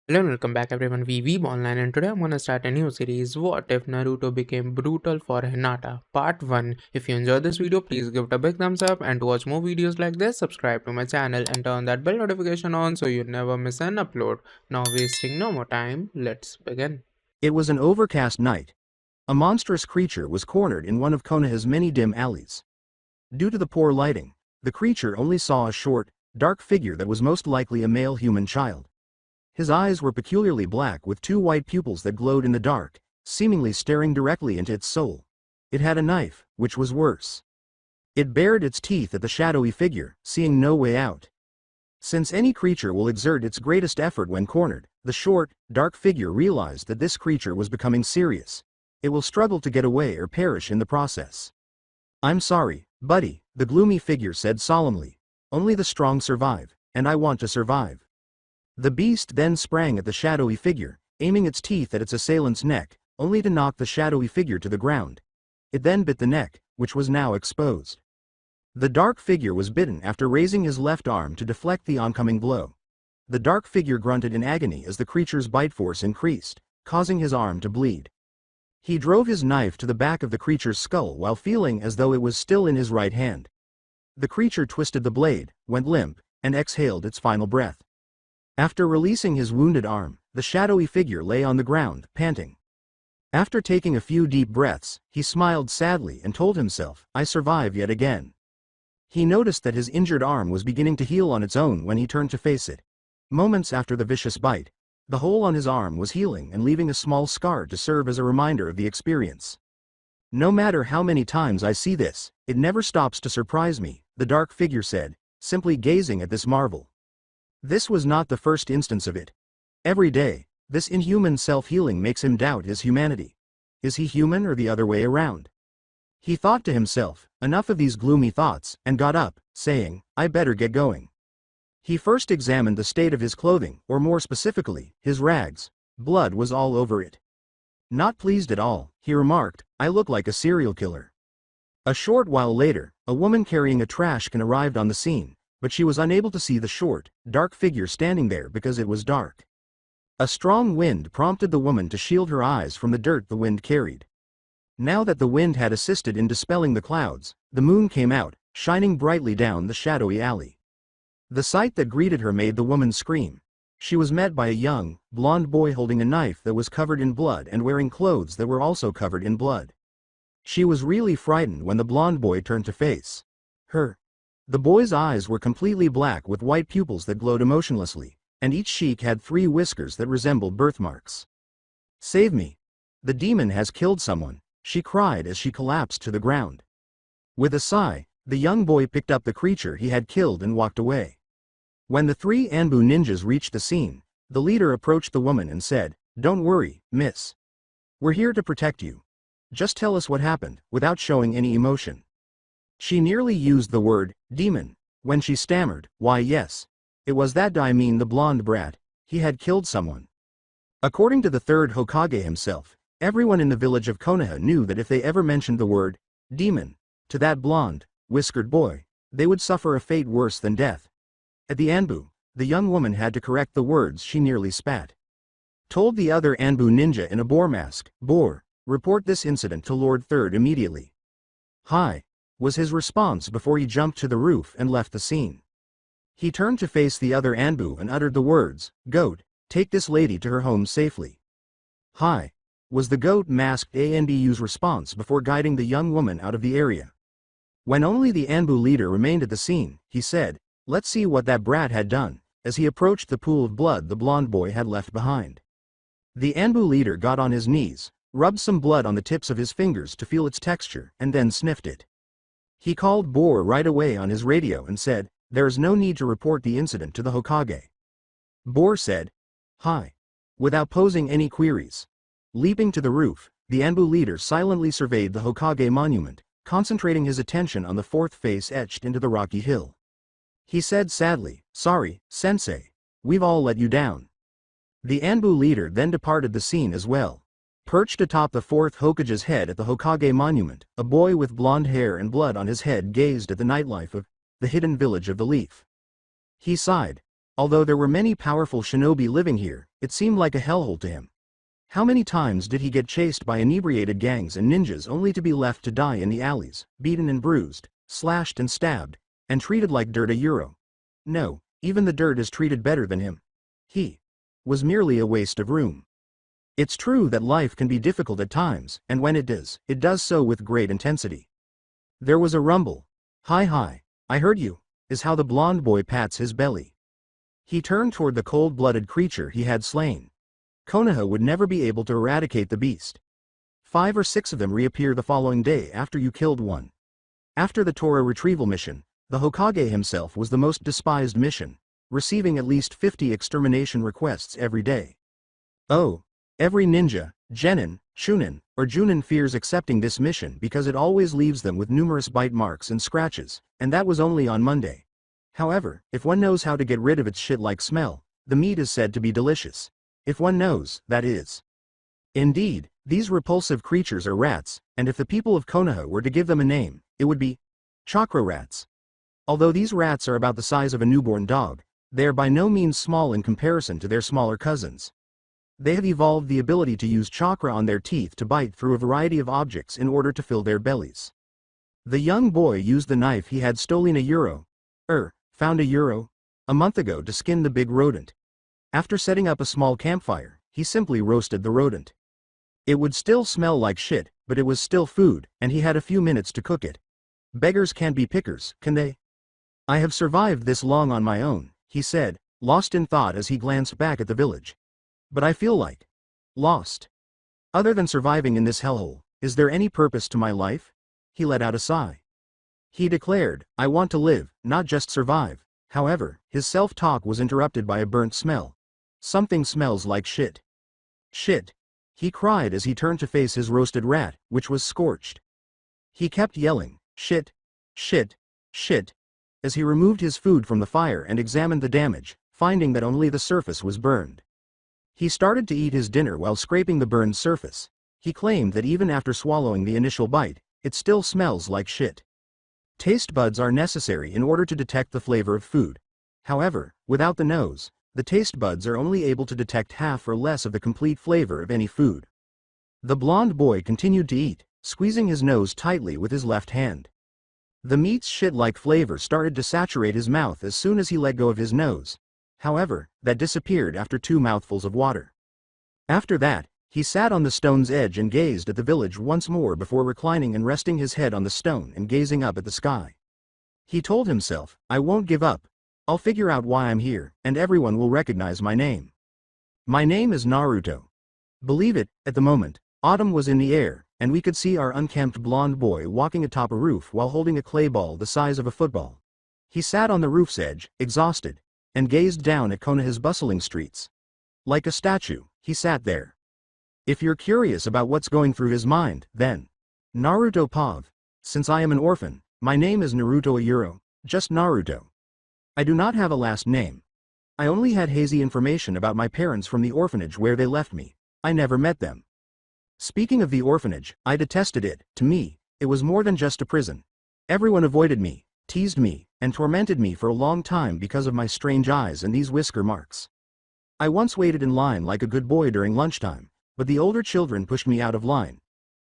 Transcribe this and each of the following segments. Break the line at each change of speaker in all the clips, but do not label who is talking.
Hello and welcome back everyone, we Weeb Online, and today I'm gonna start a new series, What If Naruto Became Brutal for Hinata, Part 1. If you enjoyed this video, please give it a big thumbs up, and to watch more videos like this, subscribe to my channel and turn that bell notification on so you never miss an upload. Now wasting no more time, let's begin.
It was an overcast night. A monstrous creature was cornered in one of Konoha's many dim alleys. Due to the poor lighting, the creature only saw a short, dark figure that was most likely a male human child. His eyes were peculiarly black with two white pupils that glowed in the dark, seemingly staring directly into its soul. It had a knife, which was worse. It bared its teeth at the shadowy figure, seeing no way out. Since any creature will exert its greatest effort when cornered, the short, dark figure realized that this creature was becoming serious. It will struggle to get away or perish in the process. "I'm sorry, buddy," the gloomy figure said solemnly. "Only the strong survive, and I want to survive." The beast then sprang at the shadowy figure, aiming its teeth at its assailant's neck, only to knock the shadowy figure to the ground. It then bit the neck, which was now exposed. The dark figure was bitten after raising his left arm to deflect the oncoming blow. The dark figure grunted in agony as the creature's bite force increased, causing his arm to bleed. He drove his knife to the back of the creature's skull while feeling as though it was still in his right hand. The creature twisted the blade, went limp, and exhaled its final breath. After releasing his wounded arm, the shadowy figure lay on the ground, panting. After taking a few deep breaths, he smiled sadly and told himself, "I survive yet again." He noticed that his injured arm was beginning to heal on its own when he turned to face it. Moments after the vicious bite, the hole on his arm was healing and leaving a small scar to serve as a reminder of the experience. "No matter how many times I see this, it never stops to surprise me," the dark figure said, simply gazing at this marvel. This was not the first instance of it. Every day, this inhuman self-healing makes him doubt his humanity. Is he human or the other way around? He thought to himself, enough of these gloomy thoughts, and got up, saying, "I better get going." He first examined the state of his clothing, or more specifically, his rags. Blood was all over it. Not pleased at all, he remarked, "I look like a serial killer." A short while later, a woman carrying a trash can arrived on the scene, but she was unable to see the short, dark figure standing there because it was dark. A strong wind prompted the woman to shield her eyes from the dirt the wind carried. Now that the wind had assisted in dispelling the clouds, the moon came out, shining brightly down the shadowy alley. The sight that greeted her made the woman scream. She was met by a young, blond boy holding a knife that was covered in blood and wearing clothes that were also covered in blood. She was really frightened when the blond boy turned to face her. The boy's eyes were completely black with white pupils that glowed emotionlessly, and each cheek had 3 whiskers that resembled birthmarks. "Save me. The demon has killed someone," she cried as she collapsed to the ground. With a sigh, the young boy picked up the creature he had killed and walked away. When the 3 Anbu ninjas reached the scene, the leader approached the woman and said, "Don't worry, miss. We're here to protect you. Just tell us what happened, without showing any emotion." She nearly used the word, "demon," when she stammered, "Why yes. It was that I mean the blonde brat. He had killed someone." According to the third Hokage himself, everyone in the village of Konoha knew that if they ever mentioned the word, demon, to that blonde, whiskered boy, they would suffer a fate worse than death. At the Anbu, the young woman had to correct the words she nearly spat. Told the other Anbu ninja in a boar mask, "Boar, report this incident to Lord Third immediately." "Hi," was his response before he jumped to the roof and left the scene. He turned to face the other Anbu and uttered the words, "Goat, take this lady to her home safely." "Hi," was the goat-masked Anbu's response before guiding the young woman out of the area. When only the Anbu leader remained at the scene, he said, "Let's see what that brat had done," as he approached the pool of blood the blond boy had left behind. The Anbu leader got on his knees, rubbed some blood on the tips of his fingers to feel its texture, and then sniffed it. He called Boar right away on his radio and said, "There is no need to report the incident to the Hokage." Boar said, "Hi," without posing any queries. Leaping to the roof, the Anbu leader silently surveyed the Hokage monument, concentrating his attention on the 4th face etched into the rocky hill. He said sadly, "Sorry, sensei. We've all let you down." The Anbu leader then departed the scene as well. Perched atop the 4th Hokage's head at the Hokage monument, a boy with blonde hair and blood on his head gazed at the nightlife of the hidden village of the Leaf. He sighed. Although there were many powerful shinobi living here, it seemed like a hellhole to him. How many times did he get chased by inebriated gangs and ninjas only to be left to die in the alleys, beaten and bruised, slashed and stabbed, and treated like dirt a euro? No, even the dirt is treated better than him. He was merely a waste of room. It's true that life can be difficult at times, and when it does so with great intensity. There was a rumble. Hi, I heard you, is how the blond boy pats his belly. He turned toward the cold-blooded creature he had slain. Konoha would never be able to eradicate the beast. 5 or 6 of them reappear the following day after you killed one. After the Tora retrieval mission, the Hokage himself was the most despised mission, receiving at least 50 extermination requests every day. Oh, every ninja, genin, shunin, or junin fears accepting this mission because it always leaves them with numerous bite marks and scratches, and that was only on Monday. However, if one knows how to get rid of its shit-like smell, the meat is said to be delicious. If one knows, that is. Indeed, these repulsive creatures are rats, and if the people of Konoha were to give them a name, it would be chakra rats. Although these rats are about the size of a newborn dog, they are by no means small in comparison to their smaller cousins. They have evolved the ability to use chakra on their teeth to bite through a variety of objects in order to fill their bellies. The young boy used the knife he had stolen found a month ago to skin the big rodent. After setting up a small campfire, he simply roasted the rodent. It would still smell like shit, but it was still food, and he had a few minutes to cook it. Beggars can't be pickers, can they? I have survived this long on my own, he said, lost in thought as he glanced back at the village. But I feel like lost. Other than surviving in this hellhole, is there any purpose to my life? He let out a sigh. He declared, I want to live, not just survive. However, his self-talk was interrupted by a burnt smell. Something smells like shit. Shit. He cried as he turned to face his roasted rat, which was scorched. He kept yelling, shit, shit, shit, as he removed his food from the fire and examined the damage, finding that only the surface was burned. He started to eat his dinner while scraping the burned surface. He claimed that even after swallowing the initial bite, it still smells like shit. Taste buds are necessary in order to detect the flavor of food. However, without the nose, the taste buds are only able to detect half or less of the complete flavor of any food. The blond boy continued to eat, squeezing his nose tightly with his left hand. The meat's shit-like flavor started to saturate his mouth as soon as he let go of his nose. However, that disappeared after 2 mouthfuls of water. After that, he sat on the stone's edge and gazed at the village once more before reclining and resting his head on the stone and gazing up at the sky. He told himself, I won't give up. I'll figure out why I'm here, and everyone will recognize my name. My name is Naruto. Believe it, at the moment, autumn was in the air, and we could see our unkempt blond boy walking atop a roof while holding a clay ball the size of a football. He sat on the roof's edge, exhausted, and gazed down at Konoha's bustling streets. Like a statue, he sat there. If you're curious about what's going through his mind, then Naruto Pav. Since I am an orphan, my name is Naruto Ayuro, just Naruto. I do not have a last name. I only had hazy information about my parents from the orphanage where they left me. I never met them. Speaking of the orphanage, I detested it. To me, it was more than just a prison. Everyone avoided me, teased me, and tormented me for a long time because of my strange eyes and these whisker marks. I once waited in line like a good boy during lunchtime, but the older children pushed me out of line.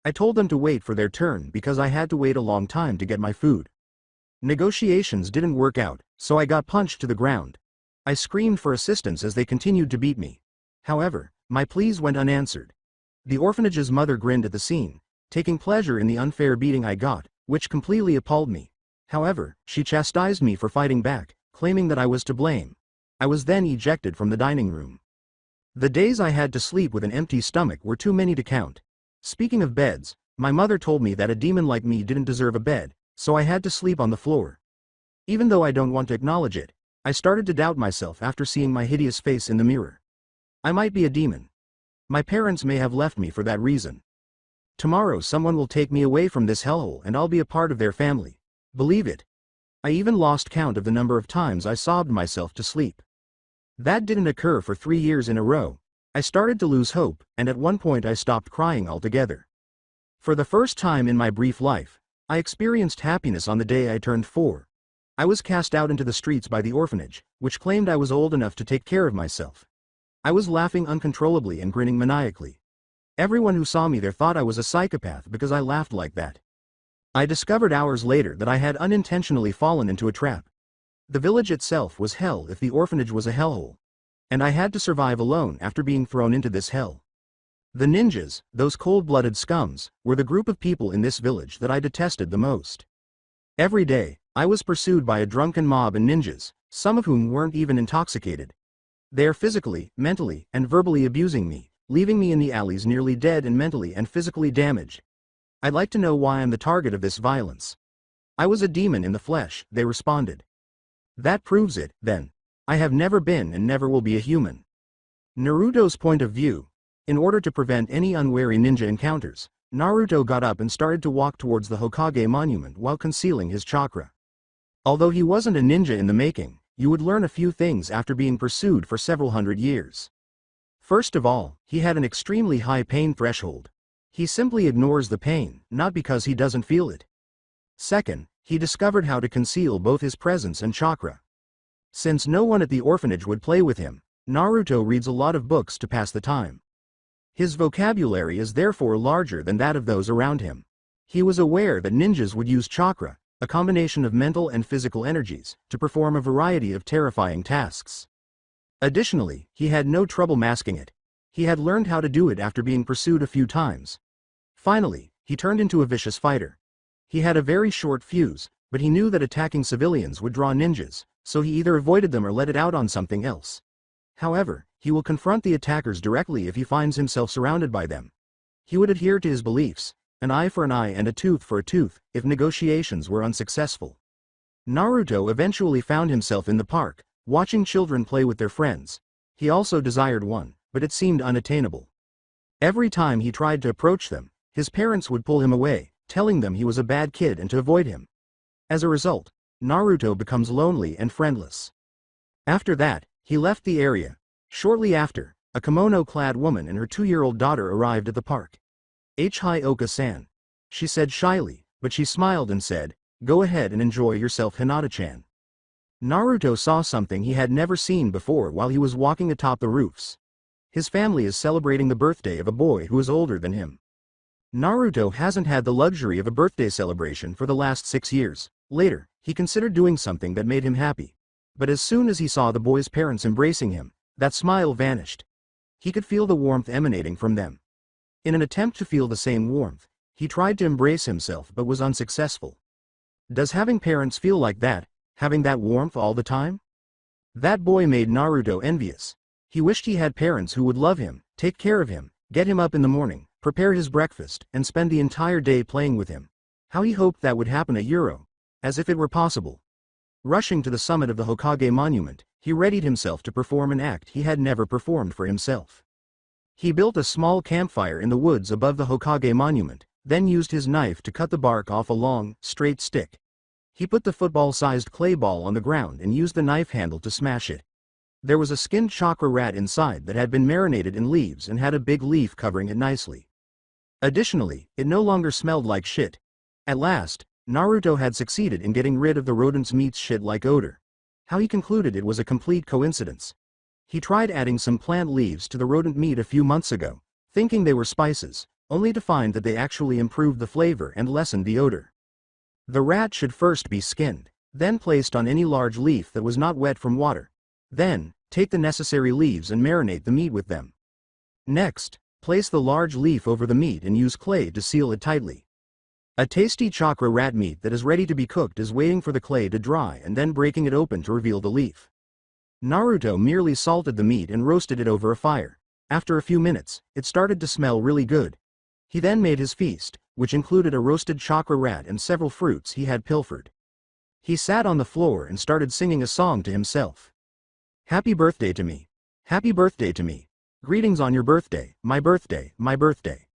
I told them to wait for their turn because I had to wait a long time to get my food. Negotiations didn't work out, so I got punched to the ground. I screamed for assistance as they continued to beat me. However, my pleas went unanswered. The orphanage's mother grinned at the scene, taking pleasure in the unfair beating I got, which completely appalled me. However, she chastised me for fighting back, claiming that I was to blame. I was then ejected from the dining room. The days I had to sleep with an empty stomach were too many to count. Speaking of beds, my mother told me that a demon like me didn't deserve a bed, so I had to sleep on the floor. Even though I don't want to acknowledge it, I started to doubt myself after seeing my hideous face in the mirror. I might be a demon. My parents may have left me for that reason. Tomorrow someone will take me away from this hellhole and I'll be a part of their family. Believe it. I even lost count of the number of times I sobbed myself to sleep. That didn't occur for 3 years in a row. I started to lose hope, and at one point I stopped crying altogether. For the first time in my brief life, I experienced happiness on the day I turned 4. I was cast out into the streets by the orphanage, which claimed I was old enough to take care of myself. I was laughing uncontrollably and grinning maniacally. Everyone who saw me there thought I was a psychopath because I laughed like that. I discovered hours later that I had unintentionally fallen into a trap. The village itself was hell if the orphanage was a hellhole. And I had to survive alone after being thrown into this hell. The ninjas, those cold-blooded scums, were the group of people in this village that I detested the most. Every day, I was pursued by a drunken mob and ninjas, some of whom weren't even intoxicated. They are physically, mentally, and verbally abusing me, leaving me in the alleys nearly dead and mentally and physically damaged. I'd like to know why I'm the target of this violence. I was a demon in the flesh, they responded. That proves it, then. I have never been and never will be a human. Naruto's point of view. In order to prevent any unwary ninja encounters, Naruto got up and started to walk towards the Hokage monument while concealing his chakra. Although he wasn't a ninja in the making, you would learn a few things after being pursued for several hundred years. First of all, he had an extremely high pain threshold. He simply ignores the pain, not because he doesn't feel it. Second, he discovered how to conceal both his presence and chakra. Since no one at the orphanage would play with him, Naruto reads a lot of books to pass the time. His vocabulary is therefore larger than that of those around him. He was aware that ninjas would use chakra, a combination of mental and physical energies, to perform a variety of terrifying tasks. Additionally, he had no trouble masking it. He had learned how to do it after being pursued a few times. Finally, he turned into a vicious fighter. He had a very short fuse, but he knew that attacking civilians would draw ninjas, so he either avoided them or let it out on something else. However, he will confront the attackers directly if he finds himself surrounded by them. He would adhere to his beliefs, an eye for an eye and a tooth for a tooth, if negotiations were unsuccessful. Naruto eventually found himself in the park, watching children play with their friends. He also desired one, but it seemed unattainable. Every time he tried to approach them, his parents would pull him away, telling them he was a bad kid and to avoid him. As a result, Naruto becomes lonely and friendless. After that, he left the area. Shortly after, a kimono-clad woman and her 2-year-old daughter arrived at the park. Hioka-san. She said shyly, but she smiled and said, "Go ahead and enjoy yourself, Hinata-chan." Naruto saw something he had never seen before while he was walking atop the roofs. His family is celebrating the birthday of a boy who is older than him. Naruto hasn't had the luxury of a birthday celebration for the last 6 years. Later, he considered doing something that made him happy. But as soon as he saw the boy's parents embracing him, that smile vanished. He could feel the warmth emanating from them. In an attempt to feel the same warmth, he tried to embrace himself but was unsuccessful. Does having parents feel like that, having that warmth all the time? That boy made Naruto envious. He wished he had parents who would love him, take care of him, get him up in the morning, prepare his breakfast, and spend the entire day playing with him. How he hoped that would happen at Euro. As if it were possible. Rushing to the summit of the Hokage monument, he readied himself to perform an act he had never performed for himself. He built a small campfire in the woods above the Hokage monument, then used his knife to cut the bark off a long, straight stick. He put the football-sized clay ball on the ground and used the knife handle to smash it. There was a skinned chakra rat inside that had been marinated in leaves and had a big leaf covering it nicely. Additionally, it no longer smelled like shit. At last, Naruto had succeeded in getting rid of the rodent's meat's shit-like odor. How he concluded it was a complete coincidence. He tried adding some plant leaves to the rodent meat a few months ago, thinking they were spices, only to find that they actually improved the flavor and lessened the odor. The rat should first be skinned, then placed on any large leaf that was not wet from water. Then, take the necessary leaves and marinate the meat with them. Next, place the large leaf over the meat and use clay to seal it tightly. A tasty chakra rat meat that is ready to be cooked is waiting for the clay to dry and then breaking it open to reveal the leaf. Naruto merely salted the meat and roasted it over a fire. After a few minutes, it started to smell really good. He then made his feast, which included a roasted chakra rat and several fruits he had pilfered. He sat on the floor and started singing a song to himself. "Happy birthday to me. Happy birthday to me. Greetings on your birthday, my birthday, my birthday."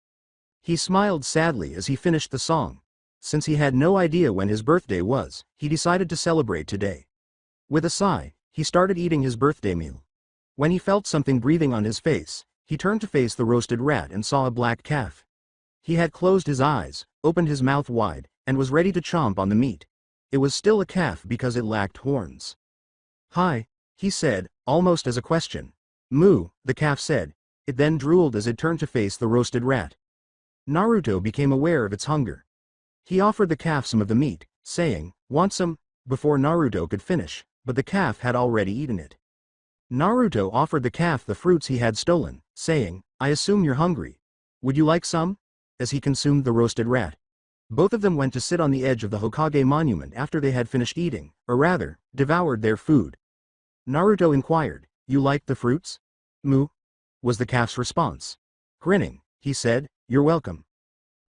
He smiled sadly as he finished the song. Since he had no idea when his birthday was, he decided to celebrate today. With a sigh, he started eating his birthday meal. When he felt something breathing on his face, he turned to face the roasted rat and saw a black calf. He had closed his eyes, opened his mouth wide, and was ready to chomp on the meat. It was still a calf because it lacked horns. "Hi," he said, almost as a question. "Moo," the calf said. It then drooled as it turned to face the roasted rat. Naruto became aware of its hunger. He offered the calf some of the meat, saying, "Want some?" before Naruto could finish, but the calf had already eaten it. Naruto offered the calf the fruits he had stolen, saying, "I assume you're hungry. Would you like some?" as he consumed the roasted rat. Both of them went to sit on the edge of the Hokage monument after they had finished eating, or rather, devoured their food. Naruto inquired, "You liked the fruits?" "Moo," was the calf's response. Grinning, he said, "You're welcome."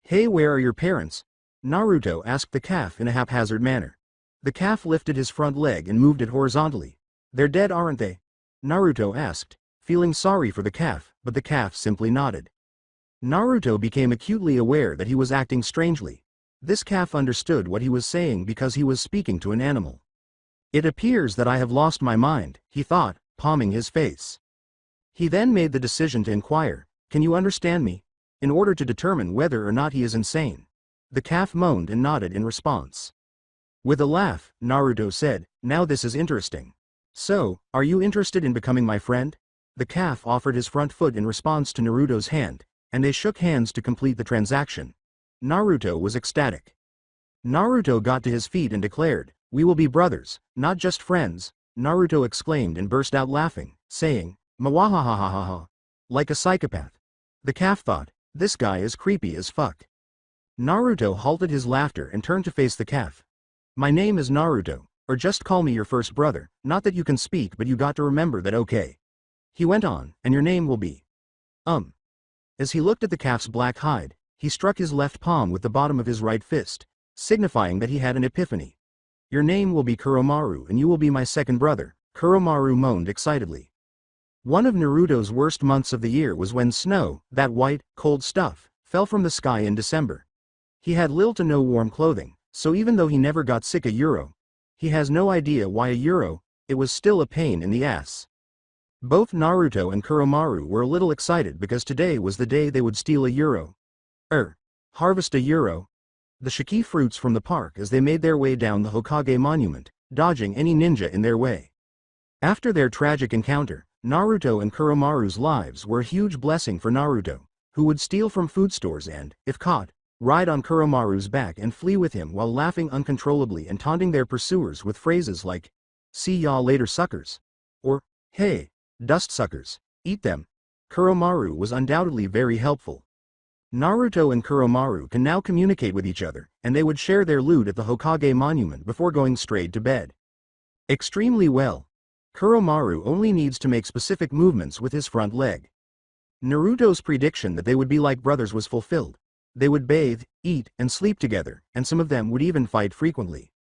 "Hey, where are your parents?" Naruto asked the calf in a haphazard manner. The calf lifted his front leg and moved it horizontally. "They're dead, aren't they?" Naruto asked, feeling sorry for the calf, but the calf simply nodded. Naruto became acutely aware that he was acting strangely. This calf understood what he was saying because he was speaking to an animal. "It appears that I have lost my mind," he thought, palming his face. He then made the decision to inquire, "Can you understand me?" in order to determine whether or not he is insane. The calf moaned and nodded in response. With a laugh, Naruto said, "Now this is interesting. So, are you interested in becoming my friend?" The calf offered his front foot in response to Naruto's hand, and they shook hands to complete the transaction. Naruto was ecstatic. Naruto got to his feet and declared, "We will be brothers, not just friends," Naruto exclaimed and burst out laughing, saying, "Mwahahahaha," like a psychopath. The calf thought, "This guy is creepy as fuck." Naruto halted his laughter and turned to face the calf. "My name is Naruto, or just call me your first brother, not that you can speak but you got to remember that, okay?" He went on, "And your name will be, As he looked at the calf's black hide, he struck his left palm with the bottom of his right fist, signifying that he had an epiphany. "Your name will be Kuromaru and you will be my second brother," Kuromaru moaned excitedly. One of Naruto's worst months of the year was when snow, that white, cold stuff, fell from the sky in December. He had little to no warm clothing, so even though he never got sick a euro, he has no idea why a euro, it was still a pain in the ass. Both Naruto and Kuromaru were a little excited because today was the day they would steal a euro. Harvest a euro. The shiki fruits from the park as they made their way down the Hokage monument, dodging any ninja in their way. After their tragic encounter, Naruto and Kuromaru's lives were a huge blessing for Naruto, who would steal from food stores and, if caught, ride on Kuromaru's back and flee with him while laughing uncontrollably and taunting their pursuers with phrases like, "See y'all later suckers," or, "Hey, dust suckers, eat them." Kuromaru was undoubtedly very helpful. Naruto and Kuromaru can now communicate with each other, and they would share their loot at the Hokage monument before going straight to bed. Extremely well. Kuromaru only needs to make specific movements with his front leg. Naruto's prediction that they would be like brothers was fulfilled. They would bathe, eat, and sleep together, and some of them would even fight frequently.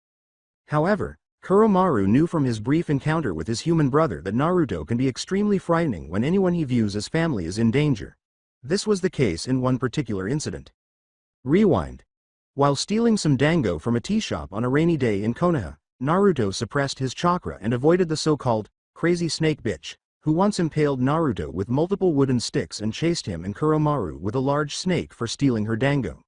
However, Kuromaru knew from his brief encounter with his human brother that Naruto can be extremely frightening when anyone he views as family is in danger. This was the case in one particular incident. Rewind. While stealing some dango from a tea shop on a rainy day in Konoha, Naruto suppressed his chakra and avoided the so-called crazy snake bitch, who once impaled Naruto with multiple wooden sticks and chased him and Kuromaru with a large snake for stealing her dango.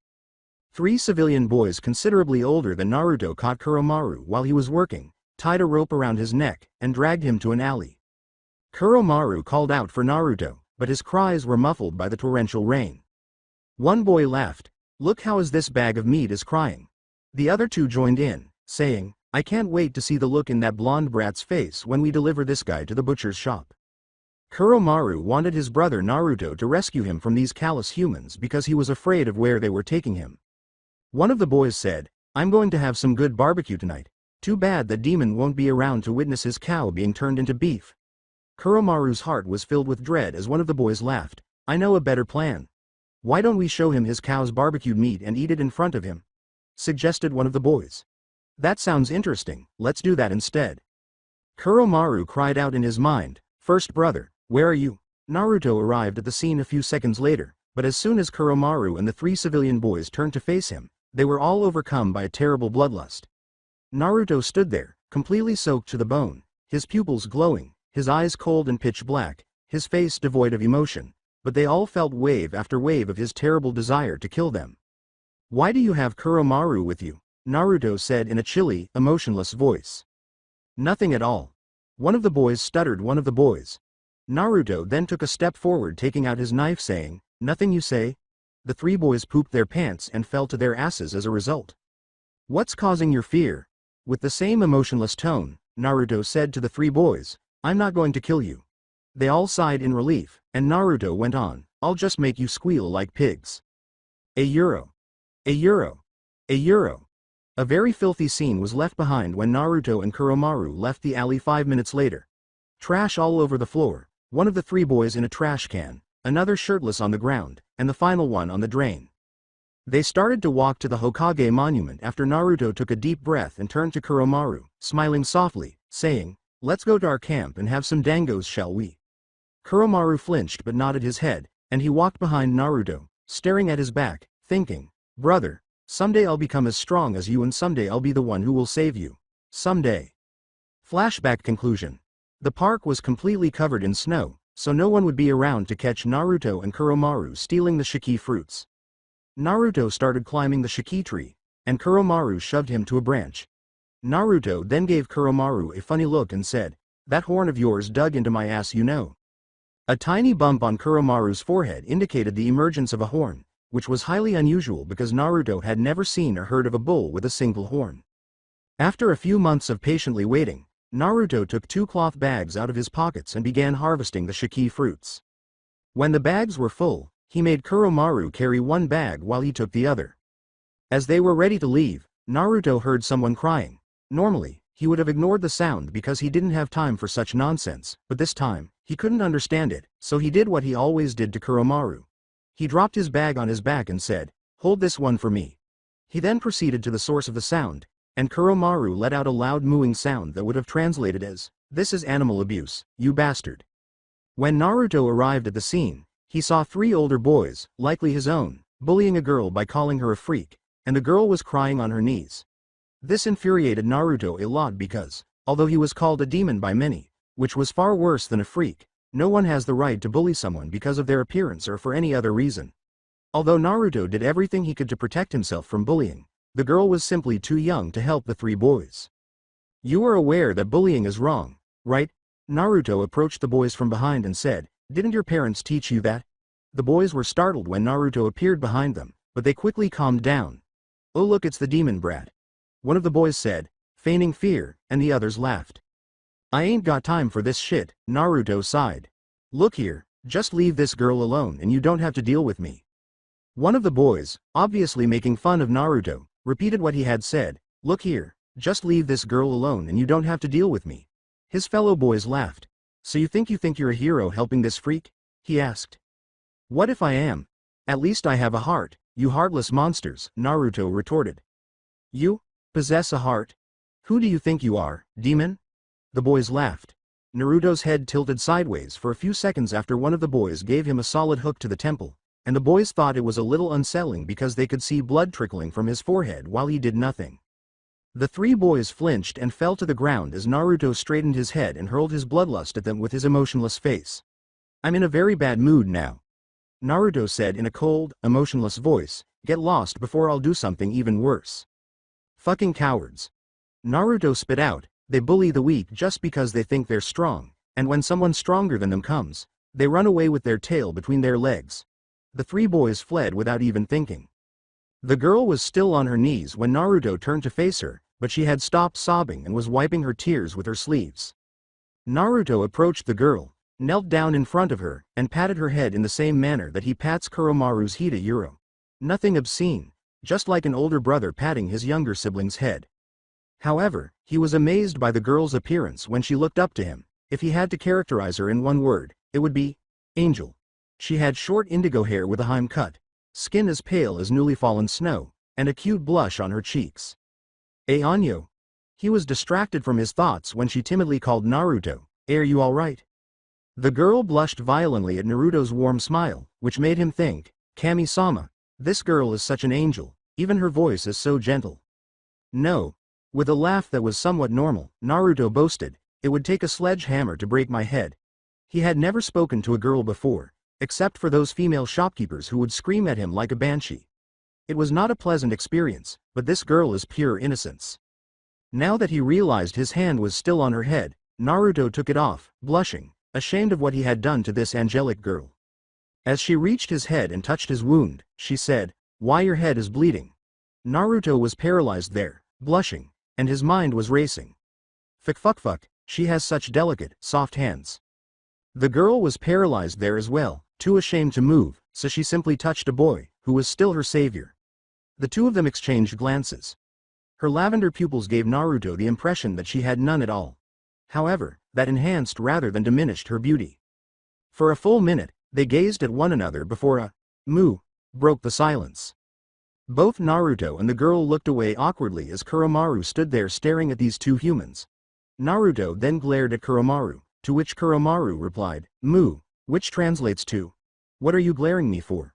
3 civilian boys considerably older than Naruto caught Kuromaru while he was working, tied a rope around his neck, and dragged him to an alley. Kuromaru called out for Naruto, but his cries were muffled by the torrential rain. One boy laughed, "Look how this bag of meat is crying." The other 2 joined in, saying, "I can't wait to see the look in that blonde brat's face when we deliver this guy to the butcher's shop." Kuromaru wanted his brother Naruto to rescue him from these callous humans because he was afraid of where they were taking him. One of the boys said, "I'm going to have some good barbecue tonight. Too bad that demon won't be around to witness his cow being turned into beef." Kuromaru's heart was filled with dread as one of the boys laughed, "I know a better plan. Why don't we show him his cow's barbecued meat and eat it in front of him?" suggested one of the boys. "That sounds interesting, let's do that instead." Kuromaru cried out in his mind, "First brother, where are you?" Naruto arrived at the scene a few seconds later, but as soon as Kuromaru and the 3 civilian boys turned to face him, they were all overcome by a terrible bloodlust. Naruto stood there, completely soaked to the bone, his pupils glowing, his eyes cold and pitch black, his face devoid of emotion, but they all felt wave after wave of his terrible desire to kill them. "Why do you have Kuromaru with you?" Naruto said in a chilly, emotionless voice. Nothing at all. One of the boys stuttered. One of the boys. Naruto then took a step forward, taking out his knife, saying, "Nothing you say?" The three boys pooped their pants and fell to their asses as a result. "What's causing your fear?" With the same emotionless tone, Naruto said to the three boys, "I'm not going to kill you." They all sighed in relief, and Naruto went on, "I'll just make you squeal like pigs." A euro. A euro. A euro. A very filthy scene was left behind when Naruto and Kuromaru left the alley 5 minutes later. Trash all over the floor, one of the three boys in a trash can, another shirtless on the ground, and the final one on the drain. They started to walk to the Hokage monument after Naruto took a deep breath and turned to Kuromaru, smiling softly, saying, "Let's go to our camp and have some dangos, shall we?" Kuromaru flinched but nodded his head, and he walked behind Naruto, staring at his back, thinking, "Brother, someday I'll become as strong as you and someday I'll be the one who will save you. Someday." Flashback conclusion. The park was completely covered in snow, so no one would be around to catch Naruto and Kuromaru stealing the shiki fruits. Naruto started climbing the shiki tree, and Kuromaru shoved him to a branch. Naruto then gave Kuromaru a funny look and said, "That horn of yours dug into my ass, you know." A tiny bump on Kuromaru's forehead indicated the emergence of a horn, which was highly unusual because Naruto had never seen or heard of a bull with a single horn. After a few months of patiently waiting, Naruto took 2 cloth bags out of his pockets and began harvesting the shiki fruits. When the bags were full, he made Kuromaru carry one bag while he took the other. As they were ready to leave, Naruto heard someone crying. Normally, he would have ignored the sound because he didn't have time for such nonsense, but this time, he couldn't understand it, so he did what he always did to Kuromaru. He dropped his bag on his back and said, "Hold this one for me." He then proceeded to the source of the sound, and Kuromaru let out a loud mooing sound that would have translated as, "This is animal abuse, you bastard." When Naruto arrived at the scene, he saw 3 older boys, likely his own, bullying a girl by calling her a freak, and the girl was crying on her knees. This infuriated Naruto a lot because, although he was called a demon by many, which was far worse than a freak, no one has the right to bully someone because of their appearance or for any other reason. Although Naruto did everything he could to protect himself from bullying, the girl was simply too young to help the 3 boys. "You are aware that bullying is wrong, right?" Naruto approached the boys from behind and said, "Didn't your parents teach you that?" The boys were startled when Naruto appeared behind them, but they quickly calmed down. "Oh look, it's the demon brat," one of the boys said, feigning fear, and the others laughed. "I ain't got time for this shit," Naruto sighed. "Look here, just leave this girl alone and you don't have to deal with me." One of the boys, obviously making fun of Naruto, repeated what he had said, "Look here, just leave this girl alone and you don't have to deal with me." His fellow boys laughed. "So you think you're a hero helping this freak?" he asked. "What if I am? At least I have a heart, you heartless monsters," Naruto retorted. "You possess a heart? Who do you think you are, demon?" The boys laughed. Naruto's head tilted sideways for a few seconds after one of the boys gave him a solid hook to the temple, and the boys thought it was a little unsettling because they could see blood trickling from his forehead while he did nothing. The 3 boys flinched and fell to the ground as Naruto straightened his head and hurled his bloodlust at them with his emotionless face. "I'm in a very bad mood now," Naruto said in a cold, emotionless voice. "Get lost before I'll do something even worse." "Fucking cowards." Naruto spit out, "They bully the weak just because they think they're strong, and when someone stronger than them comes, they run away with their tail between their legs." The 3 boys fled without even thinking. The girl was still on her knees when Naruto turned to face her, but she had stopped sobbing and was wiping her tears with her sleeves. Naruto approached the girl, knelt down in front of her, and patted her head in the same manner that he pats Kuromaru's Hita Euro. Nothing obscene, just like an older brother patting his younger sibling's head. However, he was amazed by the girl's appearance when she looked up to him. If he had to characterize her in one word, it would be angel. She had short indigo hair with a Heim cut, skin as pale as newly fallen snow, and a cute blush on her cheeks. Anyo. He was distracted from his thoughts when she timidly called Naruto, "Are you alright?" The girl blushed violently at Naruto's warm smile, which made him think, "Kami-sama, this girl is such an angel, even her voice is so gentle." "No." With a laugh that was somewhat normal, Naruto boasted, "It would take a sledgehammer to break my head." He had never spoken to a girl before, except for those female shopkeepers who would scream at him like a banshee. It was not a pleasant experience, but this girl is pure innocence. Now that he realized his hand was still on her head, Naruto took it off, blushing, ashamed of what he had done to this angelic girl. As she reached his head and touched his wound, she said, "Why your head is bleeding?" Naruto was paralyzed there, blushing, and his mind was racing. Fuck, she has such delicate, soft hands. The girl was paralyzed there as well, too ashamed to move, so she simply touched a boy, who was still her savior. The two of them exchanged glances. Her lavender pupils gave Naruto the impression that she had none at all. However, that enhanced rather than diminished her beauty. For a full minute, they gazed at one another before a moo broke the silence. Both Naruto and the girl looked away awkwardly as Kuromaru stood there staring at these two humans. Naruto then glared at Kuromaru, to which Kuromaru replied, "Moo," which translates to, "What are you glaring me for?"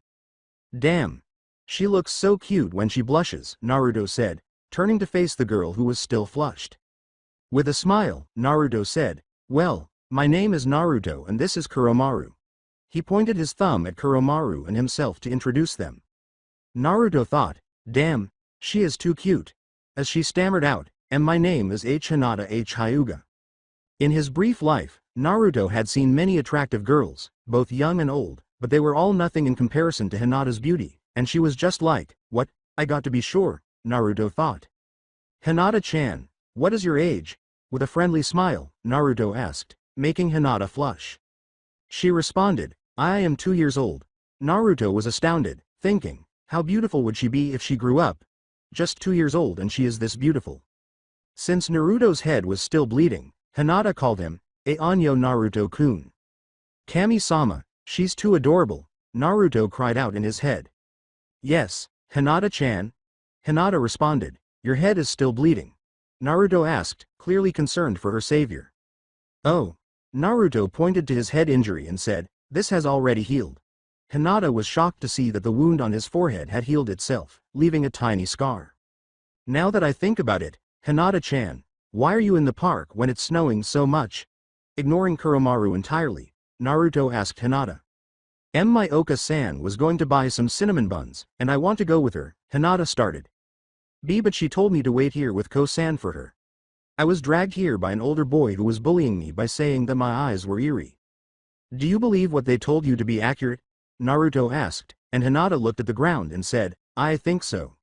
"Damn. She looks so cute when she blushes," Naruto said, turning to face the girl who was still flushed. With a smile, Naruto said, "Well, my name is Naruto and this is Kuromaru." He pointed his thumb at Kuromaru and himself to introduce them. Naruto thought, "Damn, she is too cute." As she stammered out, "And my name is Hinata Hyuga." In his brief life, Naruto had seen many attractive girls, both young and old, but they were all nothing in comparison to Hinata's beauty, and she was just like, "What, I got to be sure," Naruto thought. "Hinata-chan, what is your age?" With a friendly smile, Naruto asked, making Hinata flush. She responded, "I am 2 years old." Naruto was astounded, thinking, how beautiful would she be if she grew up? Just 2 years old and she is this beautiful. Since Naruto's head was still bleeding, Hinata called him, Anyo Naruto-kun. "Kami-sama, she's too adorable," Naruto cried out in his head. "Yes, Hinata-chan." Hinata responded, "Your head is still bleeding?" Naruto asked, clearly concerned for her savior. "Oh." Naruto pointed to his head injury and said, "This has already healed." Hinata was shocked to see that the wound on his forehead had healed itself, leaving a tiny scar. "Now that I think about it, Hinata-chan, why are you in the park when it's snowing so much?" Ignoring Kuromaru entirely, Naruto asked Hinata. My Oka-san was going to buy some cinnamon buns, and I want to go with her," Hinata started. But she told me to wait here with Ko-san for her. I was dragged here by an older boy who was bullying me by saying that my eyes were eerie. "Do you believe what they told you to be accurate?" Naruto asked, and Hinata looked at the ground and said, "I think so."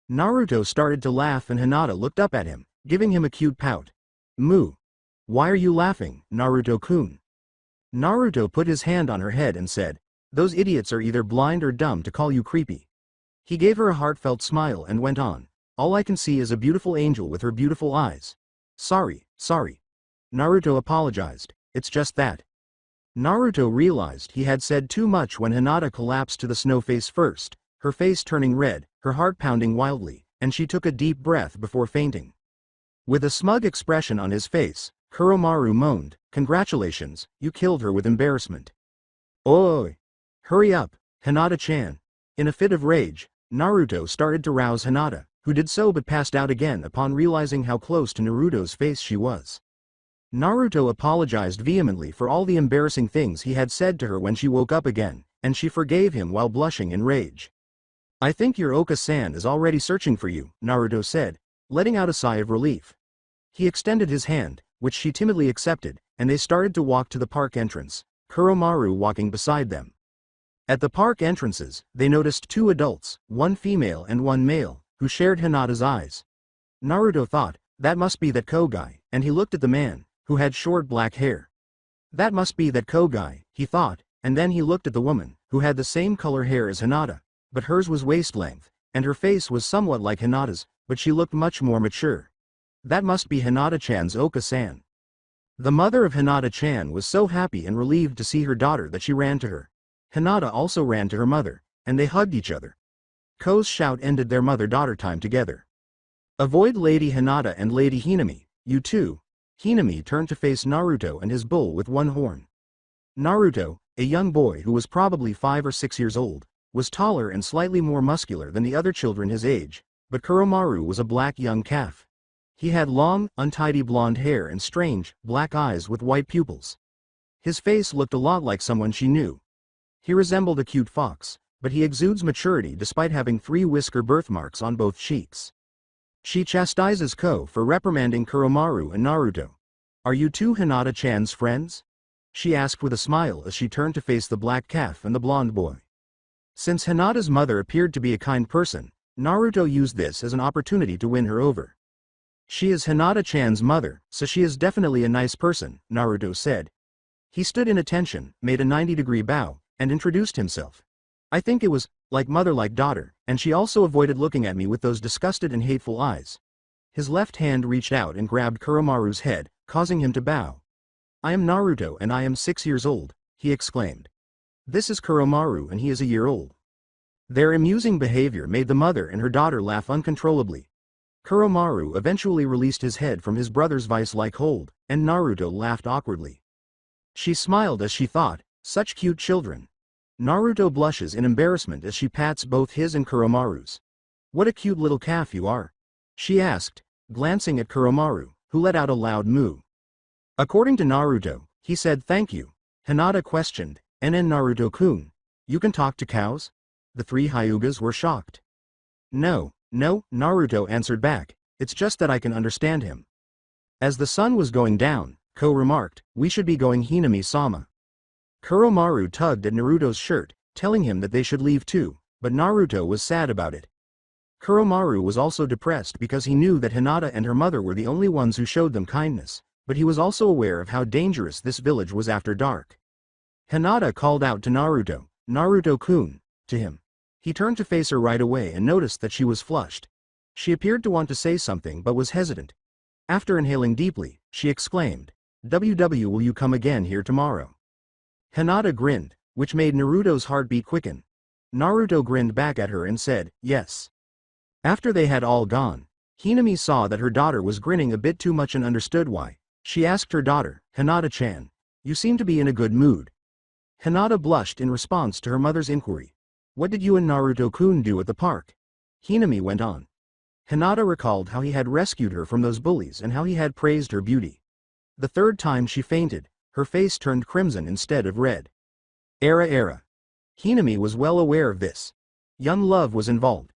Naruto started to laugh and Hinata looked up at him, giving him a cute pout. "Moo. Why are you laughing, Naruto-kun?" Naruto put his hand on her head and said, "Those idiots are either blind or dumb to call you creepy." He gave her a heartfelt smile and went on, "All I can see is a beautiful angel with her beautiful eyes." Sorry. Naruto apologized, "It's just that." Naruto realized he had said too much when Hinata collapsed to the snow face first, her face turning red, her heart pounding wildly, and she took a deep breath before fainting. With a smug expression on his face, Kuromaru moaned, "Congratulations, you killed her with embarrassment." "Oi! Hurry up, Hinata-chan." In a fit of rage, Naruto started to rouse Hinata, who did so but passed out again upon realizing how close to Naruto's face she was. Naruto apologized vehemently for all the embarrassing things he had said to her when she woke up again, and she forgave him while blushing in rage. "I think your Oka-san is already searching for you," Naruto said, letting out a sigh of relief. He extended his hand, which she timidly accepted, and they started to walk to the park entrance, Kuromaru walking beside them. At the park entrances, they noticed 2 adults, one female and one male, who shared Hinata's eyes. Naruto thought, that must be that Kogai, and he looked at the man, who had short black hair. That must be that Kogai, he thought, and then he looked at the woman, who had the same color hair as Hinata, but hers was waist length, and her face was somewhat like Hinata's, but she looked much more mature. That must be Hinata-chan's Oka-san. The mother of Hinata-chan was so happy and relieved to see her daughter that she ran to her. Hinata also ran to her mother, and they hugged each other. Ko's shout ended their mother-daughter time together. "Avoid Lady Hinata and Lady Hinami, you two." Hinami turned to face Naruto and his bull with one horn. Naruto, a young boy who was probably 5 or 6 years old, was taller and slightly more muscular than the other children his age, but Kuromaru was a black young calf. He had long, untidy blonde hair and strange, black eyes with white pupils. His face looked a lot like someone she knew. He resembled a cute fox, but he exudes maturity despite having 3 whisker birthmarks on both cheeks. She chastises Ko for reprimanding Kuromaru and Naruto. "Are you two Hinata-chan's friends?" she asked with a smile as she turned to face the black calf and the blonde boy. Since Hinata's mother appeared to be a kind person, Naruto used this as an opportunity to win her over. "She is Hinata-chan's mother, so she is definitely a nice person," Naruto said. He stood in attention, made a 90-degree bow, and introduced himself. "I think it was, like mother like daughter, and she also avoided looking at me with those disgusted and hateful eyes." His left hand reached out and grabbed Kuromaru's head, causing him to bow. "I am Naruto and I am 6 years old," he exclaimed. "This is Kuromaru and he is a year old." Their amusing behavior made the mother and her daughter laugh uncontrollably. Kuromaru eventually released his head from his brother's vice-like hold, and Naruto laughed awkwardly. She smiled as she thought, "Such cute children." Naruto blushes in embarrassment as she pats both his and Kuromaru's. "What a cute little calf you are," she asked, glancing at Kuromaru, who let out a loud moo. According to Naruto, he said thank you. Hinata questioned, "And then Naruto-kun, you can talk to cows?" The 3 Hyugas were shocked. No, Naruto answered back, "It's just that I can understand him." As the sun was going down, Ko remarked, "We should be going Hinami-sama." Kuromaru tugged at Naruto's shirt, telling him that they should leave too, but Naruto was sad about it. Kuromaru was also depressed because he knew that Hinata and her mother were the only ones who showed them kindness, but he was also aware of how dangerous this village was after dark. Hinata called out to Naruto, "Naruto-kun," to him. He turned to face her right away and noticed that she was flushed. She appeared to want to say something but was hesitant. After inhaling deeply, she exclaimed, "WW, will you come again here tomorrow?" Hinata grinned, which made Naruto's heartbeat quicken. Naruto grinned back at her and said, "Yes." After they had all gone, Hinami saw that her daughter was grinning a bit too much and understood why. She asked her daughter, "Hinata-chan, you seem to be in a good mood." Hinata blushed in response to her mother's inquiry. "What did you and Naruto-kun do at the park?" Hinami went on. Hinata recalled how he had rescued her from those bullies and how he had praised her beauty. The third time she fainted, her face turned crimson instead of red. Era. Hinami was well aware of this. Young love was involved.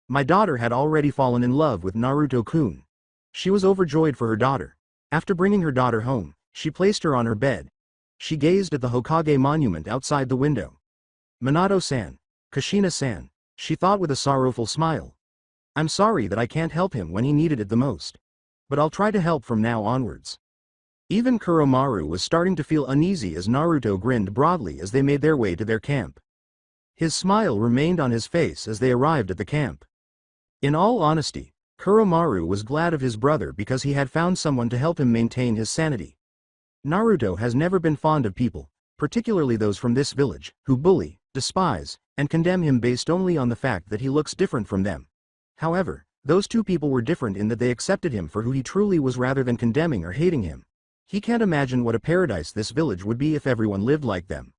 My daughter had already fallen in love with Naruto-kun. She was overjoyed for her daughter. After bringing her daughter home, she placed her on her bed. She gazed at the Hokage monument outside the window. "Minato-san, Kushina-san," she thought with a sorrowful smile. "I'm sorry that I can't help him when he needed it the most. But I'll try to help from now onwards." Even Kuromaru was starting to feel uneasy as Naruto grinned broadly as they made their way to their camp. His smile remained on his face as they arrived at the camp. In all honesty, Kuromaru was glad of his brother because he had found someone to help him maintain his sanity. Naruto has never been fond of people, particularly those from this village, who bully, despise, and condemn him based only on the fact that he looks different from them. However, those two people were different in that they accepted him for who he truly was rather than condemning or hating him. He can't imagine what a paradise this village would be if everyone lived like them.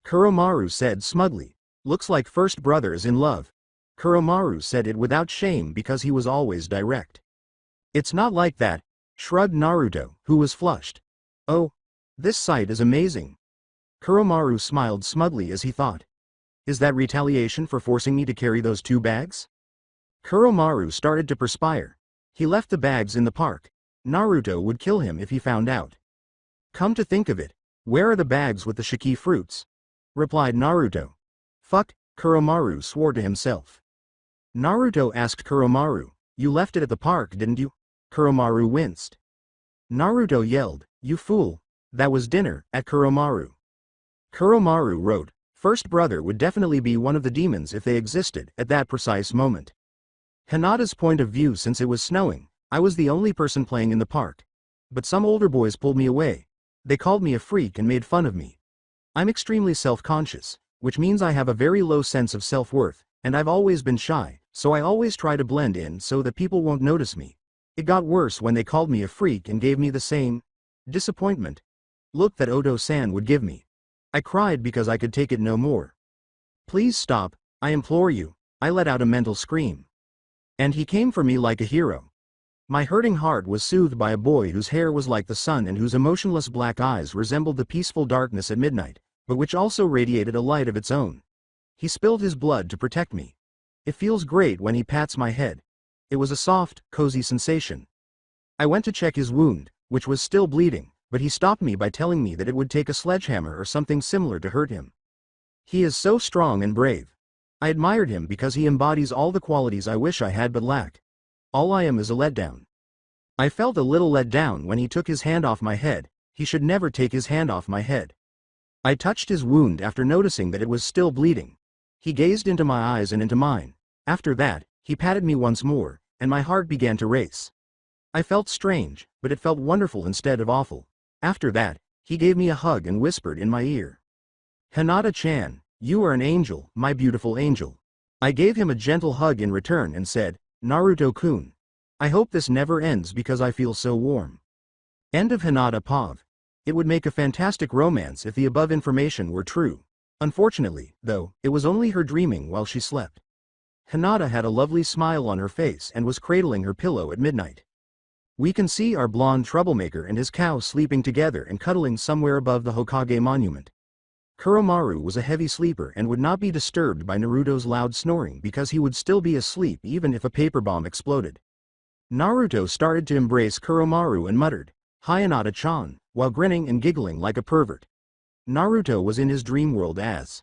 Kuromaru said smugly, "Looks like first brother is in love." Kuromaru said it without shame because he was always direct. "It's not like that," shrugged Naruto, who was flushed. "Oh, this sight is amazing." Kuromaru smiled smugly as he thought. "Is that retaliation for forcing me to carry those 2 bags?" Kuromaru started to perspire. He left the bags in the park. Naruto would kill him if he found out. "Come to think of it, where are the bags with the shiki fruits?" replied Naruto. "Fuck," Kuromaru swore to himself. Naruto asked Kuromaru, "You left it at the park, didn't you?" Kuromaru winced. Naruto yelled, "You fool, that was dinner," at Kuromaru. Kuromaru wrote, "First brother would definitely be one of the demons if they existed at that precise moment." Hinata's point of view: since it was snowing, I was the only person playing in the park. But some older boys pulled me away. They called me a freak and made fun of me. I'm extremely self-conscious, which means I have a very low sense of self-worth, and I've always been shy, so I always try to blend in so that people won't notice me. It got worse when they called me a freak and gave me the same disappointment look that Odo-san would give me. I cried because I could take it no more. "Please stop, I implore you," I let out a mental scream. And he came for me like a hero. My hurting heart was soothed by a boy whose hair was like the sun and whose emotionless black eyes resembled the peaceful darkness at midnight, but which also radiated a light of its own. He spilled his blood to protect me. It feels great when he pats my head. It was a soft, cozy sensation. I went to check his wound, which was still bleeding, but he stopped me by telling me that it would take a sledgehammer or something similar to hurt him. He is so strong and brave. I admired him because he embodies all the qualities I wish I had but lacked. All I am is a letdown. I felt a little let down when he took his hand off my head. He should never take his hand off my head. I touched his wound after noticing that it was still bleeding. He gazed into my eyes and into mine. After that, he patted me once more, and my heart began to race. I felt strange, but it felt wonderful instead of awful. After that, he gave me a hug and whispered in my ear, "Hinata-chan, you are an angel, my beautiful angel." I gave him a gentle hug in return and said, "Naruto-kun, I hope this never ends because I feel so warm." End of Hinata Pav. It would make a fantastic romance if the above information were true. Unfortunately, though, it was only her dreaming while she slept. Hinata had a lovely smile on her face and was cradling her pillow at midnight. We can see our blonde troublemaker and his cow sleeping together and cuddling somewhere above the Hokage monument. Kuromaru was a heavy sleeper and would not be disturbed by Naruto's loud snoring because he would still be asleep even if a paper bomb exploded. Naruto started to embrace Kuromaru and muttered, "Hi Hinata-chan," while grinning and giggling like a pervert. Naruto was in his dream world as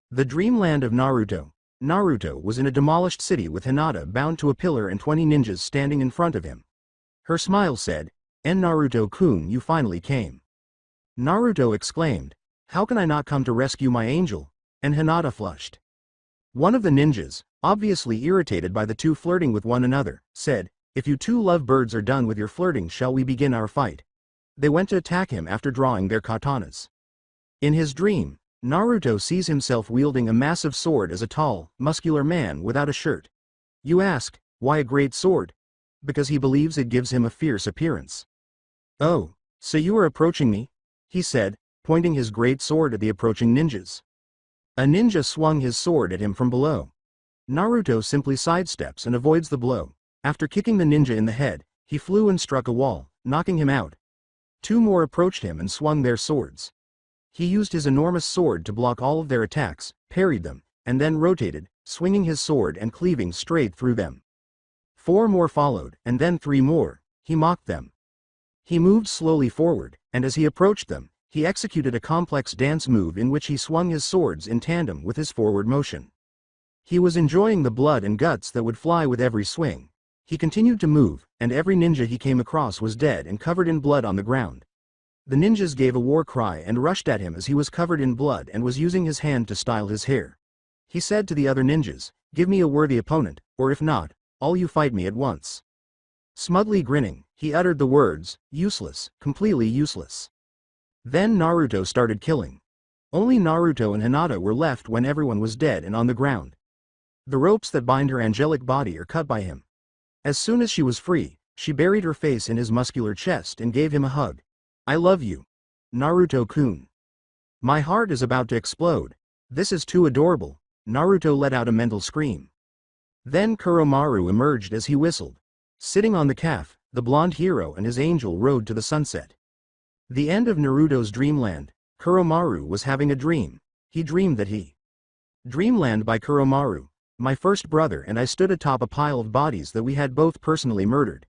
the dreamland of Naruto. Naruto was in a demolished city with Hinata bound to a pillar and 20 ninjas standing in front of him. Her smile said, Naruto-kun, you finally came." Naruto exclaimed, "How can I not come to rescue my angel?" And Hinata flushed. One of the ninjas, obviously irritated by the two flirting with one another, said, "If you two lovebirds are done with your flirting, shall we begin our fight?" They went to attack him after drawing their katanas. In his dream, Naruto sees himself wielding a massive sword as a tall, muscular man without a shirt. You ask, why a great sword? Because he believes it gives him a fierce appearance. "Oh, so you are approaching me?" he said, pointing his great sword at the approaching ninjas. A ninja swung his sword at him from below. Naruto simply sidesteps and avoids the blow. After kicking the ninja in the head, he flew and struck a wall, knocking him out. Two more approached him and swung their swords. He used his enormous sword to block all of their attacks, parried them, and then rotated, swinging his sword and cleaving straight through them. 4 more followed, and then 3 more. He mocked them. He moved slowly forward, and as he approached them, he executed a complex dance move in which he swung his swords in tandem with his forward motion. He was enjoying the blood and guts that would fly with every swing. He continued to move, and every ninja he came across was dead and covered in blood on the ground. The ninjas gave a war cry and rushed at him as he was covered in blood and was using his hand to style his hair. He said to the other ninjas, "Give me a worthy opponent, or if not, all you fight me at once." Smugly grinning, he uttered the words, "Useless, completely useless." Then Naruto started killing. Only Naruto and Hinata were left when everyone was dead and on the ground. The ropes that bind her angelic body are cut by him. As soon as she was free, she buried her face in his muscular chest and gave him a hug. "I love you, Naruto-kun. My heart is about to explode. This is too adorable." Naruto let out a mental scream. Then Kuromaru emerged as he whistled. Sitting on the calf, the blonde hero and his angel rode to the sunset. The end of Naruto's dreamland. Kuromaru was having a dream. He dreamed that he Dreamland by Kuromaru. My first brother and I stood atop a pile of bodies that we had both personally murdered.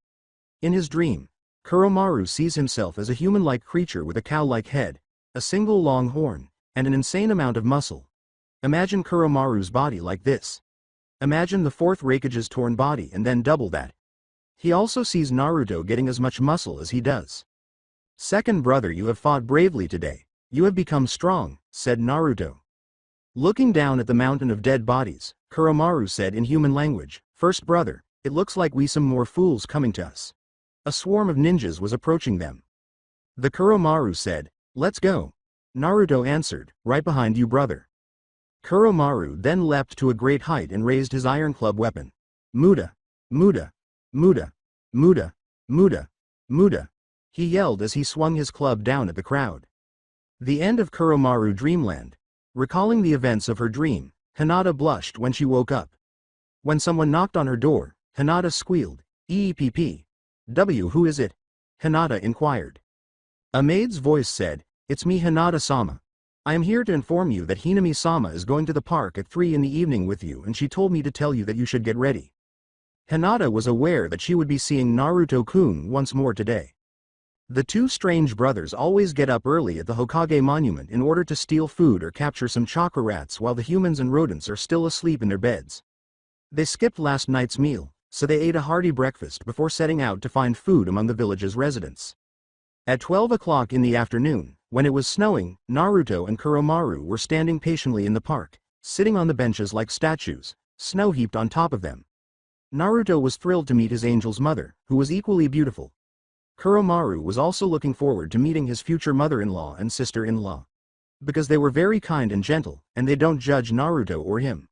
In his dream, Kuromaru sees himself as a human-like creature with a cow-like head, a single long horn, and an insane amount of muscle. Imagine Kuromaru's body like this. Imagine the fourth Raikage's torn body and then double that. He also sees Naruto getting as much muscle as he does. "Second brother, you have fought bravely today. You have become strong," said Naruto. Looking down at the mountain of dead bodies, Kuromaru said in human language, "First brother, it looks like we some more fools coming to us." A swarm of ninjas was approaching them. The Kuromaru said, "Let's go." Naruto answered, "Right behind you, brother." Kuromaru then leapt to a great height and raised his iron club weapon. "Muda! Muda! Muda! Muda! Muda! Muda!" he yelled as he swung his club down at the crowd. The end of Kuromaru Dreamland. Recalling the events of her dream, Hinata blushed when she woke up. When someone knocked on her door, Hinata squealed, "Eepp. Who is it?" Hinata inquired. A maid's voice said, "It's me, Hinata-sama." I am here to inform you that Hinami-sama is going to the park at 3 in the evening with you and she told me to tell you that you should get ready. Hinata was aware that she would be seeing Naruto-kun once more today. The two strange brothers always get up early at the Hokage monument in order to steal food or capture some chakra rats while the humans and rodents are still asleep in their beds. They skipped last night's meal, so they ate a hearty breakfast before setting out to find food among the village's residents. At 12 o'clock in the afternoon, when it was snowing, Naruto and Kuromaru were standing patiently in the park, sitting on the benches like statues, snow heaped on top of them. Naruto was thrilled to meet his angel's mother, who was equally beautiful. Kuromaru was also looking forward to meeting his future mother-in-law and sister-in-law. Because they were very kind and gentle, and they don't judge Naruto or him.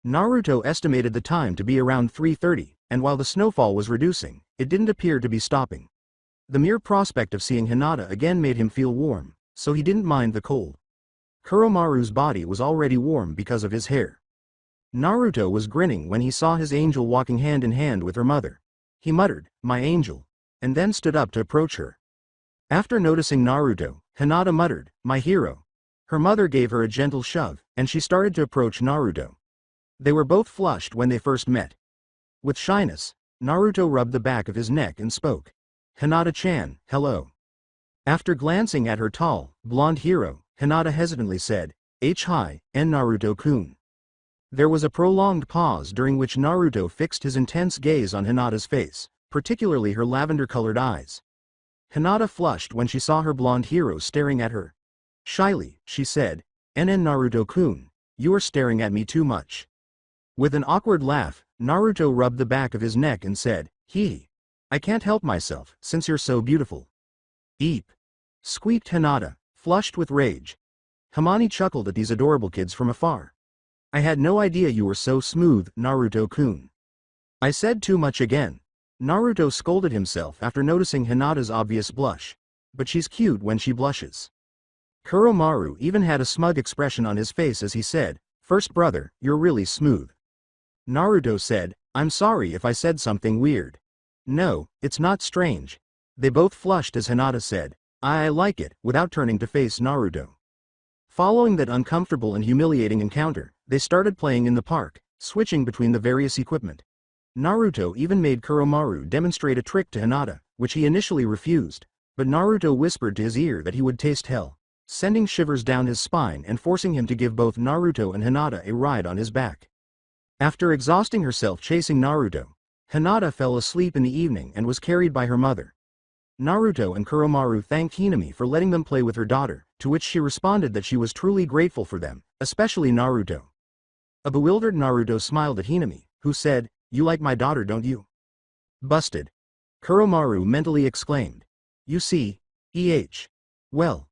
Naruto estimated the time to be around 3:30, and while the snowfall was reducing, it didn't appear to be stopping. The mere prospect of seeing Hinata again made him feel warm, so he didn't mind the cold. Kuromaru's body was already warm because of his hair. Naruto was grinning when he saw his angel walking hand in hand with her mother. He muttered, "My angel," and then stood up to approach her. After noticing Naruto, Hinata muttered, "My hero." Her mother gave her a gentle shove, and she started to approach Naruto. They were both flushed when they first met. With shyness, Naruto rubbed the back of his neck and spoke. "Hinata-chan, hello." After glancing at her tall, blonde hero, Hinata hesitantly said, "Hi, and Naruto-kun." There was a prolonged pause during which Naruto fixed his intense gaze on Hinata's face, particularly her lavender-colored eyes. Hinata flushed when she saw her blonde hero staring at her. Shyly, she said, "NN Naruto-kun, you are staring at me too much." With an awkward laugh, Naruto rubbed the back of his neck and said, "Hee. I can't help myself, since you're so beautiful." "Eep!" squeaked Hinata, flushed with rage. Hamani chuckled at these adorable kids from afar. "I had no idea you were so smooth, Naruto-kun." "I said too much again." Naruto scolded himself after noticing Hinata's obvious blush. But she's cute when she blushes. Kuromaru even had a smug expression on his face as he said, "First brother, you're really smooth." Naruto said, "I'm sorry if I said something weird." "No, it's not strange." They both flushed as Hinata said, I like it," without turning to face Naruto. Following that uncomfortable and humiliating encounter, they started playing in the park, switching between the various equipment. Naruto even made Kuromaru demonstrate a trick to Hinata, which he initially refused, but Naruto whispered to his ear that he would taste hell, sending shivers down his spine and forcing him to give both Naruto and Hinata a ride on his back. After exhausting herself chasing Naruto, Hinata fell asleep in the evening and was carried by her mother. Naruto and Kuromaru thanked Hinami for letting them play with her daughter, to which she responded that she was truly grateful for them, especially Naruto. A bewildered Naruto smiled at Hinami, who said, "You like my daughter, don't you?" "Busted." Kuromaru mentally exclaimed. "You see, well,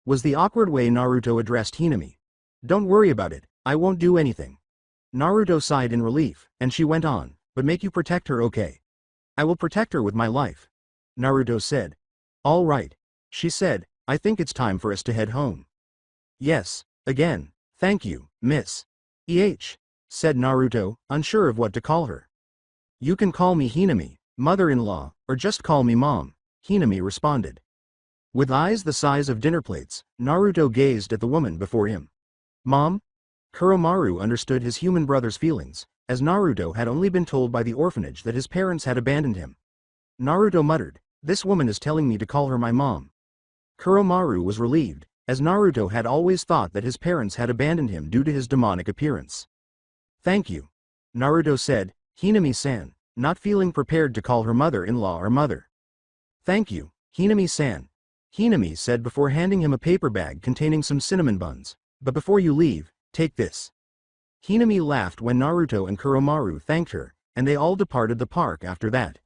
was the awkward way Naruto addressed Hinami. "Don't worry about it, I won't do anything." Naruto sighed in relief, and she went on, "But make you protect her, okay?" "I will protect her with my life." Naruto said. "All right," she said, "I think it's time for us to head home." "Yes, again, thank you, Miss said Naruto, unsure of what to call her. "You can call me Hinami, mother-in-law, or just call me Mom," Hinami responded. With eyes the size of dinner plates, Naruto gazed at the woman before him. "Mom?" Kuromaru understood his human brother's feelings, as Naruto had only been told by the orphanage that his parents had abandoned him. Naruto muttered, "This woman is telling me to call her my mom." Kuromaru was relieved, as Naruto had always thought that his parents had abandoned him due to his demonic appearance. "Thank you," Naruto said, Hinami-san, not feeling prepared to call her mother-in-law or mother. "Thank you, Hinami-san," Hinami said before handing him a paper bag containing some cinnamon buns. "But before you leave, take this." Hinami laughed when Naruto and Kuromaru thanked her, and they all departed the park after that.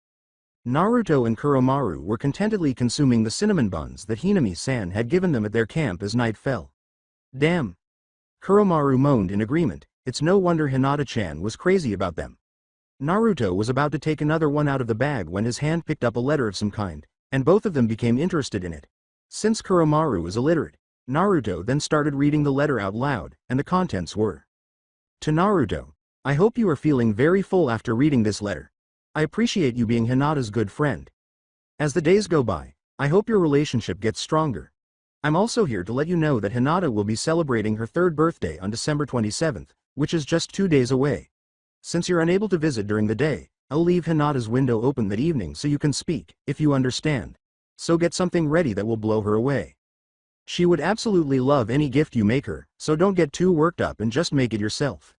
Naruto and Kuromaru were contentedly consuming the cinnamon buns that Hinami-san had given them at their camp as night fell. "Damn." Kuromaru moaned in agreement, it's no wonder Hinata-chan was crazy about them. Naruto was about to take another one out of the bag when his hand picked up a letter of some kind, and both of them became interested in it. Since Kuromaru is illiterate, Naruto then started reading the letter out loud, and the contents were. To Naruto, "I hope you are feeling very full after reading this letter. I appreciate you being Hinata's good friend. As the days go by, I hope your relationship gets stronger. I'm also here to let you know that Hinata will be celebrating her third birthday on December 27th, which is just 2 days away. Since you're unable to visit during the day, I'll leave Hinata's window open that evening so you can speak, if you understand. So get something ready that will blow her away. She would absolutely love any gift you make her, so don't get too worked up and just make it yourself.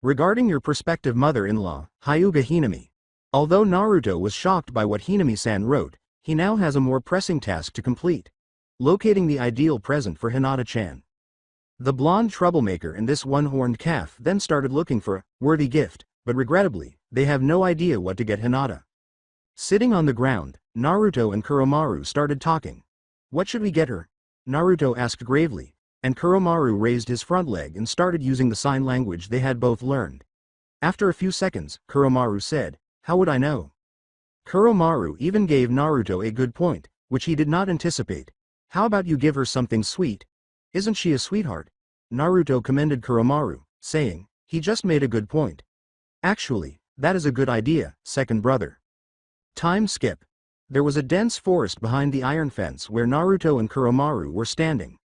Regarding your prospective mother-in-law, Hyuga Hinami. Although Naruto was shocked by what Hinami-san wrote, he now has a more pressing task to complete. Locating the ideal present for Hinata-chan. The blonde troublemaker and this one-horned calf then started looking for a worthy gift, but regrettably, they have no idea what to get Hinata. Sitting on the ground, Naruto and Kuromaru started talking. What should we get her? Naruto asked gravely, and Kuromaru raised his front leg and started using the sign language they had both learned. After a few seconds, Kuromaru said, "How would I know?" Kuromaru even gave Naruto a good point, which he did not anticipate. How about you give her something sweet? Isn't she a sweetheart? Naruto commended Kuromaru, saying, he just made a good point. Actually, that is a good idea, second brother. Time skip. There was a dense forest behind the iron fence where Naruto and Kuromaru were standing.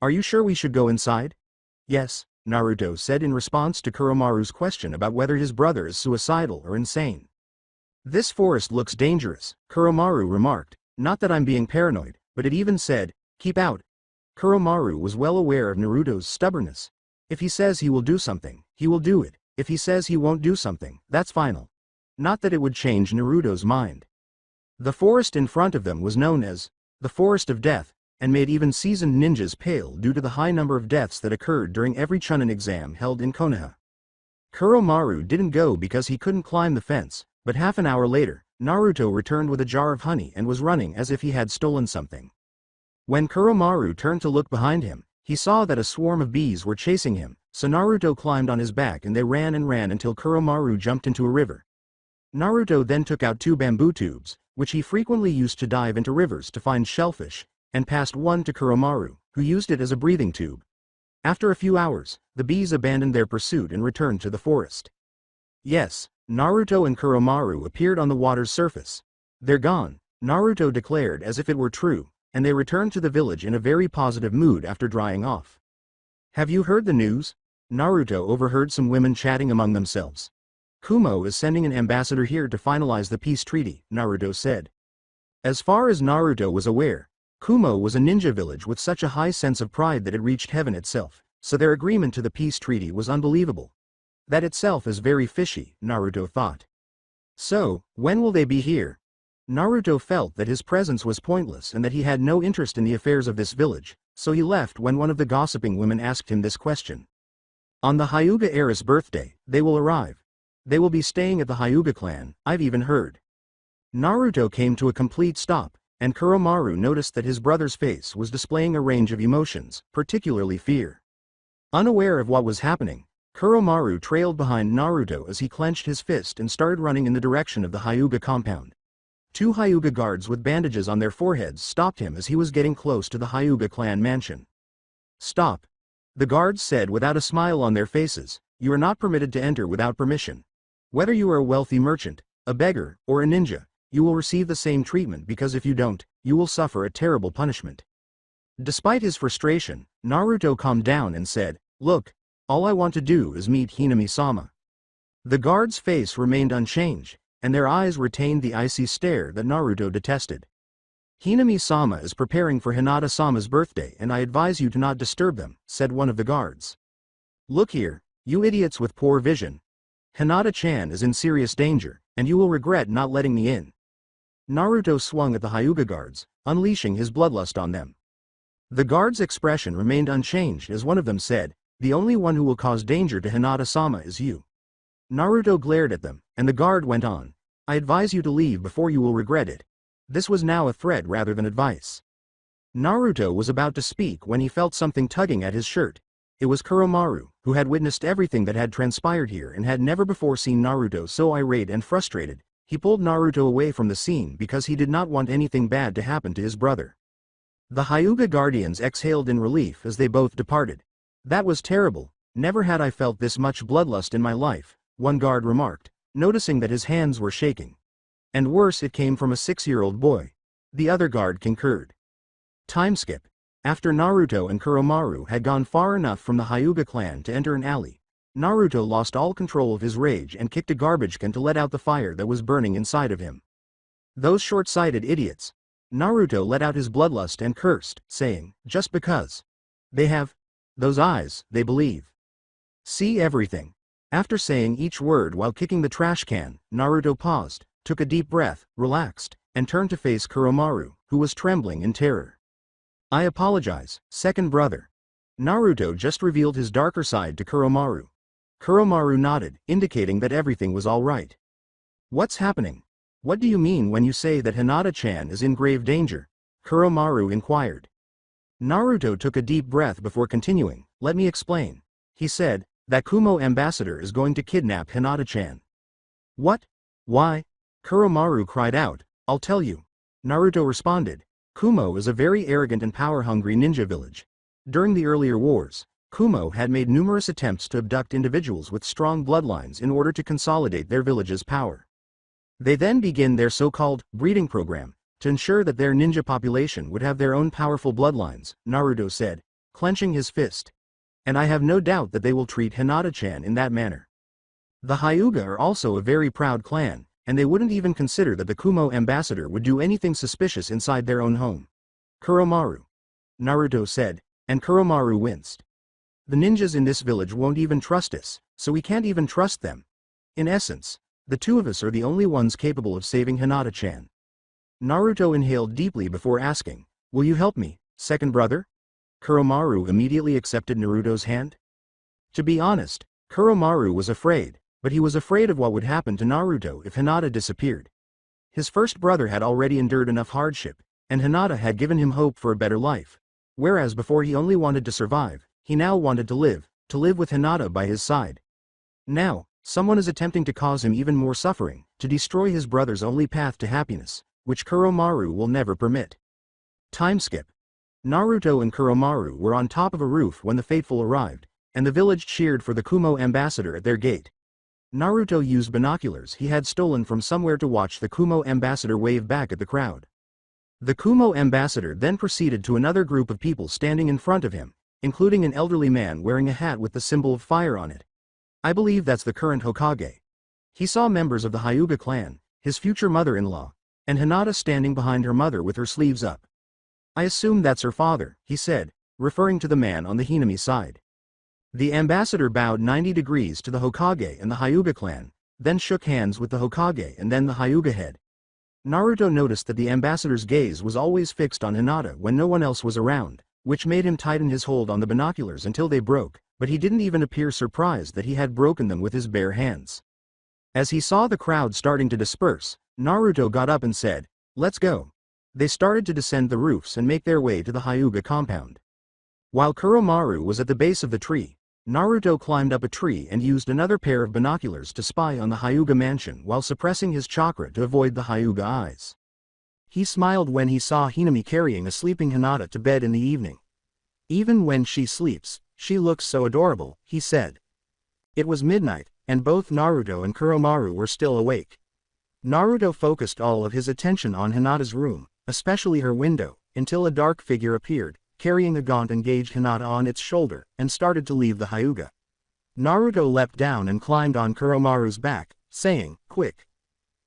Are you sure we should go inside? Yes, Naruto said in response to Kuromaru's question about whether his brother is suicidal or insane. This forest looks dangerous, Kuromaru remarked. Not that I'm being paranoid, but it even said, keep out. Kuromaru was well aware of Naruto's stubbornness. If he says he will do something, he will do it. If he says he won't do something, that's final. Not that it would change Naruto's mind. The forest in front of them was known as the Forest of Death, and made even seasoned ninjas pale due to the high number of deaths that occurred during every Chunin exam held in Konoha. Kuromaru didn't go because he couldn't climb the fence, but half an hour later, Naruto returned with a jar of honey and was running as if he had stolen something. When Kuromaru turned to look behind him, he saw that a swarm of bees were chasing him, so Naruto climbed on his back and they ran until Kuromaru jumped into a river. Naruto then took out 2 bamboo tubes, which he frequently used to dive into rivers to find shellfish, and passed one to Kuromaru, who used it as a breathing tube. After a few hours, the bees abandoned their pursuit and returned to the forest. Yes, Naruto and Kuromaru appeared on the water's surface. They're gone, Naruto declared as if it were true, and they returned to the village in a very positive mood after drying off. Have you heard the news? Naruto overheard some women chatting among themselves. Kumo is sending an ambassador here to finalize the peace treaty, Naruto said. As far as Naruto was aware, Kumo was a ninja village with such a high sense of pride that it reached heaven itself, so their agreement to the peace treaty was unbelievable. That itself is very fishy, Naruto thought. So, when will they be here? Naruto felt that his presence was pointless and that he had no interest in the affairs of this village, so he left when one of the gossiping women asked him this question. On the Hyuga heiress' birthday, they will arrive. They will be staying at the Hyuga clan, I've even heard. Naruto came to a complete stop, and Kuromaru noticed that his brother's face was displaying a range of emotions, particularly fear. Unaware of what was happening, Kuromaru trailed behind Naruto as he clenched his fist and started running in the direction of the Hyuga compound. 2 Hyuga guards with bandages on their foreheads stopped him as he was getting close to the Hyuga clan mansion. Stop. The guards said without a smile on their faces, you are not permitted to enter without permission. Whether you are a wealthy merchant, a beggar, or a ninja, you will receive the same treatment because if you don't, you will suffer a terrible punishment. Despite his frustration, Naruto calmed down and said, look, all I want to do is meet Hinami-sama. The guard's face remained unchanged, and their eyes retained the icy stare that Naruto detested. Hinami-sama is preparing for Hinata-sama's birthday and I advise you to not disturb them, said one of the guards. Look here, you idiots with poor vision. Hinata-chan is in serious danger, and you will regret not letting me in. Naruto swung at the Hyuga guards, unleashing his bloodlust on them. The guards' expression remained unchanged as one of them said, the only one who will cause danger to Hinata-sama is you. Naruto glared at them, and the guard went on. I advise you to leave before you will regret it. This was now a threat rather than advice. Naruto was about to speak when he felt something tugging at his shirt. It was Kuromaru, who had witnessed everything that had transpired here and had never before seen Naruto so irate and frustrated. He pulled Naruto away from the scene because he did not want anything bad to happen to his brother. The Hyuga guardians exhaled in relief as they both departed. That was terrible, never had I felt this much bloodlust in my life, one guard remarked, noticing that his hands were shaking. And worse, it came from a 6-year-old boy. The other guard concurred. Time skip. After Naruto and Kuromaru had gone far enough from the Hyuga clan to enter an alley, Naruto lost all control of his rage and kicked a garbage can to let out the fire that was burning inside of him. Those short-sighted idiots. Naruto let out his bloodlust and cursed, saying, just because. They have those eyes, they believe. See everything. After saying each word while kicking the trash can, Naruto paused, took a deep breath, relaxed, and turned to face Kuromaru, who was trembling in terror. I apologize, second brother. Naruto just revealed his darker side to Kuromaru. Kuromaru nodded, indicating that everything was all right. What's happening? What do you mean when you say that Hinata-chan is in grave danger? Kuromaru inquired. Naruto took a deep breath before continuing. Let me explain. He said, that Kumo ambassador is going to kidnap Hinata-chan. What? Why? Kuromaru cried out, I'll tell you. Naruto responded, Kumo is a very arrogant and power-hungry ninja village. During the earlier wars, Kumo had made numerous attempts to abduct individuals with strong bloodlines in order to consolidate their village's power. They then begin their so-called breeding program, to ensure that their ninja population would have their own powerful bloodlines, Naruto said, clenching his fist. And I have no doubt that they will treat Hinata-chan in that manner. The Hyuga are also a very proud clan, and they wouldn't even consider that the Kumo ambassador would do anything suspicious inside their own home. Kuromaru. Naruto said, and Kuromaru winced. The ninjas in this village won't even trust us, so we can't even trust them. In essence, the two of us are the only ones capable of saving Hinata-chan. Naruto inhaled deeply before asking, will you help me, second brother? Kuromaru immediately accepted Naruto's hand. To be honest, Kuromaru was afraid, but he was afraid of what would happen to Naruto if Hinata disappeared. His first brother had already endured enough hardship, and Hinata had given him hope for a better life. Whereas before he only wanted to survive, he now wanted to live with Hinata by his side. Now, someone is attempting to cause him even more suffering, to destroy his brother's only path to happiness, which Kuromaru will never permit. Time skip. Naruto and Kuromaru were on top of a roof when the faithful arrived, and the village cheered for the Kumo ambassador at their gate. Naruto used binoculars he had stolen from somewhere to watch the Kumo ambassador wave back at the crowd. The Kumo ambassador then proceeded to another group of people standing in front of him, including an elderly man wearing a hat with the symbol of fire on it. I believe that's the current Hokage. He saw members of the Hyuga clan, his future mother-in-law, and Hinata standing behind her mother with her sleeves up. I assume that's her father, he said, referring to the man on the Hinami side. The ambassador bowed 90 degrees to the Hokage and the Hyuga clan, then shook hands with the Hokage and then the Hyuga head. Naruto noticed that the ambassador's gaze was always fixed on Hinata when no one else was around, which made him tighten his hold on the binoculars until they broke, but he didn't even appear surprised that he had broken them with his bare hands. As he saw the crowd starting to disperse, Naruto got up and said, let's go. They started to descend the roofs and make their way to the Hyuga compound. While Kuromaru was at the base of the tree, Naruto climbed up a tree and used another pair of binoculars to spy on the Hyuga mansion while suppressing his chakra to avoid the Hyuga eyes. He smiled when he saw Hinami carrying a sleeping Hinata to bed in the evening. Even when she sleeps, she looks so adorable, he said. It was midnight, and both Naruto and Kuromaru were still awake. Naruto focused all of his attention on Hinata's room, especially her window, until a dark figure appeared, carrying a gaunt engaged Hinata on its shoulder, and started to leave the Hyuga. Naruto leapt down and climbed on Kuromaru's back, saying, quick.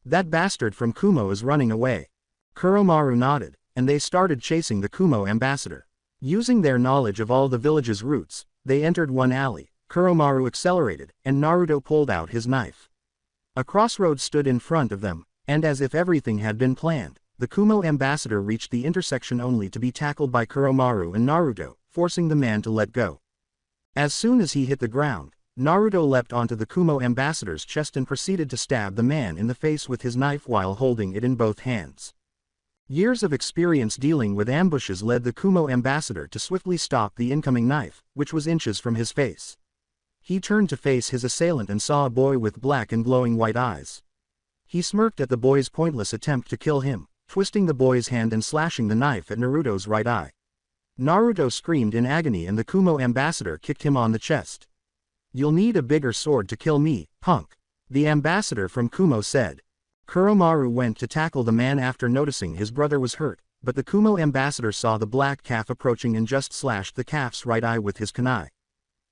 That bastard from Kumo is running away. Kuromaru nodded, and they started chasing the Kumo ambassador. Using their knowledge of all the village's routes, they entered one alley. Kuromaru accelerated, and Naruto pulled out his knife. A crossroad stood in front of them, and as if everything had been planned, the Kumo ambassador reached the intersection only to be tackled by Kuromaru and Naruto, forcing the man to let go. As soon as he hit the ground, Naruto leapt onto the Kumo ambassador's chest and proceeded to stab the man in the face with his knife while holding it in both hands. Years of experience dealing with ambushes led the Kumo ambassador to swiftly stop the incoming knife, which was inches from his face. He turned to face his assailant and saw a boy with black and glowing white eyes. He smirked at the boy's pointless attempt to kill him, twisting the boy's hand and slashing the knife at Naruto's right eye. Naruto screamed in agony and the Kumo ambassador kicked him on the chest. You'll need a bigger sword to kill me, punk, the ambassador from Kumo said. Kuromaru went to tackle the man after noticing his brother was hurt, but the Kumo ambassador saw the black calf approaching and just slashed the calf's right eye with his kunai.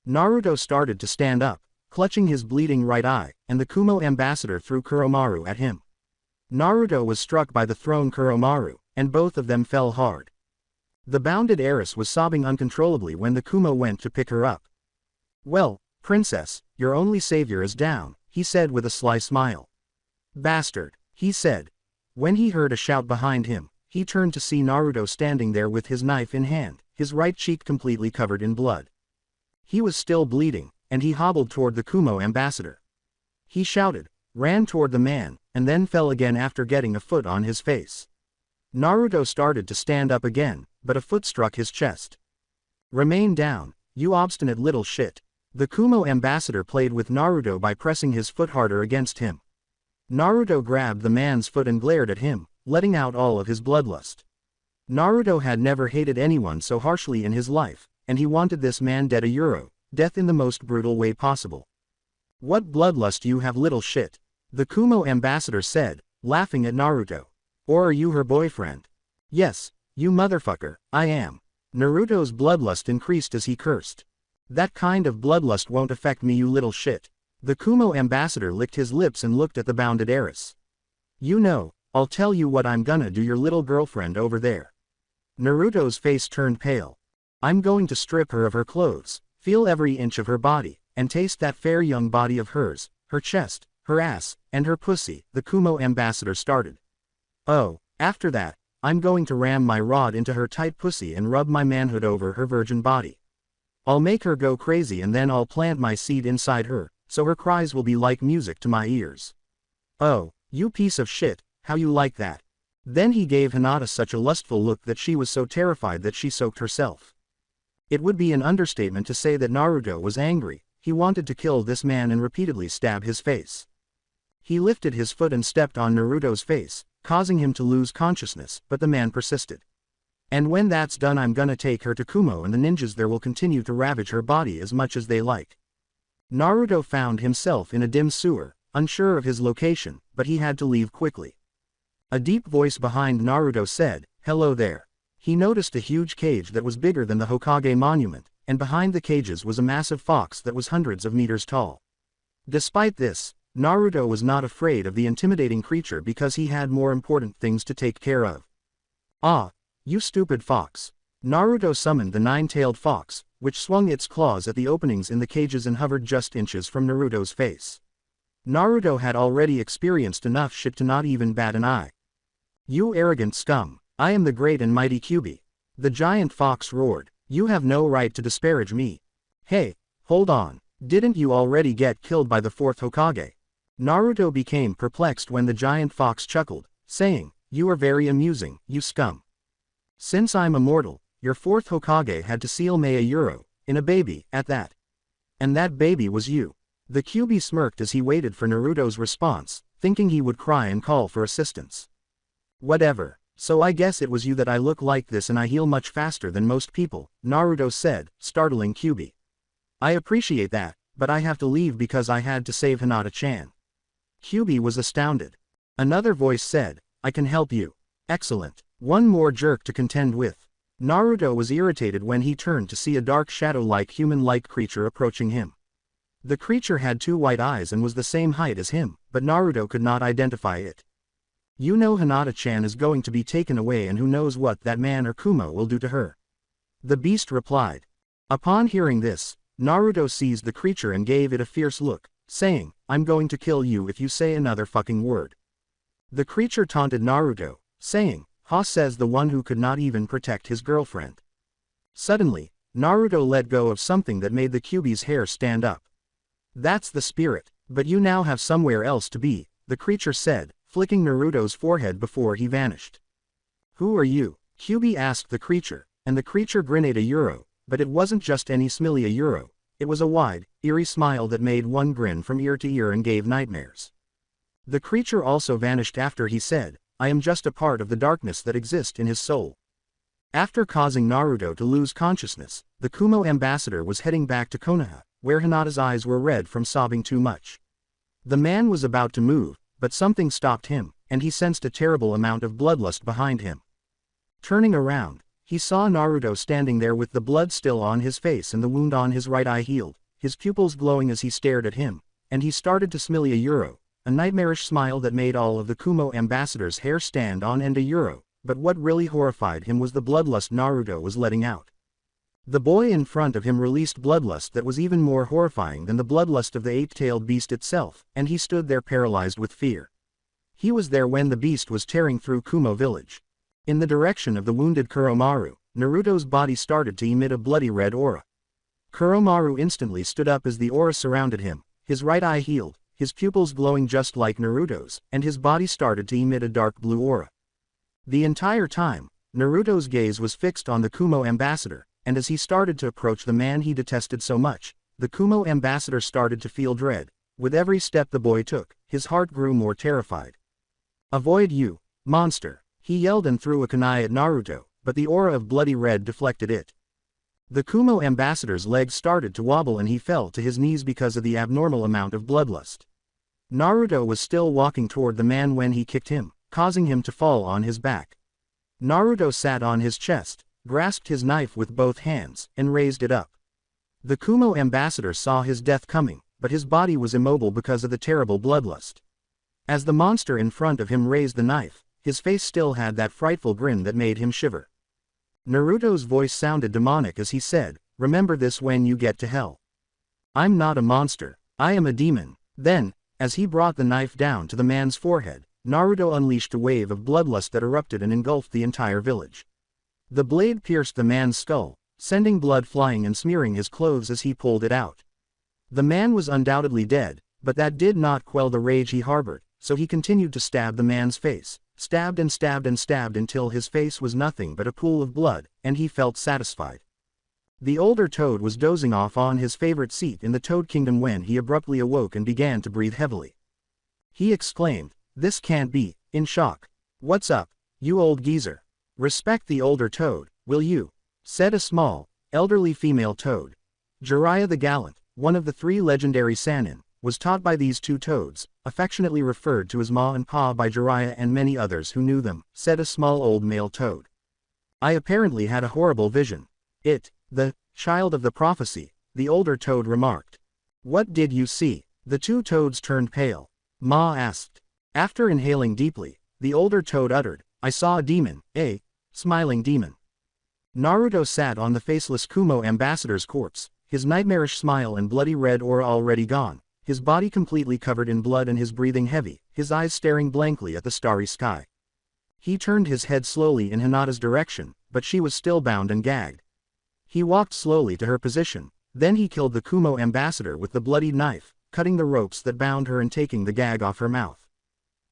Naruto started to stand up, clutching his bleeding right eye, and the Kumo ambassador threw Kuromaru at him. Naruto was struck by the thrown Kuromaru, and both of them fell hard. The bounded heiress was sobbing uncontrollably when the Kumo went to pick her up. "Well, princess, your only savior is down," he said with a sly smile. "Bastard," he said. When he heard a shout behind him, he turned to see Naruto standing there with his knife in hand, his right cheek completely covered in blood. He was still bleeding, and he hobbled toward the Kumo ambassador. He shouted, ran toward the man, and then fell again after getting a foot on his face. Naruto started to stand up again, but a foot struck his chest. "Remain down, you obstinate little shit." The Kumo ambassador played with Naruto by pressing his foot harder against him. Naruto grabbed the man's foot and glared at him, letting out all of his bloodlust. Naruto had never hated anyone so harshly in his life, and he wanted this man dead, death in the most brutal way possible. "What bloodlust you have, little shit," the Kumo ambassador said, laughing at Naruto. "Or are you her boyfriend?" "Yes, you motherfucker, I am." Naruto's bloodlust increased as he cursed. "That kind of bloodlust won't affect me, you little shit." The Kumo ambassador licked his lips and looked at the bounded heiress. "You know, I'll tell you what I'm gonna do, your little girlfriend over there." Naruto's face turned pale. "I'm going to strip her of her clothes, feel every inch of her body, and taste that fair young body of hers, her chest, her ass, and her pussy," the Kumo ambassador started. "Oh, after that, I'm going to ram my rod into her tight pussy and rub my manhood over her virgin body. I'll make her go crazy and then I'll plant my seed inside her, so her cries will be like music to my ears." "Oh, you piece of shit, how you like that?" Then he gave Hinata such a lustful look that she was so terrified that she soaked herself. It would be an understatement to say that Naruto was angry. He wanted to kill this man and repeatedly stab his face. He lifted his foot and stepped on Naruto's face, causing him to lose consciousness, but the man persisted. "And when that's done, I'm gonna take her to Kumo and the ninjas there will continue to ravage her body as much as they like." Naruto found himself in a dim sewer, unsure of his location, but he had to leave quickly. A deep voice behind Naruto said, "Hello there." He noticed a huge cage that was bigger than the Hokage monument, and behind the cages was a massive fox that was hundreds of meters tall. Despite this, Naruto was not afraid of the intimidating creature because he had more important things to take care of. "Ah, you stupid fox." Naruto summoned the nine-tailed fox, which swung its claws at the openings in the cages and hovered just inches from Naruto's face. Naruto had already experienced enough shit to not even bat an eye. "You arrogant scum, I am the great and mighty Kyuubi." The giant fox roared, "You have no right to disparage me." "Hey, hold on, didn't you already get killed by the fourth Hokage?" Naruto became perplexed when the giant fox chuckled, saying, "You are very amusing, you scum. Since I'm immortal, your fourth Hokage had to seal me a euro, in a baby, at that. And that baby was you." The Kyuubi smirked as he waited for Naruto's response, thinking he would cry and call for assistance. "Whatever, so I guess it was you. That I look like this and I heal much faster than most people," Naruto said, startling Kyuubi. "I appreciate that, but I have to leave because I had to save Hinata-chan." Kyuubi was astounded. Another voice said, "I can help you." "Excellent. One more jerk to contend with." Naruto was irritated when he turned to see a dark shadow-like human-like creature approaching him. The creature had two white eyes and was the same height as him, but Naruto could not identify it. "You know Hinata-chan is going to be taken away and who knows what that man or Kumo will do to her." The beast replied. Upon hearing this, Naruto seized the creature and gave it a fierce look, saying, "I'm going to kill you if you say another fucking word." The creature taunted Naruto, saying, "Ha," says the one who could not even protect his girlfriend. Suddenly, Naruto let go of something that made the Kyuubi's hair stand up. "That's the spirit, but you now have somewhere else to be," the creature said, flicking Naruto's forehead before he vanished. "Who are you?" Kyuubi asked the creature, and the creature grinned a euro, but it wasn't just any smiley a euro, it was a wide, eerie smile that made one grin from ear to ear and gave nightmares. The creature also vanished after he said, "I am just a part of the darkness that exists in his soul." After causing Naruto to lose consciousness, the Kumo ambassador was heading back to Konoha, where Hinata's eyes were red from sobbing too much. The man was about to move, but something stopped him, and he sensed a terrible amount of bloodlust behind him. Turning around, he saw Naruto standing there with the blood still on his face and the wound on his right eye healed, his pupils glowing as he stared at him, and he started to smile a euro, a nightmarish smile that made all of the Kumo ambassador's hair stand on end a euro, but what really horrified him was the bloodlust Naruto was letting out. The boy in front of him released bloodlust that was even more horrifying than the bloodlust of the eight-tailed beast itself, and he stood there paralyzed with fear. He was there when the beast was tearing through Kumo village. In the direction of the wounded Kuromaru, Naruto's body started to emit a bloody red aura. Kuromaru instantly stood up as the aura surrounded him, his right eye healed, his pupils glowing just like Naruto's, and his body started to emit a dark blue aura. The entire time, Naruto's gaze was fixed on the Kumo ambassador, and as he started to approach the man he detested so much, the Kumo ambassador started to feel dread. With every step the boy took, his heart grew more terrified. "Avoid you, monster!" he yelled and threw a kunai at Naruto, but the aura of bloody red deflected it. The Kumo ambassador's legs started to wobble and he fell to his knees because of the abnormal amount of bloodlust. Naruto was still walking toward the man when he kicked him, causing him to fall on his back. Naruto sat on his chest, grasped his knife with both hands, and raised it up. The Kumo ambassador saw his death coming, but his body was immobile because of the terrible bloodlust. As the monster in front of him raised the knife, his face still had that frightful grin that made him shiver. Naruto's voice sounded demonic as he said, "Remember this when you get to hell. I'm not a monster, I am a demon." Then, as he brought the knife down to the man's forehead, Naruto unleashed a wave of bloodlust that erupted and engulfed the entire village. The blade pierced the man's skull, sending blood flying and smearing his clothes as he pulled it out. The man was undoubtedly dead, but that did not quell the rage he harbored, so he continued to stab the man's face, stabbed and stabbed and stabbed until his face was nothing but a pool of blood, and he felt satisfied. The older Toad was dozing off on his favorite seat in the Toad Kingdom when he abruptly awoke and began to breathe heavily. He exclaimed, "This can't be," in shock. "What's up, you old geezer? Respect the older Toad, will you?" said a small, elderly female Toad. Jiraiya the Gallant, one of the 3 legendary Sannin, was taught by these 2 Toads, affectionately referred to as Ma and Pa by Jiraiya and many others who knew them, said a small old male Toad. "I apparently had a horrible vision. The child of the prophecy," the older Toad remarked. "What did you see?" The 2 Toads turned pale. Ma asked. After inhaling deeply, the older Toad uttered, "I saw a demon, a smiling demon." Naruto sat on the faceless Kumo ambassador's corpse, his nightmarish smile and bloody red aura already gone, his body completely covered in blood and his breathing heavy, his eyes staring blankly at the starry sky. He turned his head slowly in Hinata's direction, but she was still bound and gagged. He walked slowly to her position, then he killed the Kumo ambassador with the bloodied knife, cutting the ropes that bound her and taking the gag off her mouth.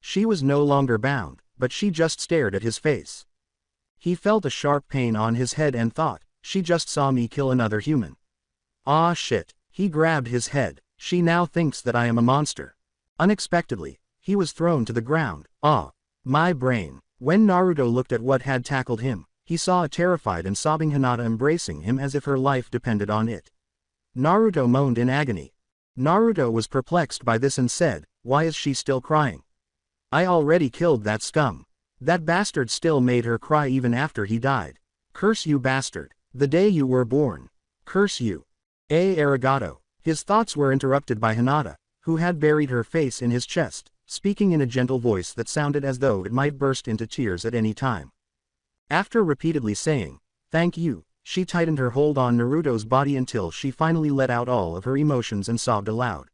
She was no longer bound, but she just stared at his face. He felt a sharp pain on his head and thought, "She just saw me kill another human. Ah shit." He grabbed his head. "She now thinks that I am a monster." Unexpectedly, he was thrown to the ground. "Ah, my brain." When Naruto looked at what had tackled him, he saw a terrified and sobbing Hinata embracing him as if her life depended on it. Naruto moaned in agony. Naruto was perplexed by this and said, "Why is she still crying? I already killed that scum. That bastard still made her cry even after he died. Curse you bastard. The day you were born. Curse you. Arigato." His thoughts were interrupted by Hinata, who had buried her face in his chest, speaking in a gentle voice that sounded as though it might burst into tears at any time. After repeatedly saying, "Thank you," she tightened her hold on Naruto's body until she finally let out all of her emotions and sobbed aloud.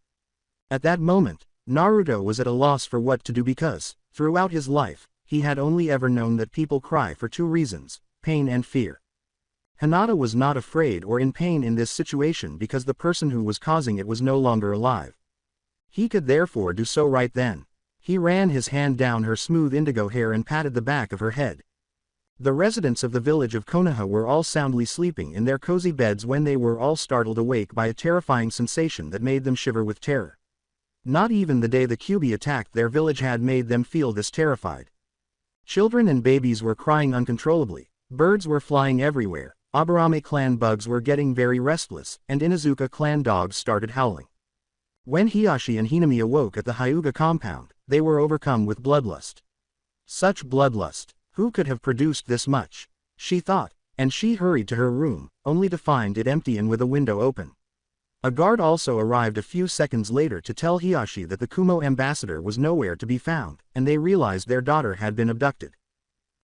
At that moment, Naruto was at a loss for what to do because, throughout his life, he had only ever known that people cry for 2 reasons, pain and fear. Hinata was not afraid or in pain in this situation because the person who was causing it was no longer alive. He could therefore do so right then. He ran his hand down her smooth indigo hair and patted the back of her head. The residents of the village of Konoha were all soundly sleeping in their cozy beds when they were all startled awake by a terrifying sensation that made them shiver with terror. Not even the day the Kyuubi attacked their village had made them feel this terrified. Children and babies were crying uncontrollably, birds were flying everywhere, Aburame clan bugs were getting very restless, and Inuzuka clan dogs started howling. When Hiashi and Hinami awoke at the Hyuga compound, they were overcome with bloodlust. Such bloodlust! Who could have produced this much? She thought, and she hurried to her room, only to find it empty and with a window open. A guard also arrived a few seconds later to tell Hiyashi that the Kumo ambassador was nowhere to be found, and they realized their daughter had been abducted.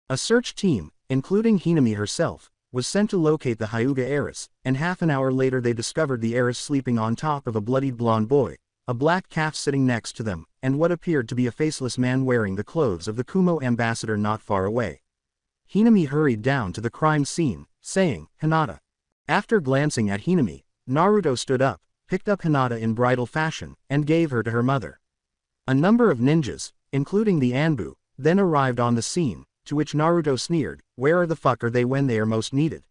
A search team, including Hinami herself, was sent to locate the Hyuga heiress, and half an hour later they discovered the heiress sleeping on top of a bloodied blonde boy, a black calf sitting next to them, and what appeared to be a faceless man wearing the clothes of the Kumo ambassador not far away. Hinami hurried down to the crime scene, saying, "Hinata." After glancing at Hinami, Naruto stood up, picked up Hinata in bridal fashion, and gave her to her mother. A number of ninjas, including the Anbu, then arrived on the scene, to which Naruto sneered, "Where the fuck are they when they are most needed?"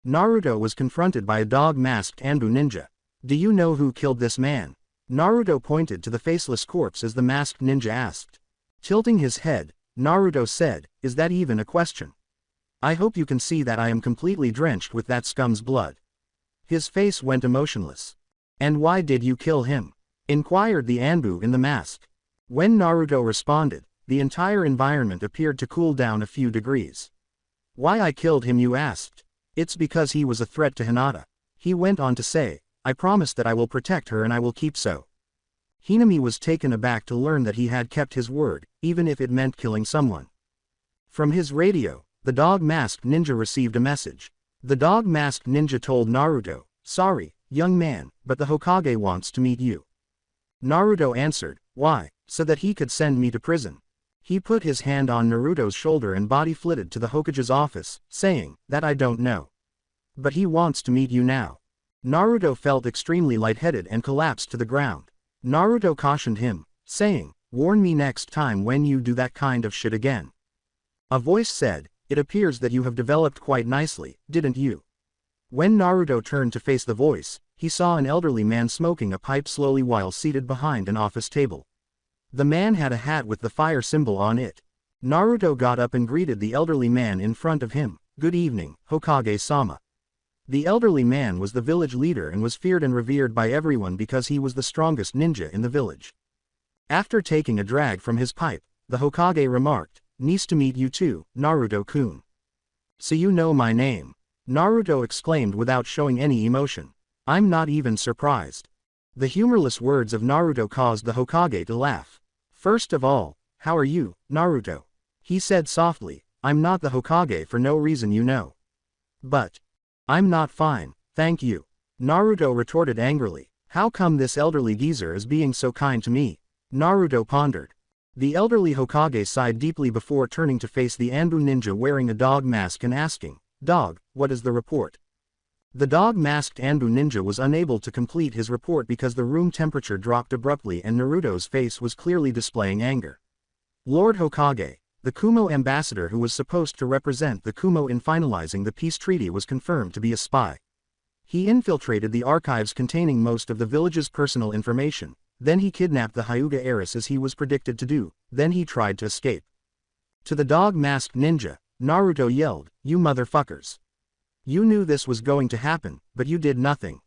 Naruto was confronted by a dog-masked Anbu ninja. "Do you know who killed this man?" Naruto pointed to the faceless corpse as the masked ninja asked. Tilting his head, Naruto said, "Is that even a question? I hope you can see that I am completely drenched with that scum's blood." His face went emotionless. "And why did you kill him?" inquired the Anbu in the mask. When Naruto responded, the entire environment appeared to cool down a few degrees. "Why I killed him, you asked? It's because he was a threat to Hinata." He went on to say, "I promise that I will protect her and I will keep so." Hinami was taken aback to learn that he had kept his word, even if it meant killing someone. From his radio, the dog-masked ninja received a message. The dog-masked ninja told Naruto, "Sorry, young man, but the Hokage wants to meet you." Naruto answered, "Why?" "So that he could send me to prison." He put his hand on Naruto's shoulder and body flitted to the Hokage's office, saying, "That I don't know. But he wants to meet you now." Naruto felt extremely lightheaded and collapsed to the ground. Naruto cautioned him, saying, "Warn me next time when you do that kind of shit again." A voice said, "It appears that you have developed quite nicely, didn't you?" When Naruto turned to face the voice, he saw an elderly man smoking a pipe slowly while seated behind an office table. The man had a hat with the fire symbol on it. Naruto got up and greeted the elderly man in front of him, "Good evening, Hokage-sama." The elderly man was the village leader and was feared and revered by everyone because he was the strongest ninja in the village. After taking a drag from his pipe, the Hokage remarked, "Nice to meet you too, Naruto-kun." "So you know my name?" Naruto exclaimed without showing any emotion. "I'm not even surprised." The humorless words of Naruto caused the Hokage to laugh. "First of all, how are you, Naruto?" he said softly. "I'm not the Hokage for no reason, you know." "But I'm not fine, thank you," Naruto retorted angrily. "How come this elderly geezer is being so kind to me?" Naruto pondered. The elderly Hokage sighed deeply before turning to face the Anbu ninja wearing a dog mask and asking, "Dog, what is the report?" The dog-masked Anbu ninja was unable to complete his report because the room temperature dropped abruptly and Naruto's face was clearly displaying anger. "Lord Hokage, the Kumo ambassador who was supposed to represent the Kumo in finalizing the peace treaty was confirmed to be a spy. He infiltrated the archives containing most of the village's personal information, then he kidnapped the Hyuga heiress as he was predicted to do, then he tried to escape." To the dog-masked ninja, Naruto yelled, "You motherfuckers! You knew this was going to happen, but you did nothing.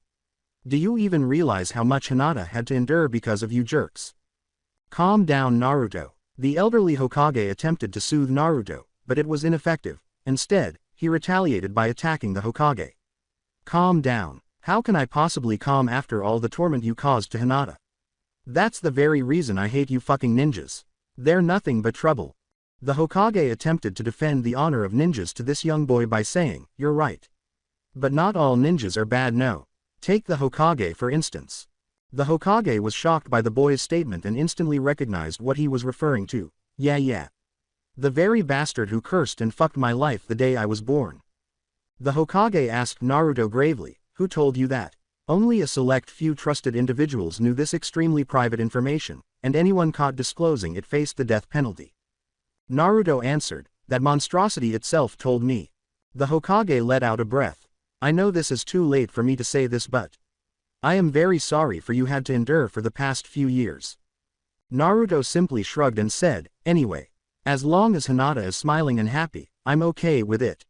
Do you even realize how much Hinata had to endure because of you jerks?" "Calm down, Naruto." The elderly Hokage attempted to soothe Naruto, but it was ineffective. Instead, he retaliated by attacking the Hokage. "Calm down. How can I possibly calm after all the torment you caused to Hinata? That's the very reason I hate you fucking ninjas. They're nothing but trouble." The Hokage attempted to defend the honor of ninjas to this young boy by saying, "You're right. But not all ninjas are bad, no. Take the Hokage for instance." The Hokage was shocked by the boy's statement and instantly recognized what he was referring to. Yeah. The very bastard who cursed and fucked my life the day I was born." The Hokage asked Naruto gravely, "Who told you that?" Only a select few trusted individuals knew this extremely private information, and anyone caught disclosing it faced the death penalty. Naruto answered, "That monstrosity itself told me." The Hokage let out a breath. "I know this is too late for me to say this, but I am very sorry for you had to endure for the past few years." Naruto simply shrugged and said, "Anyway, as long as Hinata is smiling and happy, I'm okay with it."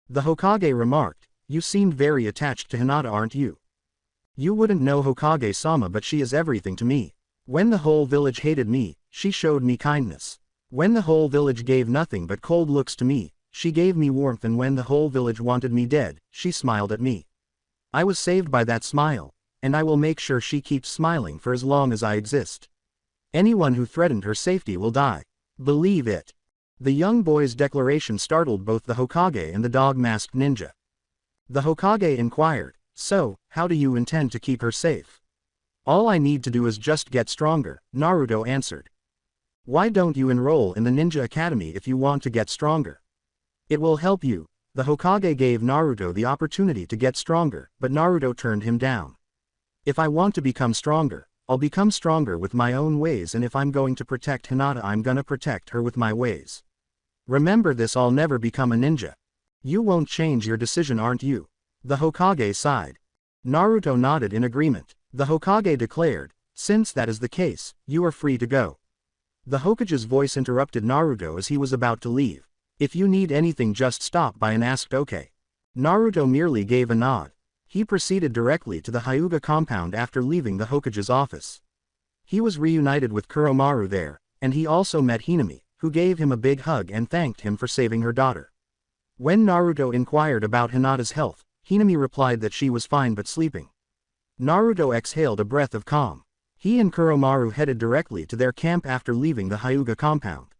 The Hokage remarked, "You seemed very attached to Hinata, aren't you? You wouldn't know Hokage-sama, but she is everything to me. When the whole village hated me, she showed me kindness. When the whole village gave nothing but cold looks to me, she gave me warmth, and when the whole village wanted me dead, she smiled at me. I was saved by that smile, and I will make sure she keeps smiling for as long as I exist. Anyone who threatened her safety will die. Believe it. The young boy's declaration startled both the Hokage and the dog-masked ninja. The Hokage inquired, "So, how do you intend to keep her safe?" "All I need to do is just get stronger," Naruto answered. "Why don't you enroll in the Ninja Academy if you want to get stronger? It will help you." The Hokage gave Naruto the opportunity to get stronger, but Naruto turned him down. "If I want to become stronger, I'll become stronger with my own ways, and if I'm going to protect Hinata, I'm gonna protect her with my ways. Remember this, I'll never become a ninja." "You won't change your decision, aren't you?" The Hokage sighed. Naruto nodded in agreement. The Hokage declared, "Since that is the case, you are free to go." The Hokage's voice interrupted Naruto as he was about to leave. "If you need anything, just stop by and ask, okay?" Naruto merely gave a nod. He proceeded directly to the Hyuga compound after leaving the Hokage's office. He was reunited with Kuromaru there, and he also met Hinami, who gave him a big hug and thanked him for saving her daughter. When Naruto inquired about Hinata's health, Hinami replied that she was fine but sleeping. Naruto exhaled a breath of calm. He and Kuromaru headed directly to their camp after leaving the Hyuga compound.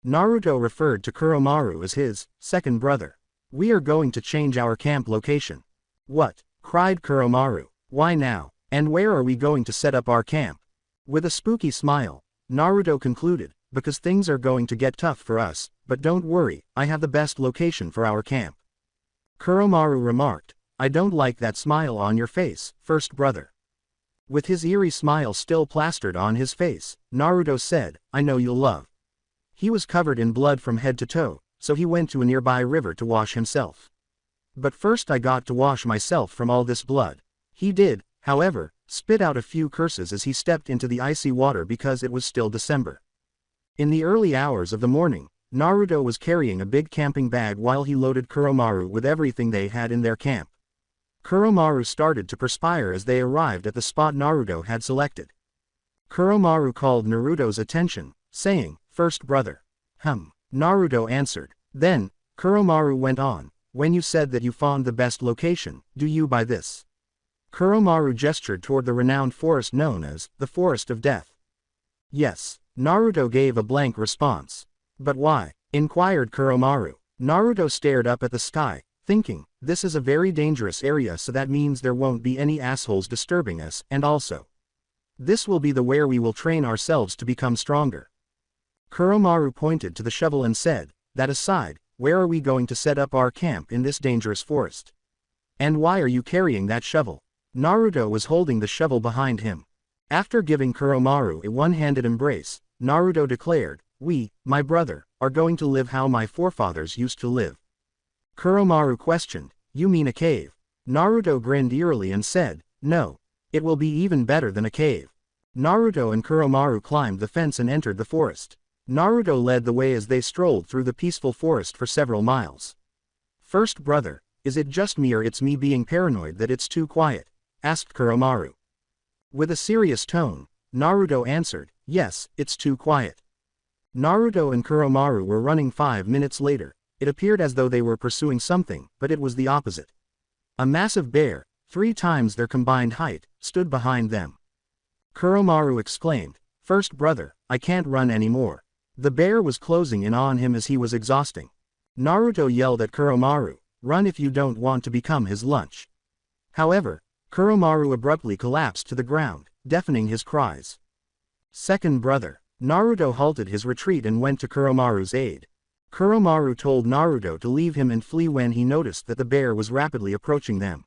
Naruto referred to Kuromaru as his second brother. "We are going to change our camp location." "What?" cried Kuromaru. "Why now? And where are we going to set up our camp?" With a spooky smile, Naruto concluded, "Because things are going to get tough for us, but don't worry, I have the best location for our camp." Kuromaru remarked, "I don't like that smile on your face, first brother." With his eerie smile still plastered on his face, Naruto said, "I know you'll love." He was covered in blood from head to toe, so he went to a nearby river to wash himself. "But first I got to wash myself from all this blood." He did, however, spit out a few curses as he stepped into the icy water because it was still December. In the early hours of the morning, Naruto was carrying a big camping bag while he loaded Kuromaru with everything they had in their camp. Kuromaru started to perspire as they arrived at the spot Naruto had selected. Kuromaru called Naruto's attention, saying, "First brother." Naruto answered. Then, Kuromaru went on, "When you said that you found the best location, do you buy this?" Kuromaru gestured toward the renowned forest known as the Forest of Death. "Yes." Naruto gave a blank response. "But why?" inquired Kuromaru. Naruto stared up at the sky, thinking, "This is a very dangerous area, so that means there won't be any assholes disturbing us, and also, this will be the where we will train ourselves to become stronger." Kuromaru pointed to the shovel and said, "That aside, where are we going to set up our camp in this dangerous forest? And why are you carrying that shovel?" Naruto was holding the shovel behind him. After giving Kuromaru a one-handed embrace, Naruto declared, "We, my brother, are going to live how my forefathers used to live." Kuromaru questioned, "You mean a cave?" Naruto grinned eerily and said, "No. It will be even better than a cave." Naruto and Kuromaru climbed the fence and entered the forest. Naruto led the way as they strolled through the peaceful forest for several miles. "First brother, is it just me or it's me being paranoid that it's too quiet?" asked Kuromaru. With a serious tone, Naruto answered, "Yes, it's too quiet." Naruto and Kuromaru were running 5 minutes later. It appeared as though they were pursuing something, but it was the opposite. A massive bear, 3 times their combined height, stood behind them. Kuromaru exclaimed, "First brother, I can't run anymore." The bear was closing in on him as he was exhausting. Naruto yelled at Kuromaru, "Run if you don't want to become his lunch." However, Kuromaru abruptly collapsed to the ground, deafening his cries. "Second brother." Naruto halted his retreat and went to Kuromaru's aid. Kuromaru told Naruto to leave him and flee when he noticed that the bear was rapidly approaching them.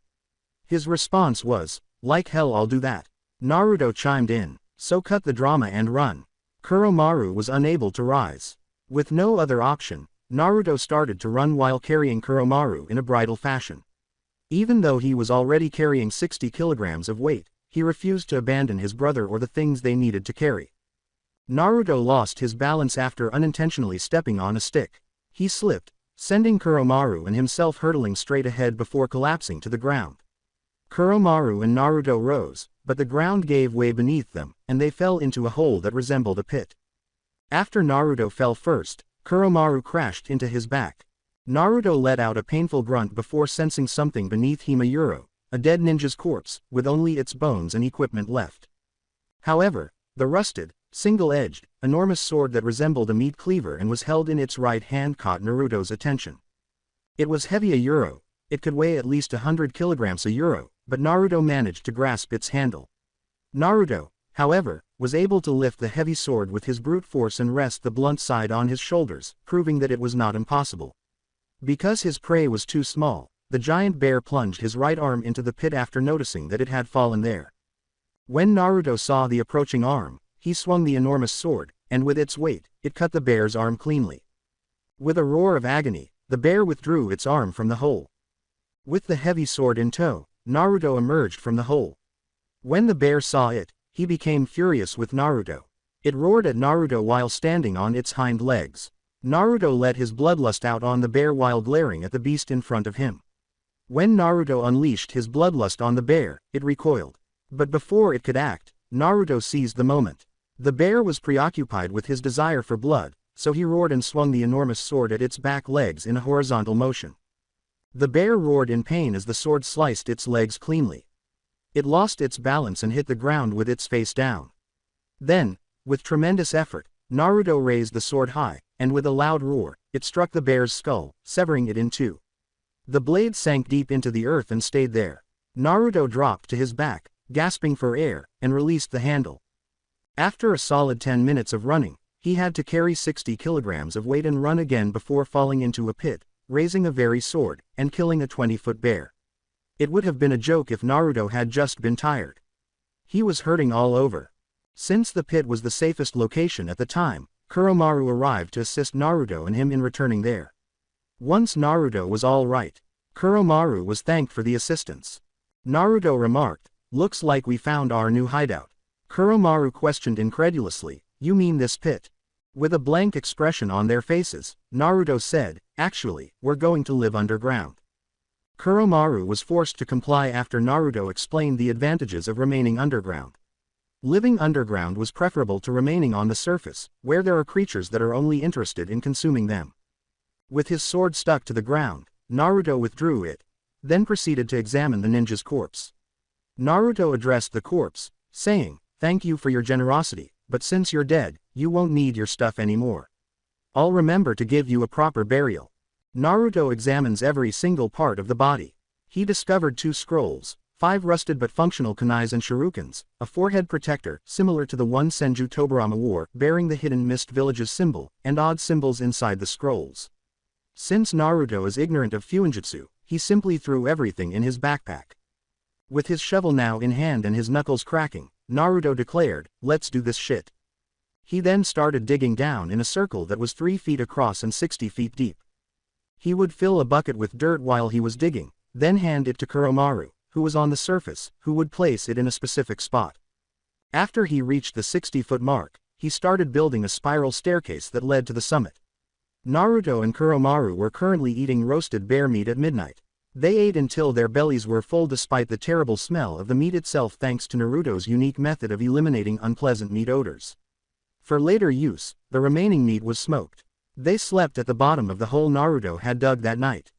His response was, "Like hell I'll do that." Naruto chimed in, "So cut the drama and run." Kuromaru was unable to rise. With no other option, Naruto started to run while carrying Kuromaru in a bridal fashion. Even though he was already carrying 60 kilograms of weight, he refused to abandon his brother or the things they needed to carry. Naruto lost his balance after unintentionally stepping on a stick. He slipped, sending Kuromaru and himself hurtling straight ahead before collapsing to the ground. Kuromaru and Naruto rose, but the ground gave way beneath them, and they fell into a hole that resembled a pit. After Naruto fell first, Kuromaru crashed into his back. Naruto let out a painful grunt before sensing something beneath Hinata, a dead ninja's corpse, with only its bones and equipment left. However, the rusted, single-edged, enormous sword that resembled a meat cleaver and was held in its right hand caught Naruto's attention. It was heavy a euro, it could weigh at least 100 kilograms a euro, but Naruto managed to grasp its handle. Naruto, however, was able to lift the heavy sword with his brute force and rest the blunt side on his shoulders, proving that it was not impossible. Because his prey was too small, the giant bear plunged his right arm into the pit after noticing that it had fallen there. When Naruto saw the approaching arm, he swung the enormous sword, and with its weight, it cut the bear's arm cleanly. With a roar of agony, the bear withdrew its arm from the hole. With the heavy sword in tow, Naruto emerged from the hole. When the bear saw it, he became furious with Naruto. It roared at Naruto while standing on its hind legs. Naruto let his bloodlust out on the bear while glaring at the beast in front of him. When Naruto unleashed his bloodlust on the bear, it recoiled. But before it could act, Naruto seized the moment. The bear was preoccupied with his desire for blood, so he roared and swung the enormous sword at its back legs in a horizontal motion. The bear roared in pain as the sword sliced its legs cleanly. It lost its balance and hit the ground with its face down. Then, with tremendous effort, Naruto raised the sword high, and with a loud roar, it struck the bear's skull, severing it in two. The blade sank deep into the earth and stayed there. Naruto dropped to his back, gasping for air, and released the handle. After a solid 10 minutes of running, he had to carry 60 kilograms of weight and run again before falling into a pit, raising a very sword, and killing a 20-foot bear. It would have been a joke if Naruto had just been tired. He was hurting all over. Since the pit was the safest location at the time, Kuromaru arrived to assist Naruto and him in returning there. Once Naruto was all right, Kuromaru was thanked for the assistance. Naruto remarked, "Looks like we found our new hideout." Kuromaru questioned incredulously, "You mean this pit?" With a blank expression on their faces, Naruto said, "Actually, we're going to live underground." Kuromaru was forced to comply after Naruto explained the advantages of remaining underground. Living underground was preferable to remaining on the surface, where there are creatures that are only interested in consuming them. With his sword stuck to the ground, Naruto withdrew it, then proceeded to examine the ninja's corpse. Naruto addressed the corpse, saying, "Thank you for your generosity, but since you're dead, you won't need your stuff anymore. I'll remember to give you a proper burial." Naruto examines every single part of the body. He discovered 2 scrolls, 5 rusted but functional kunais and shurikens, a forehead protector similar to the one Senju Tobirama wore bearing the hidden mist village's symbol, and odd symbols inside the scrolls. Since Naruto is ignorant of fuinjutsu, he simply threw everything in his backpack. With his shovel now in hand and his knuckles cracking, Naruto declared, "Let's do this shit." He then started digging down in a circle that was 3 feet across and 60 feet deep. He would fill a bucket with dirt while he was digging, then hand it to Kuromaru, who was on the surface, who would place it in a specific spot. After he reached the 60-foot mark, he started building a spiral staircase that led to the summit. Naruto and Kuromaru were currently eating roasted bear meat at midnight. They ate until their bellies were full despite the terrible smell of the meat itself thanks to Naruto's unique method of eliminating unpleasant meat odors. For later use, the remaining meat was smoked. They slept at the bottom of the hole Naruto had dug that night.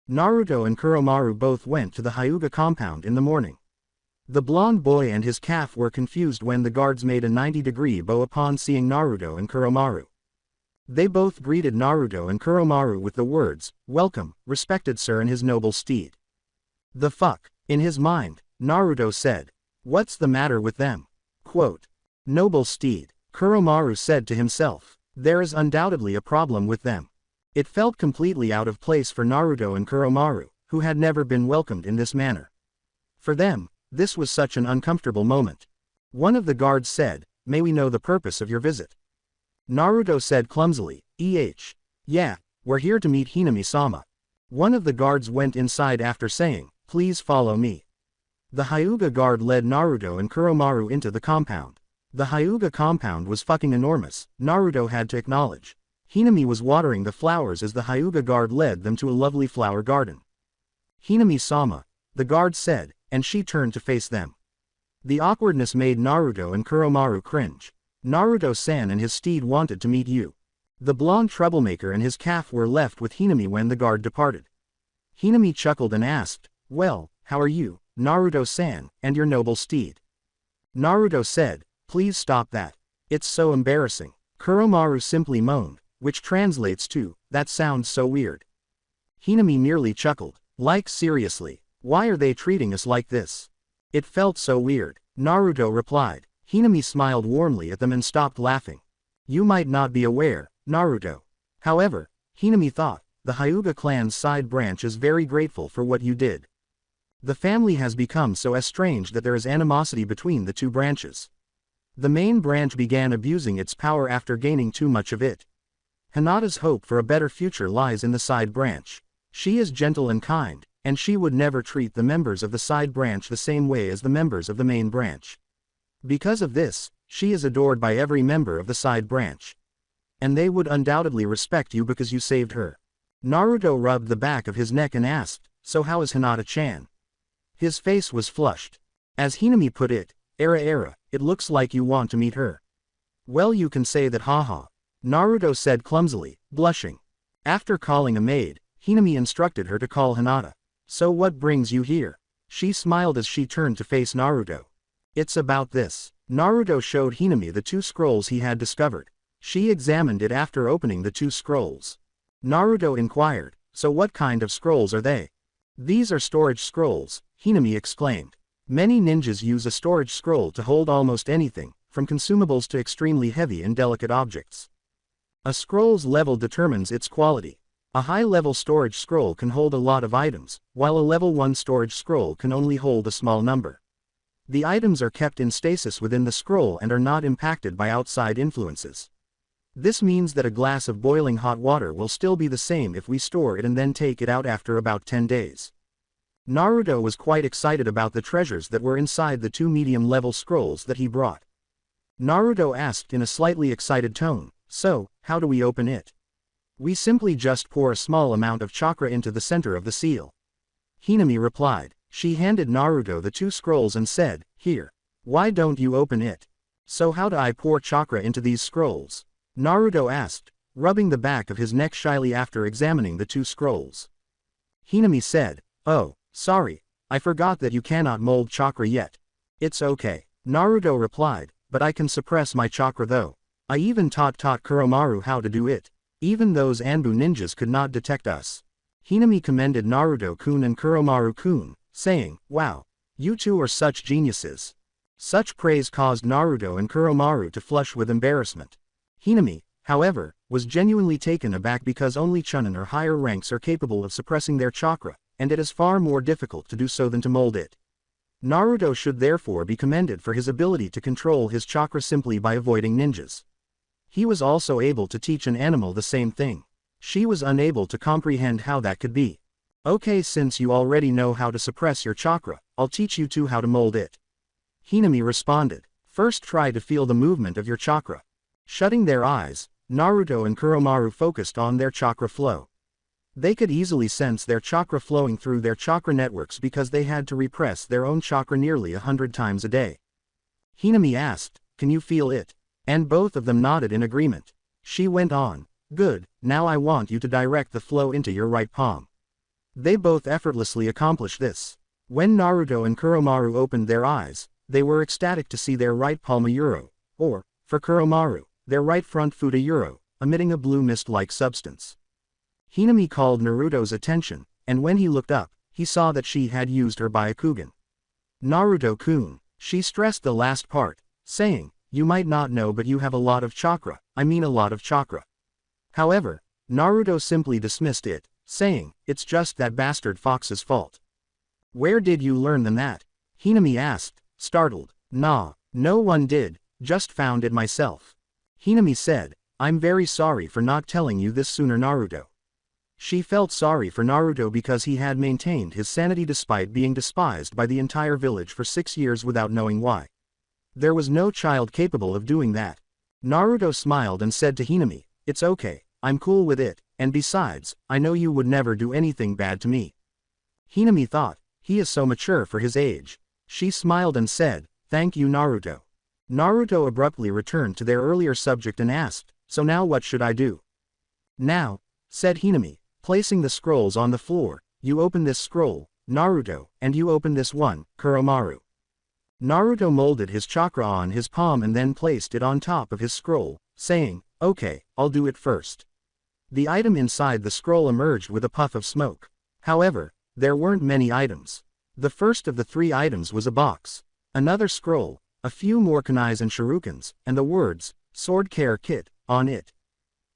Naruto and Kuromaru both went to the Hyuga compound in the morning. The blonde boy and his calf were confused when the guards made a 90-degree bow upon seeing Naruto and Kuromaru. They both greeted Naruto and Kuromaru with the words, "Welcome, respected sir and his noble steed." "The fuck?" In his mind, Naruto said. "What's the matter with them?" Quote, "Noble steed," Kuromaru said to himself. There is undoubtedly a problem with them. It felt completely out of place for Naruto and Kuromaru, who had never been welcomed in this manner. For them, this was such an uncomfortable moment. One of the guards said, "May we know the purpose of your visit?" Naruto said clumsily, "Yeah, we're here to meet Hinami-sama." One of the guards went inside after saying, "Please follow me." The Hyuga guard led Naruto and Kuromaru into the compound. The Hyuga compound was fucking enormous, Naruto had to acknowledge. Hinami was watering the flowers as the Hyuga guard led them to a lovely flower garden. "Hinami-sama," the guard said, and she turned to face them. The awkwardness made Naruto and Kuromaru cringe. Naruto-san and his steed wanted to meet you. The blonde troublemaker and his calf were left with Hinami when the guard departed. Hinami chuckled and asked, "Well, how are you, Naruto-san, and your noble steed?" Naruto said, "Please stop that. It's so embarrassing." Kuromaru simply moaned, which translates to, "That sounds so weird." Hinami merely chuckled, like seriously, why are they treating us like this? It felt so weird. Naruto replied. Hinami smiled warmly at them and stopped laughing. You might not be aware, Naruto. However, Hinami thought, the Hyuga clan's side branch is very grateful for what you did. The family has become so estranged that there is animosity between the two branches. The main branch began abusing its power after gaining too much of it. Hinata's hope for a better future lies in the side branch. She is gentle and kind, and she would never treat the members of the side branch the same way as the members of the main branch. Because of this, she is adored by every member of the side branch. And they would undoubtedly respect you because you saved her. Naruto rubbed the back of his neck and asked, "So how is Hinata-chan?" His face was flushed. As Hinami put it, Era, it looks like you want to meet her. Well, you can say that, haha. Naruto said clumsily, blushing. After calling a maid, Hinami instructed her to call Hinata. So what brings you here? She smiled as she turned to face Naruto. It's about this. Naruto showed Hinami the two scrolls he had discovered. She examined it after opening the two scrolls. Naruto inquired, so what kind of scrolls are they? These are storage scrolls, Hinami exclaimed. Many ninjas use a storage scroll to hold almost anything, from consumables to extremely heavy and delicate objects. A scroll's level determines its quality. A high-level storage scroll can hold a lot of items, while a level 1 storage scroll can only hold a small number. The items are kept in stasis within the scroll and are not impacted by outside influences. This means that a glass of boiling hot water will still be the same if we store it and then take it out after about 10 days. Naruto was quite excited about the treasures that were inside the two medium-level scrolls that he brought. Naruto asked in a slightly excited tone, so, how do we open it? We simply just pour a small amount of chakra into the center of the seal. Hinami replied. She handed Naruto the two scrolls and said, "Here. Why don't you open it?" So how do I pour chakra into these scrolls? Naruto asked, rubbing the back of his neck shyly after examining the two scrolls. Hinami said, "Oh, sorry, I forgot that you cannot mold chakra yet." "It's okay," Naruto replied, "but I can suppress my chakra though. I even taught Kuromaru how to do it. Even those Anbu ninjas could not detect us." Hinami commended Naruto-kun and Kuromaru-kun, saying, "Wow, you two are such geniuses." Such praise caused Naruto and Kuromaru to flush with embarrassment. Hinami, however, was genuinely taken aback because only chunin or higher ranks are capable of suppressing their chakra, and it is far more difficult to do so than to mold it. Naruto should therefore be commended for his ability to control his chakra simply by avoiding ninjas. He was also able to teach an animal the same thing. She was unable to comprehend how that could be. "Okay, since you already know how to suppress your chakra, I'll teach you two how to mold it." Hinami responded. "First try to feel the movement of your chakra." Shutting their eyes, Naruto and Kuromaru focused on their chakra flow. They could easily sense their chakra flowing through their chakra networks because they had to repress their own chakra nearly 100 times a day. Hinami asked, "Can you feel it?" And both of them nodded in agreement. She went on, "Good, now I want you to direct the flow into your right palm." They both effortlessly accomplished this. When Naruto and Kuromaru opened their eyes, they were ecstatic to see their right palm a euro, or, for Kuromaru, their right front foot a euro, emitting a blue mist-like substance. Hinami called Naruto's attention, and when he looked up, he saw that she had used her Byakugan. "Naruto-kun," she stressed the last part, saying, "You might not know but you have a lot of chakra, I mean a lot of chakra." However, Naruto simply dismissed it, saying, "It's just that bastard fox's fault." "Where did you learn that?" Hinami asked, startled. "Nah, no one did, just found it myself." Hinami said, "I'm very sorry for not telling you this sooner, Naruto." She felt sorry for Naruto because he had maintained his sanity despite being despised by the entire village for 6 years without knowing why. There was no child capable of doing that. Naruto smiled and said to Hinami, "It's okay, I'm cool with it, and besides, I know you would never do anything bad to me." Hinami thought, he is so mature for his age. She smiled and said, "Thank you, Naruto." Naruto abruptly returned to their earlier subject and asked, "So now what should I do?" "Now," said Hinami, placing the scrolls on the floor, "you open this scroll, Naruto, and you open this one, Kuromaru." Naruto molded his chakra on his palm and then placed it on top of his scroll, saying, "Okay, I'll do it first." The item inside the scroll emerged with a puff of smoke. However, there weren't many items. The first of the 3 items was a box, another scroll, a few more kunais and shurikens, and the words, "Sword Care Kit," on it.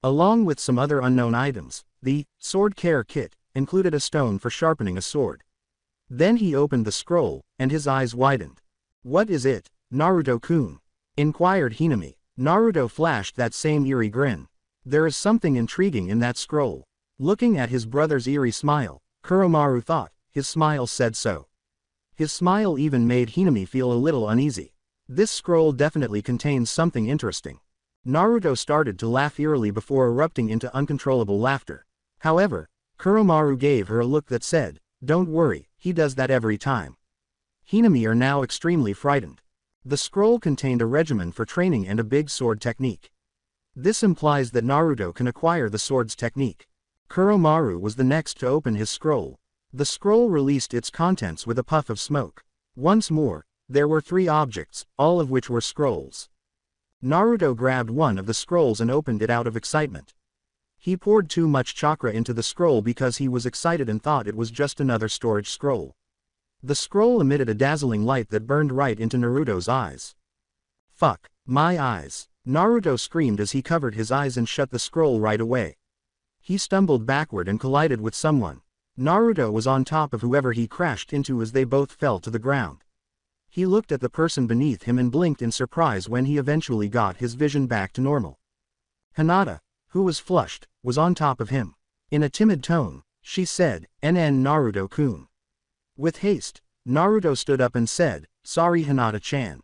Along with some other unknown items, the Sword Care Kit included a stone for sharpening a sword. Then he opened the scroll, and his eyes widened. "What is it, Naruto-kun?" inquired Hinami. Naruto flashed that same eerie grin. "There is something intriguing in that scroll." Looking at his brother's eerie smile, Kuromaru thought, his smile said so. His smile even made Hinami feel a little uneasy. This scroll definitely contains something interesting. Naruto started to laugh eerily before erupting into uncontrollable laughter. However, Kuromaru gave her a look that said, "Don't worry, he does that every time." Hinami are now extremely frightened. The scroll contained a regimen for training and a big sword technique. This implies that Naruto can acquire the sword's technique. Kuromaru was the next to open his scroll. The scroll released its contents with a puff of smoke. Once more, there were 3 objects, all of which were scrolls. Naruto grabbed one of the scrolls and opened it out of excitement. He poured too much chakra into the scroll because he was excited and thought it was just another storage scroll. The scroll emitted a dazzling light that burned right into Naruto's eyes. "Fuck, my eyes!" Naruto screamed as he covered his eyes and shut the scroll right away. He stumbled backward and collided with someone. Naruto was on top of whoever he crashed into as they both fell to the ground. He looked at the person beneath him and blinked in surprise when he eventually got his vision back to normal. Hinata, who was flushed, was on top of him. In a timid tone, she said, "NN Naruto-kun." With haste, Naruto stood up and said, "Sorry Hinata-chan."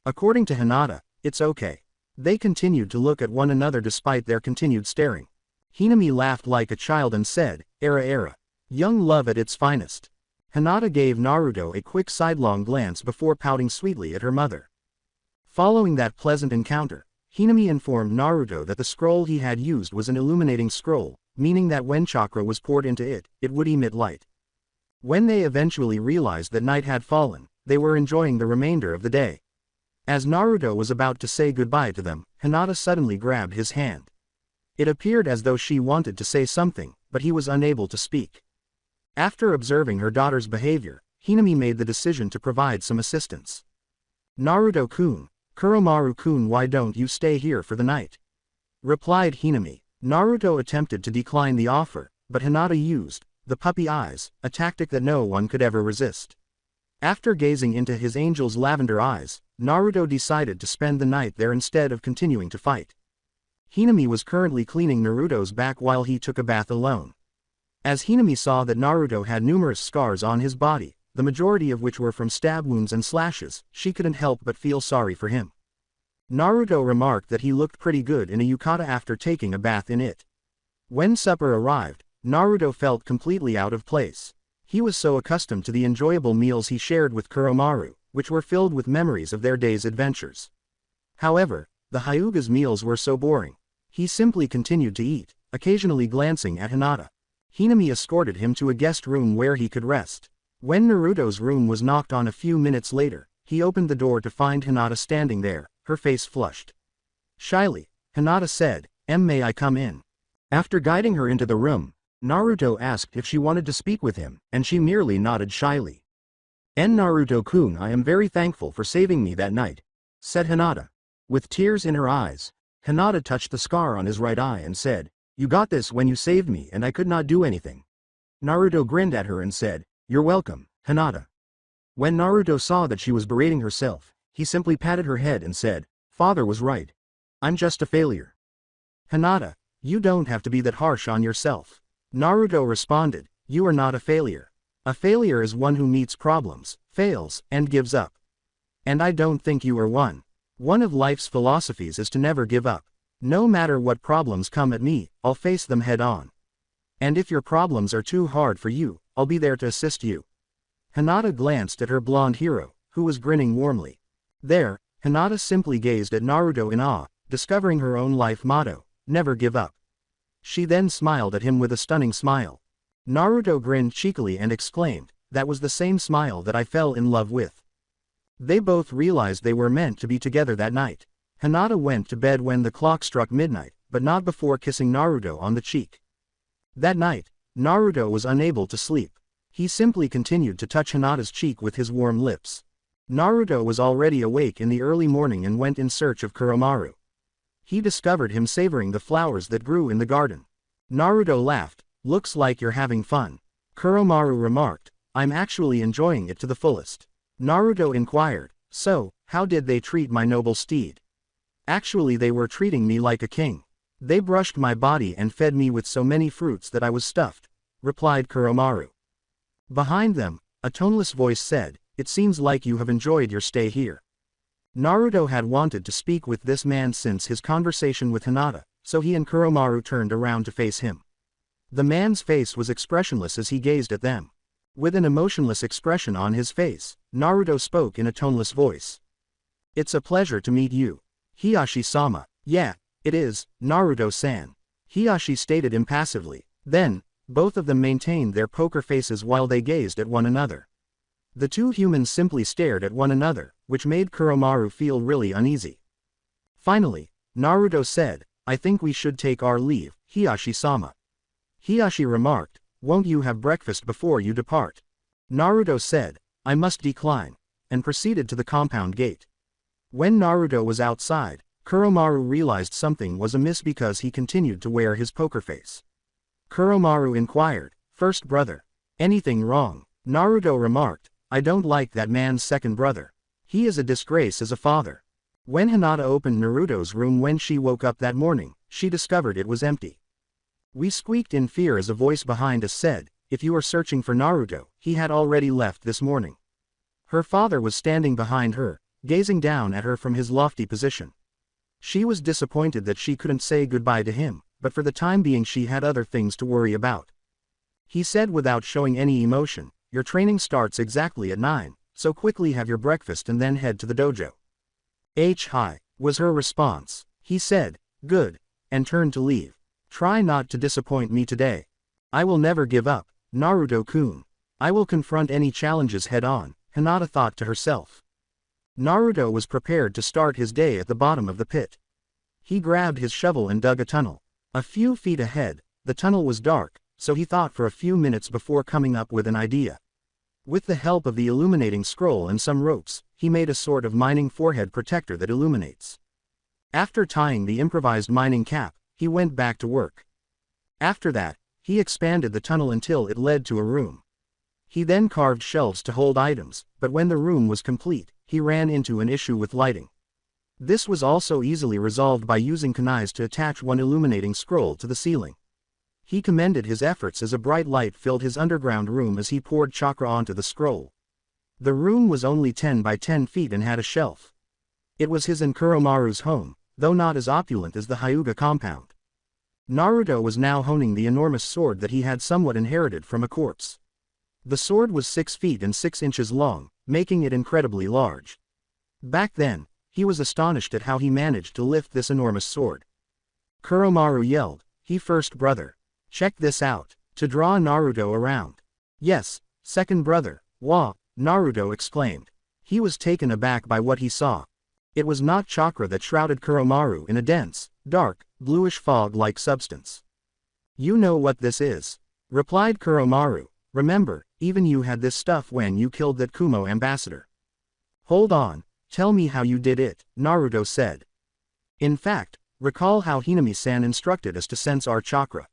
According to Hinata, it's okay. They continued to look at one another despite their continued staring. Hinami laughed like a child and said, Era. Young love at its finest." Hinata gave Naruto a quick sidelong glance before pouting sweetly at her mother. Following that pleasant encounter, Hinami informed Naruto that the scroll he had used was an illuminating scroll, meaning that when chakra was poured into it, it would emit light. When they eventually realized that night had fallen, they were enjoying the remainder of the day. As Naruto was about to say goodbye to them, Hinata suddenly grabbed his hand. It appeared as though she wanted to say something, but he was unable to speak. After observing her daughter's behavior, Hinami made the decision to provide some assistance. "Naruto-kun, Kuromaru-kun, why don't you stay here for the night?" replied Hinami. Naruto attempted to decline the offer, but Hinata used the puppy eyes, a tactic that no one could ever resist. After gazing into his angel's lavender eyes, Naruto decided to spend the night there instead of continuing to fight. Hinami was currently cleaning Naruto's back while he took a bath alone. As Hinami saw that Naruto had numerous scars on his body, the majority of which were from stab wounds and slashes, she couldn't help but feel sorry for him. Naruto remarked that he looked pretty good in a yukata after taking a bath in it. When supper arrived, Naruto felt completely out of place. He was so accustomed to the enjoyable meals he shared with Kuromaru, which were filled with memories of their day's adventures. However, the Hyuga's meals were so boring. He simply continued to eat, occasionally glancing at Hinata. Hinami escorted him to a guest room where he could rest. When Naruto's room was knocked on a few minutes later, he opened the door to find Hinata standing there, her face flushed. Shyly, Hinata said, May I come in?" After guiding her into the room, Naruto asked if she wanted to speak with him, and she merely nodded shyly. Naruto-kun, I am very thankful for saving me that night," said Hinata. With tears in her eyes, Hinata touched the scar on his right eye and said, "You got this when you saved me and I could not do anything." Naruto grinned at her and said, "You're welcome, Hinata." When Naruto saw that she was berating herself, he simply patted her head and said, "Father was right. I'm just a failure." "Hinata, you don't have to be that harsh on yourself." Naruto responded, "You are not a failure. A failure is one who meets problems, fails, and gives up. And I don't think you are one. One of life's philosophies is to never give up. No matter what problems come at me, I'll face them head on. And if your problems are too hard for you, I'll be there to assist you." Hinata glanced at her blonde hero, who was grinning warmly. There, Hinata simply gazed at Naruto in awe, discovering her own life motto, never give up. She then smiled at him with a stunning smile. Naruto grinned cheekily and exclaimed, "That was the same smile that I fell in love with." They both realized they were meant to be together that night. Hinata went to bed when the clock struck midnight, but not before kissing Naruto on the cheek. That night, Naruto was unable to sleep. He simply continued to touch Hinata's cheek with his warm lips. Naruto was already awake in the early morning and went in search of Kuromaru. He discovered him savoring the flowers that grew in the garden. Naruto laughed, "Looks like you're having fun." Kuromaru remarked, "I'm actually enjoying it to the fullest." Naruto inquired, "So, how did they treat my noble steed?" "Actually, they were treating me like a king. They brushed my body and fed me with so many fruits that I was stuffed," replied Kuromaru. Behind them, a toneless voice said, "It seems like you have enjoyed your stay here." Naruto had wanted to speak with this man since his conversation with Hinata, so he and Kuromaru turned around to face him. The man's face was expressionless as he gazed at them. With an emotionless expression on his face, Naruto spoke in a toneless voice. "It's a pleasure to meet you. Hiyashi-sama." "Yeah, it is, Naruto-san," Hiyashi stated impassively. Then, both of them maintained their poker faces while they gazed at one another. The two humans simply stared at one another, which made Kuromaru feel really uneasy. Finally, Naruto said, "I think we should take our leave, Hiyashi-sama." Hiyashi remarked, "Won't you have breakfast before you depart?" Naruto said, "I must decline," and proceeded to the compound gate. When Naruto was outside, Kuromaru realized something was amiss because he continued to wear his poker face. Kuromaru inquired, "First brother, anything wrong?" Naruto remarked, "I don't like that man's second brother. He is a disgrace as a father." When Hinata opened Naruto's room when she woke up that morning, she discovered it was empty. We squeaked in fear as a voice behind us said, "If you are searching for Naruto, he had already left this morning." Her father was standing behind her, gazing down at her from his lofty position. She was disappointed that she couldn't say goodbye to him, but for the time being she had other things to worry about. He said without showing any emotion, "Your training starts exactly at 9, so quickly have your breakfast and then head to the dojo." "Hi," was her response. He said, "Good," and turned to leave. "Try not to disappoint me today. I will never give up, Naruto-kun. I will confront any challenges head-on," Hinata thought to herself. Naruto was prepared to start his day at the bottom of the pit. He grabbed his shovel and dug a tunnel. A few feet ahead, the tunnel was dark, so he thought for a few minutes before coming up with an idea. With the help of the illuminating scroll and some ropes, he made a sort of mining forehead protector that illuminates. After tying the improvised mining cap, he went back to work. After that, he expanded the tunnel until it led to a room. He then carved shelves to hold items, but when the room was complete, he ran into an issue with lighting. This was also easily resolved by using kunais to attach one illuminating scroll to the ceiling. He commended his efforts as a bright light filled his underground room as he poured chakra onto the scroll. The room was only 10 by 10 feet and had a shelf. It was his and Kuromaru's home, though not as opulent as the Hyuga compound. Naruto was now honing the enormous sword that he had somewhat inherited from a corpse. The sword was 6 feet and 6 inches long, making it incredibly large. Back then, he was astonished at how he managed to lift this enormous sword. Kuromaru yelled, "He first brother. Check this out," to draw Naruto around. "Yes, second brother, wah," Naruto exclaimed. He was taken aback by what he saw. It was not chakra that shrouded Kuromaru in a dense, dark, bluish fog-like substance. "You know what this is," replied Kuromaru. "Remember, even you had this stuff when you killed that Kumo ambassador." "Hold on, tell me how you did it," Naruto said. "In fact, recall how Hinami-san instructed us to sense our chakra,"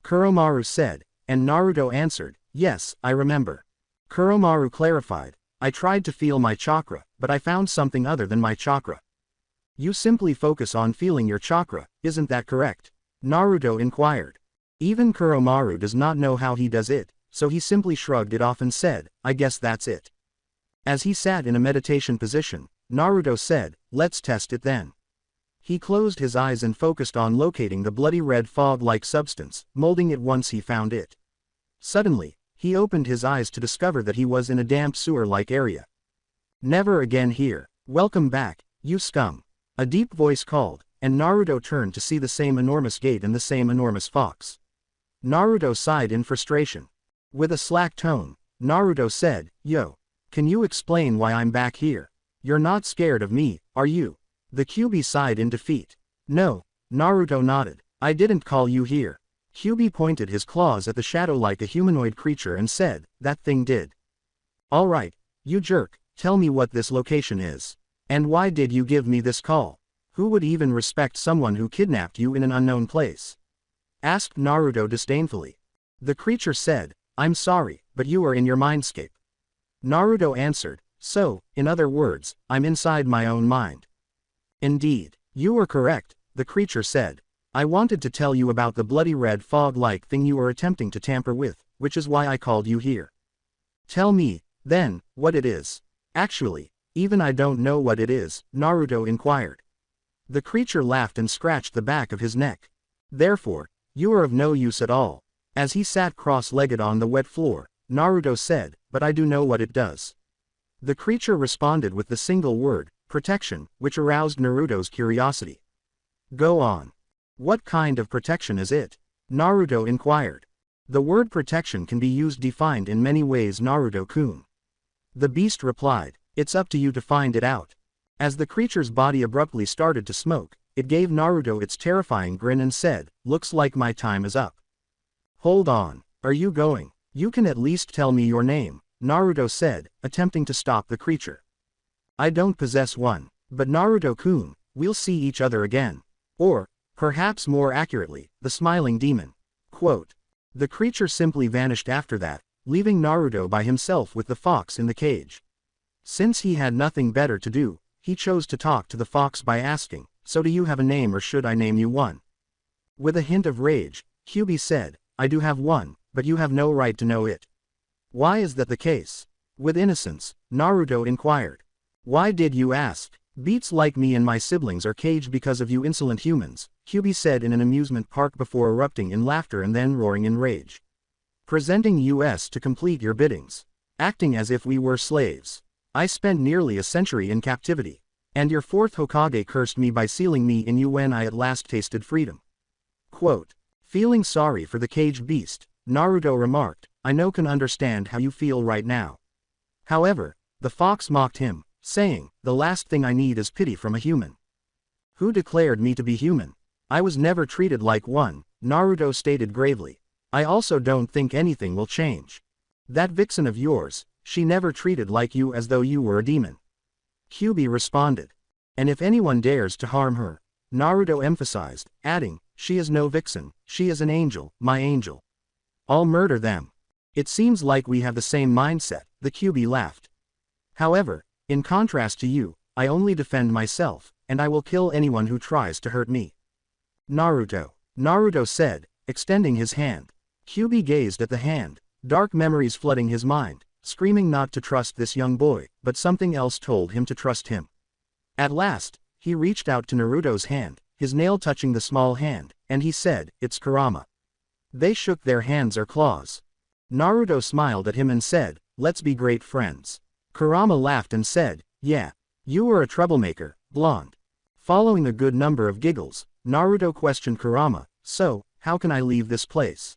Kuromaru said, and Naruto answered, "Yes, I remember." Kuromaru clarified, "I tried to feel my chakra, but I found something other than my chakra." "You simply focus on feeling your chakra, isn't that correct?" Naruto inquired. Even Kuromaru does not know how he does it, so he simply shrugged it off and said, "I guess that's it." As he sat in a meditation position, Naruto said, "Let's test it then." He closed his eyes and focused on locating the bloody red fog-like substance, molding it once he found it. Suddenly, he opened his eyes to discover that he was in a damp sewer-like area. "Never again here. Welcome back, You scum. A deep voice called, and Naruto turned to see the same enormous gate and the same enormous fox. Naruto sighed in frustration. With a slack tone, Naruto said, Yo. Can you explain why I'm back here? You're not scared of me, are you? The QB sighed in defeat. No, Naruto nodded. I didn't call you here. QB pointed his claws at the shadow like a humanoid creature and said, that thing did. Alright, you jerk, tell me what this location is. And why did you give me this call? Who would even respect someone who kidnapped you in an unknown place? Asked Naruto disdainfully. The creature said, I'm sorry, but you are in your mindscape. Naruto answered, so, in other words, I'm inside my own mind. Indeed, you were correct, the creature said. I wanted to tell you about the bloody red fog-like thing you were attempting to tamper with, which is why I called you here. Tell me, then, what it is. Actually, even I don't know what it is, Naruto inquired. The creature laughed and scratched the back of his neck. Therefore, you are of no use at all. As he sat cross-legged on the wet floor, Naruto said, but I do know what it does. The creature responded with the single word, protection, which aroused Naruto's curiosity. Go on. What kind of protection is it? Naruto inquired. The word protection can be used defined in many ways, Naruto-kun. The beast replied, it's up to you to find it out. As the creature's body abruptly started to smoke, it gave Naruto its terrifying grin and said, looks like my time is up. Hold on, are you going? You can at least tell me your name, Naruto said, attempting to stop the creature. I don't possess one, but Naruto-kun, we'll see each other again. Or, perhaps more accurately, the smiling demon. Quote. The creature simply vanished after that, leaving Naruto by himself with the fox in the cage. Since he had nothing better to do, he chose to talk to the fox by asking, so do you have a name or should I name you one? With a hint of rage, Kyubi said, I do have one, but you have no right to know it. Why is that the case? With innocence, Naruto inquired. Why did you ask? Beats like me and my siblings are caged because of you insolent humans, Kyubi said in an amusement park before erupting in laughter and then roaring in rage. Presenting us to complete your biddings. Acting as if we were slaves. I spent nearly a century in captivity. And your fourth Hokage cursed me by sealing me in you when I at last tasted freedom. Quote. Feeling sorry for the caged beast, Naruto remarked, I can understand how you feel right now. However, the fox mocked him, saying, the last thing I need is pity from a human. Who declared me to be human? I was never treated like one, Naruto stated gravely. I also don't think anything will change. That vixen of yours, she never treated like you as though you were a demon. Kyubi responded. And if anyone dares to harm her, Naruto emphasized, adding, she is no vixen, she is an angel, my angel. I'll murder them. It seems like we have the same mindset, the Kyubi laughed. However, in contrast to you, I only defend myself, and I will kill anyone who tries to hurt me. Naruto said, extending his hand. Kyubi gazed at the hand, dark memories flooding his mind, screaming not to trust this young boy, but something else told him to trust him. At last, he reached out to Naruto's hand, his nail touching the small hand, and he said, it's Kurama. They shook their hands or claws. Naruto smiled at him and said, let's be great friends. Kurama laughed and said, yeah. You were a troublemaker, blonde. Following a good number of giggles, Naruto questioned Kurama, so, how can I leave this place?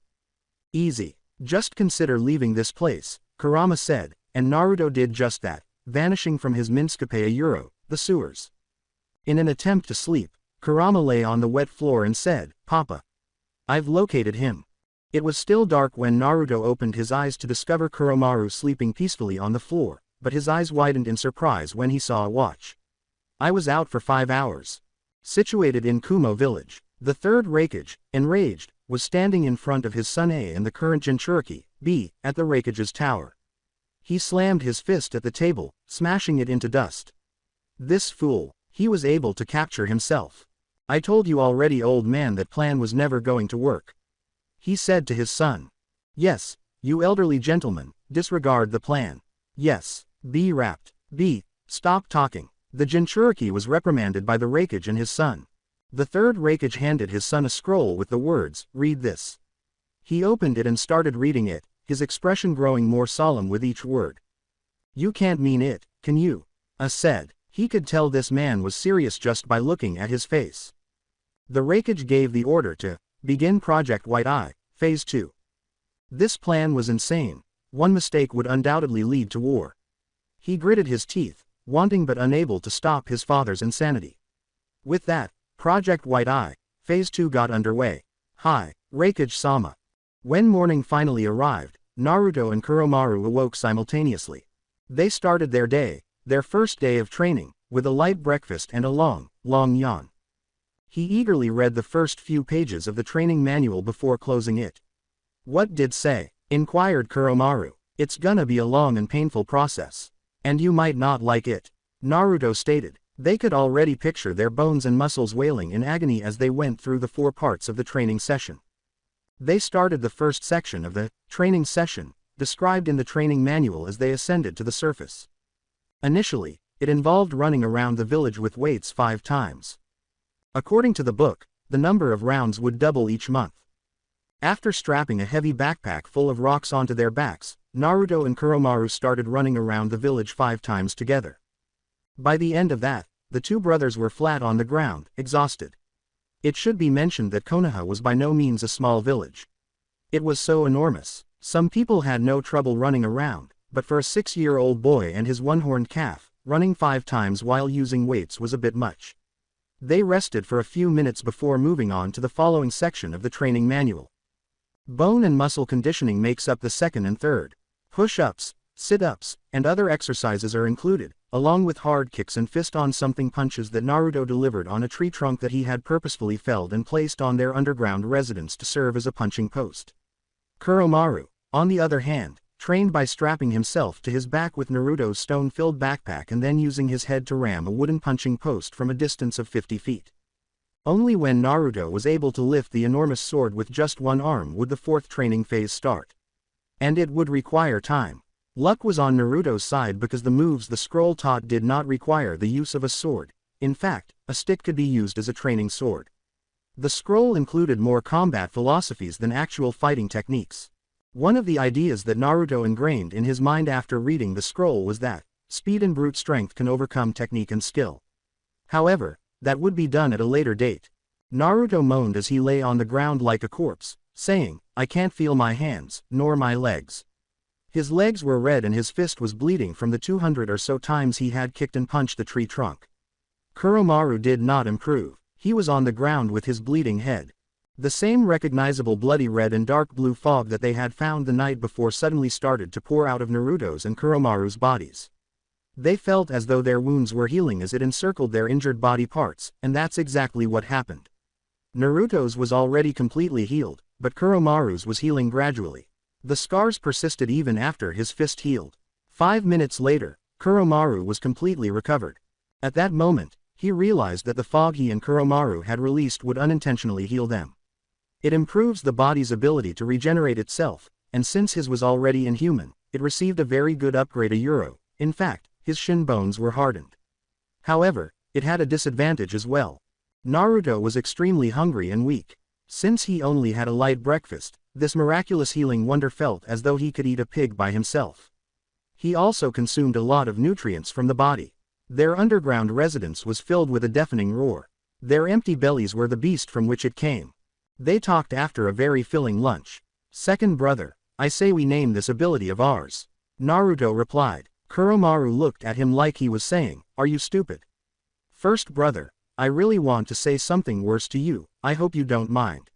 Easy. Just consider leaving this place, Kurama said, and Naruto did just that, vanishing from his Minskapaya Euro, the sewers. In an attempt to sleep, Kurama lay on the wet floor and said, Papa. I've located him. It was still dark when Naruto opened his eyes to discover Kuromaru sleeping peacefully on the floor, but his eyes widened in surprise when he saw a watch. I was out for 5 hours. Situated in Kumo village, the third Raikage, enraged, was standing in front of his son A and the current Jinchuriki, B, at the Raikage's tower. He slammed his fist at the table, smashing it into dust. This fool, he was able to capture himself. I told you already, old man, that plan was never going to work. He said to his son. Yes, you elderly gentleman, disregard the plan. Yes, B rapped. B, stop talking. The Jinchuriki was reprimanded by the Raikage and his son. The third Raikage handed his son a scroll with the words, read this. He opened it and started reading it, his expression growing more solemn with each word. You can't mean it, can you? Said. He could tell this man was serious just by looking at his face. The Raikage gave the order to begin Project White Eye, Phase 2. This plan was insane. One mistake would undoubtedly lead to war. He gritted his teeth, wanting but unable to stop his father's insanity. With that, Project White Eye, Phase 2 got underway. Hi, Raikage-sama. When morning finally arrived, Naruto and Kuromaru awoke simultaneously. They started their day, their first day of training, with a light breakfast and a long yawn. He eagerly read the first few pages of the training manual before closing it. What did say? Inquired Kuromaru. It's gonna be a long and painful process. And you might not like it. Naruto stated. They could already picture their bones and muscles wailing in agony as they went through the 4 parts of the training session. They started the first section of the training session, described in the training manual as they ascended to the surface. Initially, it involved running around the village with weights 5 times. According to the book, the number of rounds would double each month. After strapping a heavy backpack full of rocks onto their backs, Naruto and Kuromaru started running around the village 5 times together. By the end of that, the 2 brothers were flat on the ground, exhausted. It should be mentioned that Konoha was by no means a small village. It was so enormous. Some people had no trouble running around, but for a 6-year-old boy and his one-horned calf, running 5 times while using weights was a bit much. They rested for a few minutes before moving on to the following section of the training manual. Bone and muscle conditioning makes up the second and third. Push-ups, sit-ups, and other exercises are included, along with hard kicks and fist-on-something punches that Naruto delivered on a tree trunk that he had purposefully felled and placed on their underground residence to serve as a punching post. Kuromaru, on the other hand, trained by strapping himself to his back with Naruto's stone-filled backpack and then using his head to ram a wooden punching post from a distance of 50 feet. Only when Naruto was able to lift the enormous sword with just one arm would the 4th training phase start. And it would require time. Luck was on Naruto's side because the moves the scroll taught did not require the use of a sword. In fact, a stick could be used as a training sword. The scroll included more combat philosophies than actual fighting techniques. One of the ideas that Naruto ingrained in his mind after reading the scroll was that speed and brute strength can overcome technique and skill. However, that would be done at a later date. Naruto moaned as he lay on the ground like a corpse, saying, "I can't feel my hands, nor my legs." His legs were red and his fist was bleeding from the 200 or so times he had kicked and punched the tree trunk. Kuromaru did not improve. He was on the ground with his bleeding head. The same recognizable bloody red and dark blue fog that they had found the night before suddenly started to pour out of Naruto's and Kuromaru's bodies. They felt as though their wounds were healing as it encircled their injured body parts, and that's exactly what happened. Naruto's was already completely healed, but Kuromaru's was healing gradually. The scars persisted even after his fist healed. 5 minutes later, Kuromaru was completely recovered. At that moment, he realized that the fog he and Kuromaru had released would unintentionally heal them. It improves the body's ability to regenerate itself, and since his was already inhuman, it received a very good upgrade a euro. In fact, his shin bones were hardened. However, it had a disadvantage as well. Naruto was extremely hungry and weak. Since he only had a light breakfast, this miraculous healing wonder felt as though he could eat a pig by himself. He also consumed a lot of nutrients from the body. Their underground residence was filled with a deafening roar. Their empty bellies were the beast from which it came. They talked after a very filling lunch. "Second brother, I say we name this ability of ours," Naruto replied. Kuromaru looked at him like he was saying, "Are you stupid?" "First brother, I really want to say something worse to you, I hope you don't mind.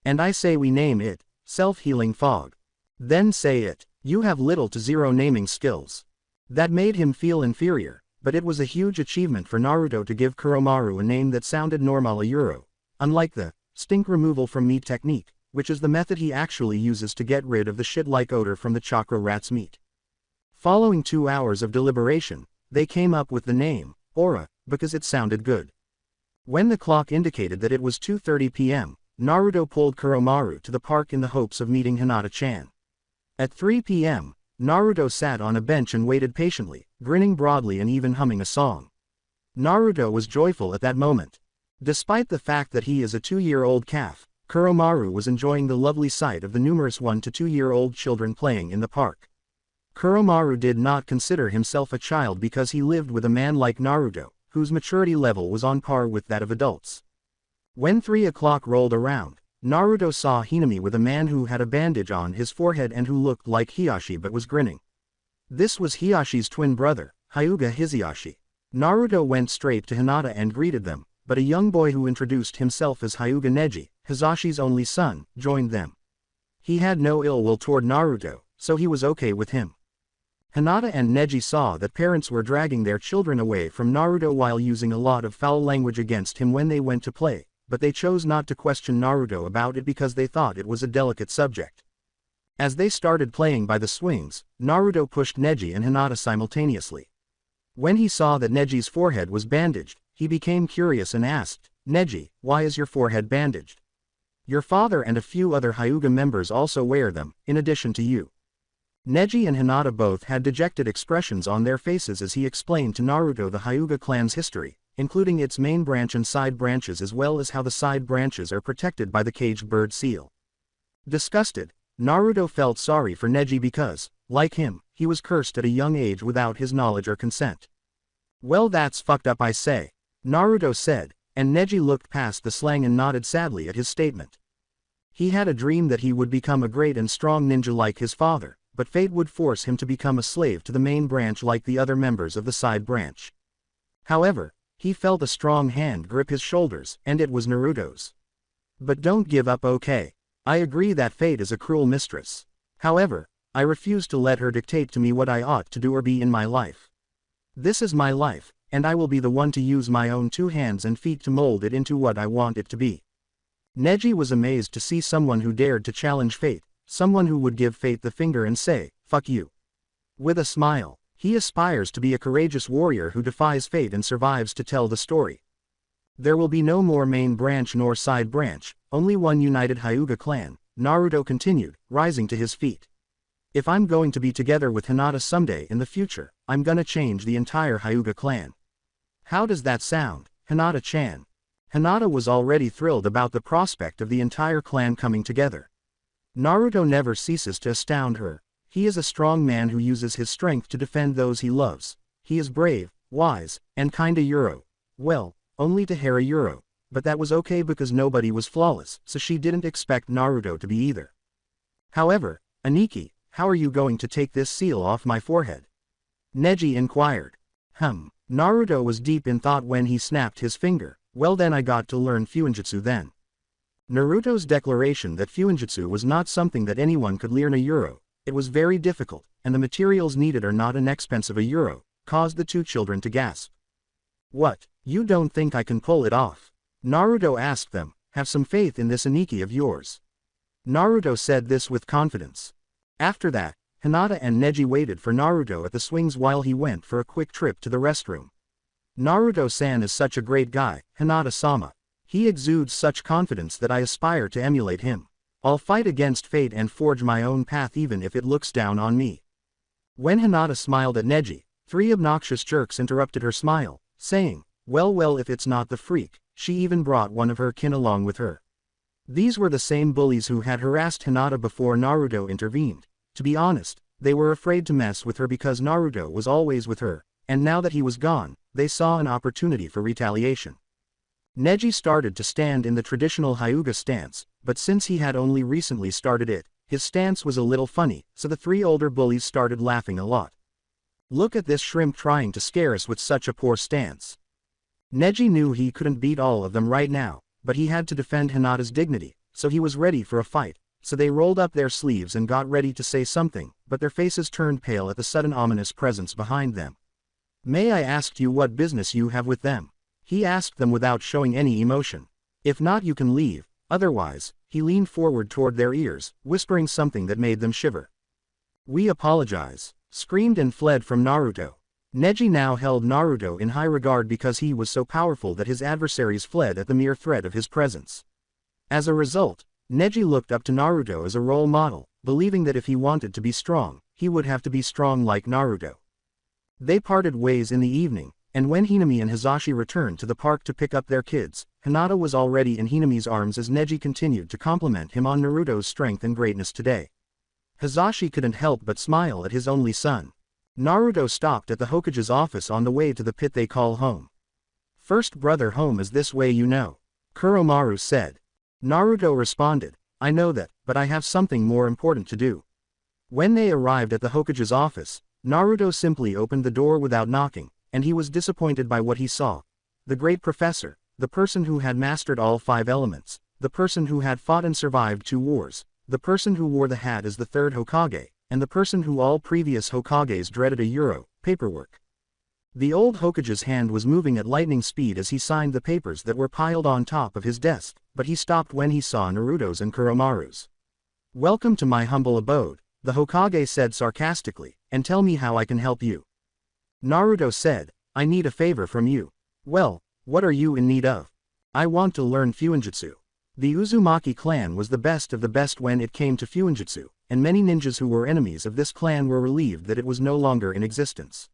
And I say we name it, Self-Healing Fog." "Then say it, you have little to zero naming skills." That made him feel inferior, but it was a huge achievement for Naruto to give Kuromaru a name that sounded normal a euro, unlike the stink removal from meat technique, which is the method he actually uses to get rid of the shit-like odor from the chakra rat's meat. Following 2 hours of deliberation, they came up with the name, Aura, because it sounded good. When the clock indicated that it was 2:30 p.m., Naruto pulled Kuromaru to the park in the hopes of meeting Hinata-chan. At 3 p.m., Naruto sat on a bench and waited patiently, grinning broadly and even humming a song. Naruto was joyful at that moment. Despite the fact that he is a 2-year-old calf, Kuromaru was enjoying the lovely sight of the numerous 1 to 2-year-old children playing in the park. Kuromaru did not consider himself a child because he lived with a man like Naruto, whose maturity level was on par with that of adults. When 3 o'clock rolled around, Naruto saw Hinami with a man who had a bandage on his forehead and who looked like Hiyashi but was grinning. This was Hiyashi's twin brother, Hyuga Hisashi. Naruto went straight to Hinata and greeted them, but a young boy who introduced himself as Hyuga Neji, Hisashi's only son, joined them. He had no ill will toward Naruto, so he was okay with him. Hinata and Neji saw that parents were dragging their children away from Naruto while using a lot of foul language against him when they went to play, but they chose not to question Naruto about it because they thought it was a delicate subject. As they started playing by the swings, Naruto pushed Neji and Hinata simultaneously. When he saw that Neji's forehead was bandaged, he became curious and asked, "Neji, why is your forehead bandaged? Your father and a few other Hyuga members also wear them, in addition to you." Neji and Hinata both had dejected expressions on their faces as he explained to Naruto the Hyuga clan's history, including its main branch and side branches as well as how the side branches are protected by the caged bird seal. Disgusted, Naruto felt sorry for Neji because, like him, he was cursed at a young age without his knowledge or consent. "Well, that's fucked up, I say," Naruto said, and Neji looked past the slang and nodded sadly at his statement. He had a dream that he would become a great and strong ninja like his father, but fate would force him to become a slave to the main branch like the other members of the side branch. However, he felt a strong hand grip his shoulders, and it was Naruto's. "But don't give up, okay? I agree that fate is a cruel mistress. However, I refuse to let her dictate to me what I ought to do or be in my life. This is my life, and I will be the one to use my own 2 hands and feet to mold it into what I want it to be." Neji was amazed to see someone who dared to challenge fate, someone who would give fate the finger and say, "Fuck you." With a smile, he aspires to be a courageous warrior who defies fate and survives to tell the story. "There will be no more main branch nor side branch, only one united Hyuga clan," Naruto continued, rising to his feet. "If I'm going to be together with Hinata someday in the future, I'm gonna change the entire Hyuga clan." "How does that sound, Hinata-chan?" Hinata was already thrilled about the prospect of the entire clan coming together. Naruto never ceases to astound her. He is a strong man who uses his strength to defend those he loves. He is brave, wise, and kinda Euro. Well, only to Hera Euro, but that was okay because nobody was flawless, so she didn't expect Naruto to be either. "However, Aniki, how are you going to take this seal off my forehead?" Neji inquired. Naruto was deep in thought when he snapped his finger. "Well, then I got to learn Fuinjutsu then." Naruto's declaration that Fuinjutsu was not something that anyone could learn a euro, it was very difficult, and the materials needed are not an expense of a euro, caused the 2 children to gasp. "What, you don't think I can pull it off?" Naruto asked them. "Have some faith in this Aniki of yours." Naruto said this with confidence. After that, Hinata and Neji waited for Naruto at the swings while he went for a quick trip to the restroom. "Naruto-san is such a great guy, Hinata-sama. He exudes such confidence that I aspire to emulate him. I'll fight against fate and forge my own path even if it looks down on me." When Hinata smiled at Neji, 3 obnoxious jerks interrupted her smile, saying, well, if it's not the freak, she even brought one of her kin along with her." These were the same bullies who had harassed Hinata before Naruto intervened. To be honest, they were afraid to mess with her because Naruto was always with her, and now that he was gone, they saw an opportunity for retaliation. Neji started to stand in the traditional Hyuga stance, but since he had only recently started it, his stance was a little funny, so the 3 older bullies started laughing a lot. "Look at this shrimp trying to scare us with such a poor stance." Neji knew he couldn't beat all of them right now, but he had to defend Hinata's dignity, so he was ready for a fight, so they rolled up their sleeves and got ready to say something, but their faces turned pale at the sudden ominous presence behind them. "May I ask you what business you have with them?" he asked them without showing any emotion. "If not, you can leave, otherwise," he leaned forward toward their ears, whispering something that made them shiver. "We apologize," screamed and fled from Naruto. Neji now held Naruto in high regard because he was so powerful that his adversaries fled at the mere threat of his presence. As a result, Neji looked up to Naruto as a role model, believing that if he wanted to be strong, he would have to be strong like Naruto. They parted ways in the evening, and when Hinami and Hisashi returned to the park to pick up their kids, Hinata was already in Hinami's arms as Neji continued to compliment him on Naruto's strength and greatness today. Hisashi couldn't help but smile at his only son. Naruto stopped at the Hokage's office on the way to the pit they call home. First brother home is this way, you know. Kuromaru said. Naruto responded, I know that, but I have something more important to do. When they arrived at the Hokage's office, Naruto simply opened the door without knocking, and he was disappointed by what he saw. The great professor, the person who had mastered all 5 elements, the person who had fought and survived 2 wars, the person who wore the hat as the 3rd Hokage, and the person who all previous Hokages dreaded paperwork. The old Hokage's hand was moving at lightning speed as he signed the papers that were piled on top of his desk, but he stopped when he saw Naruto's and Kuromaru's. Welcome to my humble abode, the Hokage said sarcastically, and tell me how I can help you. Naruto said, I need a favor from you. Well, what are you in need of? I want to learn Fuinjutsu. The Uzumaki clan was the best of the best when it came to Fuinjutsu, and many ninjas who were enemies of this clan were relieved that it was no longer in existence.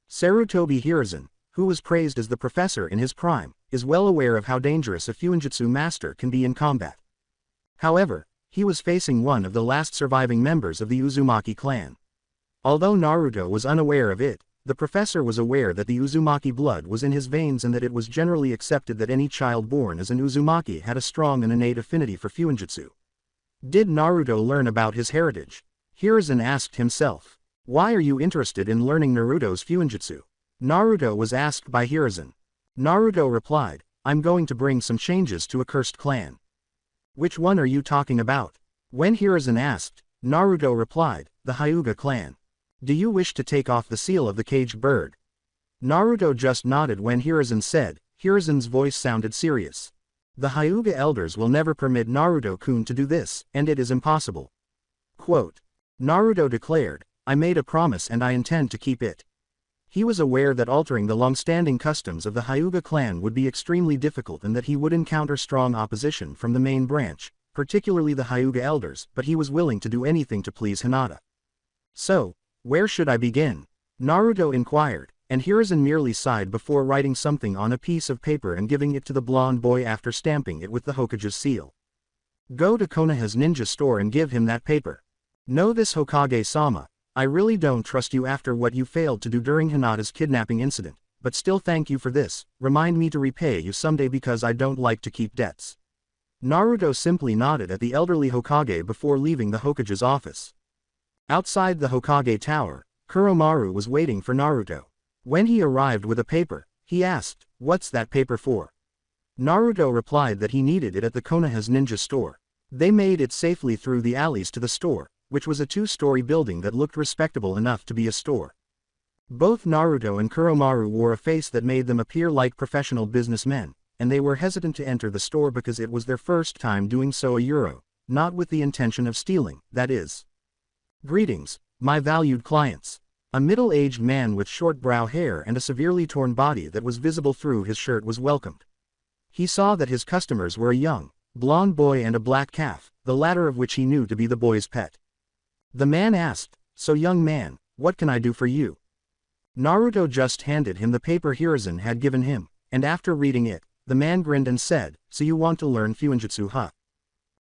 Sarutobi Hiruzen, who was praised as the professor in his prime, is well aware of how dangerous a Fuinjutsu master can be in combat. However, he was facing one of the last surviving members of the Uzumaki clan. Although Naruto was unaware of it, the professor was aware that the Uzumaki blood was in his veins and that it was generally accepted that any child born as an Uzumaki had a strong and innate affinity for Fuinjutsu. Did Naruto learn about his heritage? Hiruzen asked himself. Why are you interested in learning Naruto's Fuinjutsu? Naruto was asked by Hiruzen. Naruto replied, I'm going to bring some changes to a cursed clan. Which one are you talking about? When Hiruzen asked, Naruto replied, the Hyuga clan. Do you wish to take off the seal of the caged bird? Naruto just nodded when Hiruzen said. Hiruzen's voice sounded serious. The Hyuga elders will never permit Naruto-kun to do this, and it is impossible. Quote. Naruto declared, I made a promise and I intend to keep it. He was aware that altering the long-standing customs of the Hyuga clan would be extremely difficult and that he would encounter strong opposition from the main branch, particularly the Hyuga elders, but he was willing to do anything to please Hinata. So, where should I begin? Naruto inquired, and Hiruzen merely sighed before writing something on a piece of paper and giving it to the blonde boy after stamping it with the Hokage's seal. Go to Konoha's ninja store and give him that paper. Know this, Hokage-sama. I really don't trust you after what you failed to do during Hinata's kidnapping incident, but still thank you for this. Remind me to repay you someday because I don't like to keep debts. Naruto simply nodded at the elderly Hokage before leaving the Hokage's office. Outside the Hokage tower, Kuromaru was waiting for Naruto. When he arrived with a paper, he asked, What's that paper for? Naruto replied that he needed it at the Konoha's ninja store. They made it safely through the alleys to the store, which was a 2-story building that looked respectable enough to be a store. Both Naruto and Kuromaru wore a face that made them appear like professional businessmen, and they were hesitant to enter the store because it was their first time doing so, not with the intention of stealing, that is. Greetings, my valued clients. A middle-aged man with short brow hair and a severely torn body that was visible through his shirt was welcomed. He saw that his customers were a young, blonde boy and a black calf, the latter of which he knew to be the boy's pet. The man asked, So young man, what can I do for you? Naruto just handed him the paper Hiruzen had given him, and after reading it, the man grinned and said, So you want to learn Fuinjutsu, huh?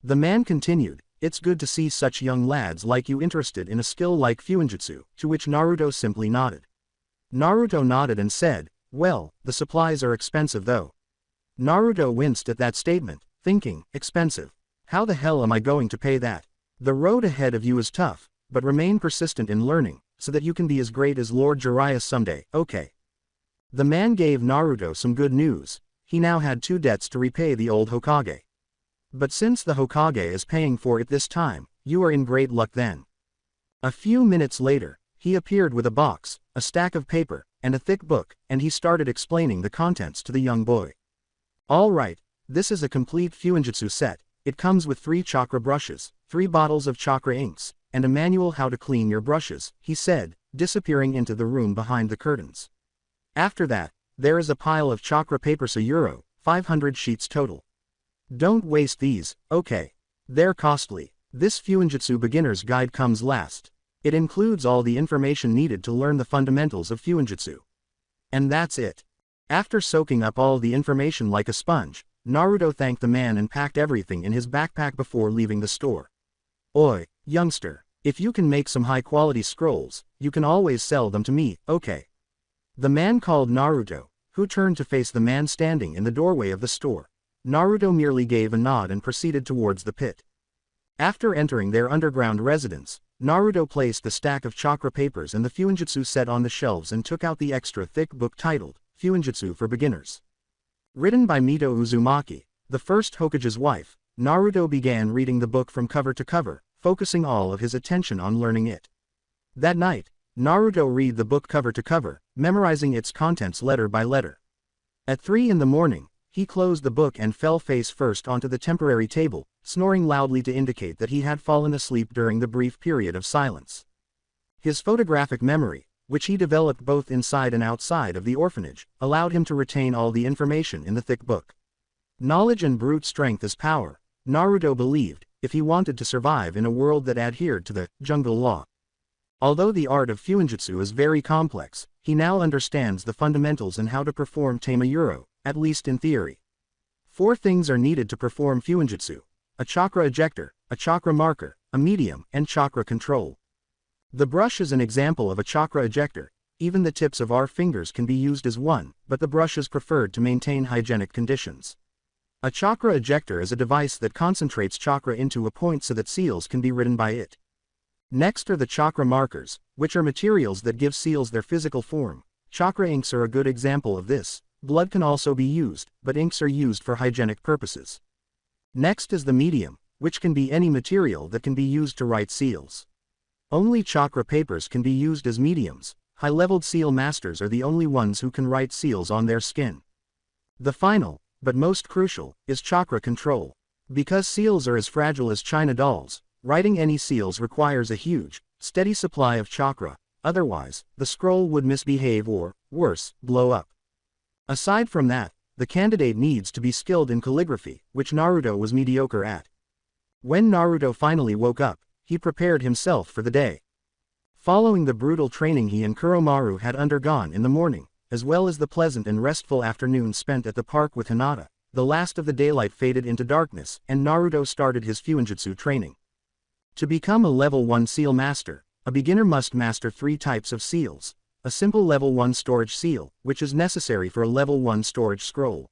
The man continued, It's good to see such young lads like you interested in a skill like Fuinjutsu, to which Naruto simply nodded. Naruto nodded and said, Well, the supplies are expensive though. Naruto winced at that statement, thinking, expensive. How the hell am I going to pay that? The road ahead of you is tough, but remain persistent in learning, so that you can be as great as Lord Jiraiya someday, okay? The man gave Naruto some good news. He now had 2 debts to repay the old Hokage. But since the Hokage is paying for it this time, you are in great luck then. A few minutes later, he appeared with a box, a stack of paper, and a thick book, and he started explaining the contents to the young boy. Alright, this is a complete Fuinjutsu set. It comes with 3 chakra brushes, 3 bottles of chakra inks, and a manual how to clean your brushes, he said, disappearing into the room behind the curtains. After that, there is a pile of chakra papers, 500 sheets total. Don't waste these, okay? They're costly. This Fuinjutsu beginner's guide comes last. It includes all the information needed to learn the fundamentals of Fuinjutsu. And that's it. After soaking up all the information like a sponge, Naruto thanked the man and packed everything in his backpack before leaving the store. Oi, youngster. If you can make some high-quality scrolls, you can always sell them to me, okay? The man called Naruto, who turned to face the man standing in the doorway of the store. Naruto merely gave a nod and proceeded towards the pit. After entering their underground residence, Naruto placed the stack of chakra papers and the Fuinjutsu set on the shelves and took out the extra thick book titled, Fuinjutsu for Beginners. Written by Mito Uzumaki, the first Hokage's wife, Naruto began reading the book from cover to cover, focusing all of his attention on learning it. That night, Naruto read the book cover to cover, memorizing its contents letter by letter. At 3 in the morning, he closed the book and fell face first onto the temporary table, snoring loudly to indicate that he had fallen asleep during the brief period of silence. His photographic memory, which he developed both inside and outside of the orphanage, allowed him to retain all the information in the thick book. Knowledge and brute strength as power, Naruto believed, if he wanted to survive in a world that adhered to the jungle law. Although the art of Fuinjutsu is very complex, he now understands the fundamentals and how to perform Tamayuro, at least in theory. 4 things are needed to perform Fuinjutsu: a chakra ejector, a chakra marker, a medium, and chakra control. The brush is an example of a chakra ejector. Even the tips of our fingers can be used as one, but the brush is preferred to maintain hygienic conditions. A chakra ejector is a device that concentrates chakra into a point so that seals can be written by it. Next are the chakra markers, which are materials that give seals their physical form. Chakra inks are a good example of this. Blood can also be used, but inks are used for hygienic purposes. Next is the medium, which can be any material that can be used to write seals. Only chakra papers can be used as mediums. High-leveled seal masters are the only ones who can write seals on their skin. The final, but most crucial, is chakra control. Because seals are as fragile as china dolls, writing any seals requires a huge, steady supply of chakra, otherwise, the scroll would misbehave or, worse, blow up. Aside from that, the candidate needs to be skilled in calligraphy, which Naruto was mediocre at. When Naruto finally woke up, he prepared himself for the day. Following the brutal training he and Kuromaru had undergone in the morning, as well as the pleasant and restful afternoon spent at the park with Hinata, the last of the daylight faded into darkness and Naruto started his Fuinjutsu training. To become a level 1 seal master, a beginner must master 3 types of seals. A simple level 1 storage seal, which is necessary for a level 1 storage scroll.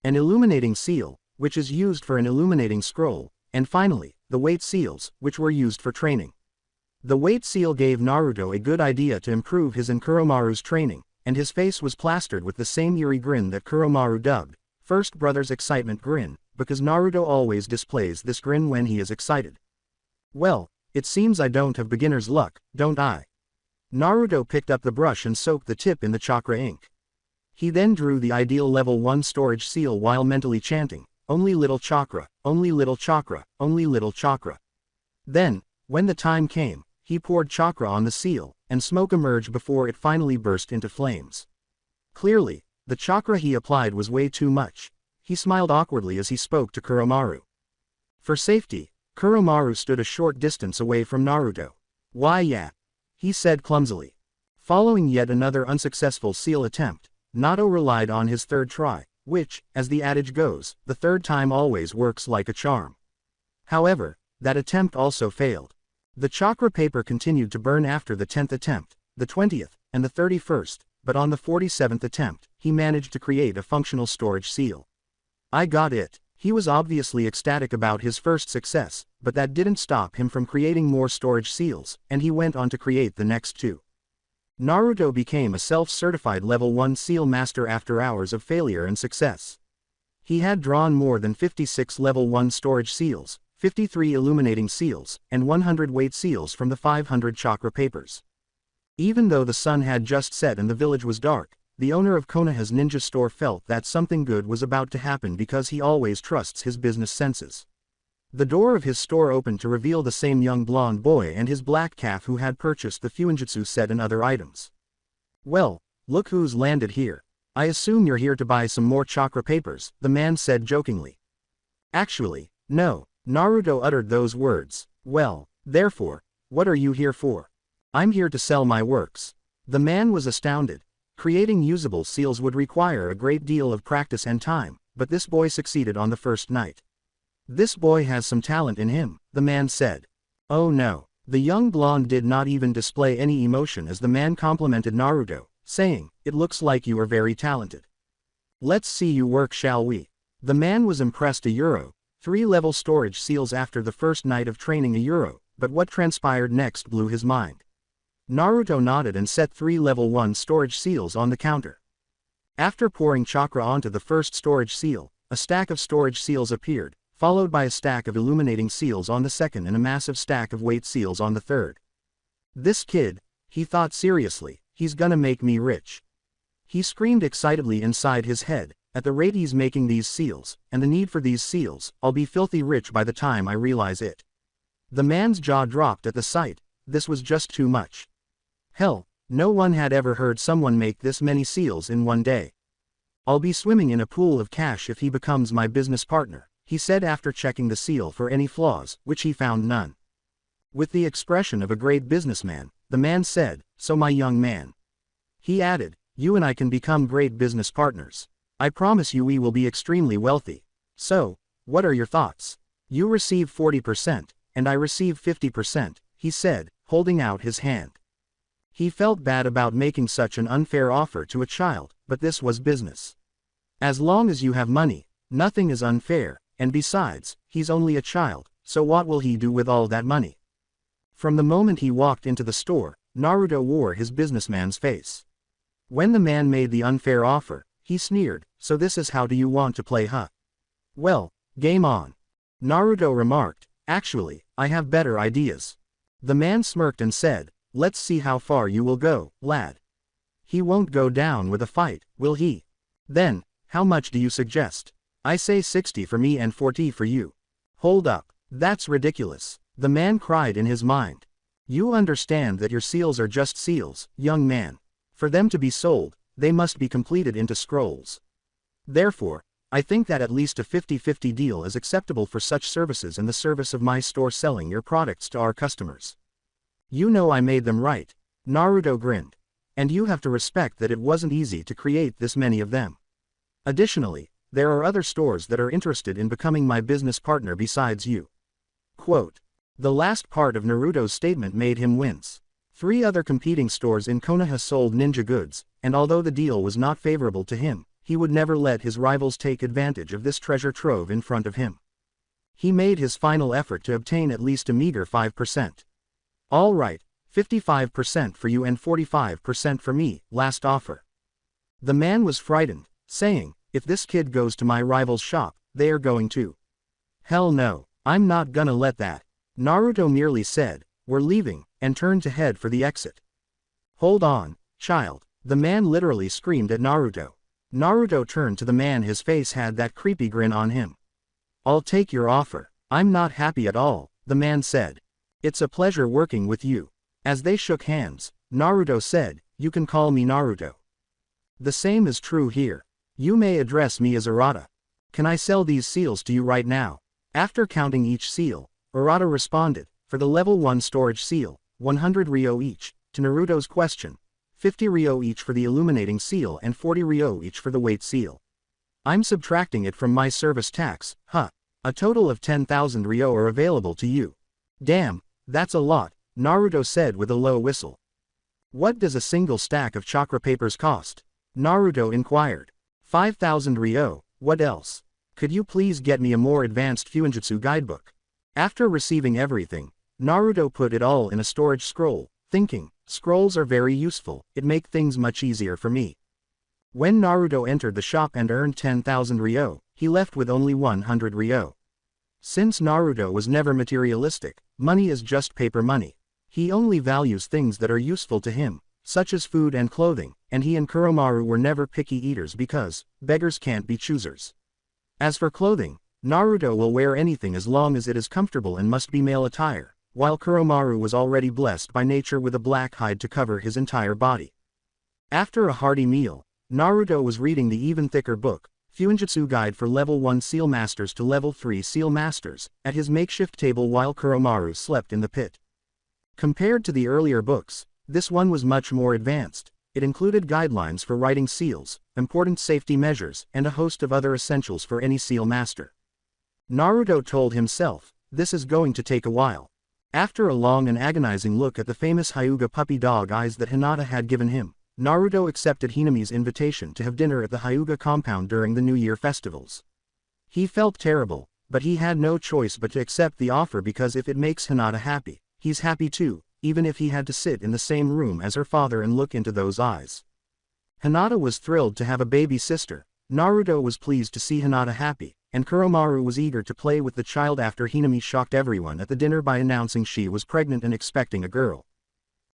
An illuminating seal, which is used for an illuminating scroll, and finally, the weight seals, which were used for training. The weight seal gave Naruto a good idea to improve his and Kuromaru's training, and his face was plastered with the same eerie grin that Kuromaru dubbed, First Brother's Excitement Grin, because Naruto always displays this grin when he is excited. Well, it seems I don't have beginner's luck, don't I? Naruto picked up the brush and soaked the tip in the chakra ink. He then drew the ideal level 1 storage seal while mentally chanting, only little chakra, only little chakra, only little chakra. Then, when the time came, he poured chakra on the seal, and smoke emerged before it finally burst into flames. Clearly, the chakra he applied was way too much. He smiled awkwardly as he spoke to Kuromaru. For safety, Kuromaru stood a short distance away from Naruto. "Why yeah," he said clumsily. Following yet another unsuccessful seal attempt, Naruto relied on his third try, which, as the adage goes, the third time always works like a charm. However, that attempt also failed. The chakra paper continued to burn after the 10th attempt, the 20th, and the 31st, but on the 47th attempt, he managed to create a functional storage seal. "I got it." He was obviously ecstatic about his first success, but that didn't stop him from creating more storage seals, and he went on to create the next 2. Naruto became a self-certified level 1 seal master after hours of failure and success. He had drawn more than 56 level 1 storage seals, 53 illuminating seals, and 100 weight seals from the 500 chakra papers. Even though the sun had just set and the village was dark, the owner of Konoha's ninja store felt that something good was about to happen because he always trusts his business senses. The door of his store opened to reveal the same young blonde boy and his black calf who had purchased the Fuinjutsu set and other items. "Well, look who's landed here. I assume you're here to buy some more chakra papers," the man said jokingly. "Actually, no," Naruto uttered those words. "Well, therefore, what are you here for?" "I'm here to sell my works." The man was astounded. Creating usable seals would require a great deal of practice and time, but this boy succeeded on the first night. "This boy has some talent in him," the man said. "Oh no. The young blonde did not even display any emotion as the man complimented Naruto, saying, "It looks like you are very talented. Let's see you work, shall we?" The man was impressed. A euro, 3-level storage seals after the first night of training. A euro, but what transpired next blew his mind. Naruto nodded and set 3 level 1 storage seals on the counter. After pouring chakra onto the first storage seal, a stack of storage seals appeared, followed by a stack of illuminating seals on the second and a massive stack of weight seals on the third. This kid, he thought seriously, he's gonna make me rich. He screamed excitedly inside his head, at the rate he's making these seals, and the need for these seals, I'll be filthy rich by the time I realize it. The man's jaw dropped at the sight. This was just too much. Hell, no one had ever heard someone make this many seals in one day. I'll be swimming in a pool of cash if he becomes my business partner, he said after checking the seal for any flaws, which he found none. With the expression of a great businessman, the man said, "So my young man," he added, "you and I can become great business partners. I promise you we will be extremely wealthy. So, what are your thoughts? You receive 40%, and I receive 50%, he said, holding out his hand. He felt bad about making such an unfair offer to a child, but this was business. As long as you have money, nothing is unfair, and besides, he's only a child, so what will he do with all that money? From the moment he walked into the store, Naruto wore his businessman's face. When the man made the unfair offer, he sneered, "So this is how do you want to play, huh? Well, game on." Naruto remarked, "Actually, I have better ideas." The man smirked and said, "Let's see how far you will go, lad. He won't go down with a fight, will he? Then, how much do you suggest?" "I say 60 for me and 40 for you." "Hold up, that's ridiculous," the man cried in his mind. "You understand that your seals are just seals, young man. For them to be sold, they must be completed into scrolls. Therefore, I think that at least a 50-50 deal is acceptable for such services in the service of my store selling your products to our customers. You know I made them right." Naruto grinned. "And you have to respect that it wasn't easy to create this many of them. Additionally, there are other stores that are interested in becoming my business partner besides you." Quote. The last part of Naruto's statement made him wince. 3 other competing stores in Konoha sold ninja goods, and although the deal was not favorable to him, he would never let his rivals take advantage of this treasure trove in front of him. He made his final effort to obtain at least a meager 5%. "All right, 55% for you and 45% for me, last offer." The man was frightened, saying, "If this kid goes to my rival's shop, they are going to. Hell no, I'm not gonna let that." Naruto merely said, "We're leaving," and turned to head for the exit. "Hold on, child," the man literally screamed at Naruto. Naruto turned to the man. His face had that creepy grin on him. "I'll take your offer." "I'm not happy at all," the man said. "It's a pleasure working with you." As they shook hands, Naruto said, "You can call me Naruto. The same is true here. You may address me as Arata. Can I sell these seals to you right now?" After counting each seal, Arata responded, for the level 1 storage seal, 100 ryo each, to Naruto's question, 50 ryo each for the illuminating seal and 40 ryo each for the weight seal. "I'm subtracting it from my service tax, huh? A total of 10,000 ryo are available to you." "Damn, that's a lot," Naruto said with a low whistle. "What does a single stack of chakra papers cost?" Naruto inquired. 5,000 ryo, what else? Could you please get me a more advanced Fuinjutsu guidebook?" After receiving everything, Naruto put it all in a storage scroll, thinking, "Scrolls are very useful, it make things much easier for me." When Naruto entered the shop and earned 10,000 ryo, he left with only 100 ryo. Since Naruto was never materialistic, money is just paper money. He only values things that are useful to him, such as food and clothing, and he and Kuromaru were never picky eaters because beggars can't be choosers. As for clothing, Naruto will wear anything as long as it is comfortable and must be male attire, while Kuromaru was already blessed by nature with a black hide to cover his entire body. After a hearty meal, Naruto was reading the even thicker book, Fuinjutsu Guide for Level 1 Seal Masters to Level 3 Seal Masters, at his makeshift table while Kuromaru slept in the pit. Compared to the earlier books, this one was much more advanced. It included guidelines for writing seals, important safety measures, and a host of other essentials for any seal master. Naruto told himself, "This is going to take a while. After a long and agonizing look at the famous Hyuga puppy dog eyes that Hinata had given him, Naruto accepted Hinami's invitation to have dinner at the Hyuga compound during the New Year festivals. He felt terrible, but he had no choice but to accept the offer because if it makes Hinata happy, he's happy too, even if he had to sit in the same room as her father and look into those eyes. Hinata was thrilled to have a baby sister, Naruto was pleased to see Hinata happy, and Kuromaru was eager to play with the child after Hinami shocked everyone at the dinner by announcing she was pregnant and expecting a girl.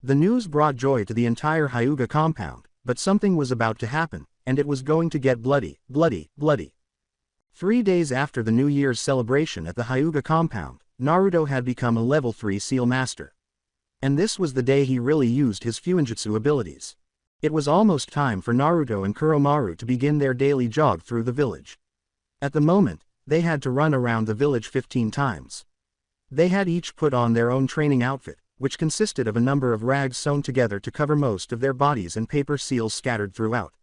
The news brought joy to the entire Hyuga compound, but something was about to happen, and it was going to get bloody, bloody, bloody. 3 days after the New Year's celebration at the Hyuga compound, Naruto had become a level 3 seal master. And this was the day he really used his Fuinjutsu abilities. It was almost time for Naruto and Kuromaru to begin their daily jog through the village. At the moment, they had to run around the village 15 times. They had each put on their own training outfit, which consisted of a number of rags sewn together to cover most of their bodies and paper seals scattered throughout.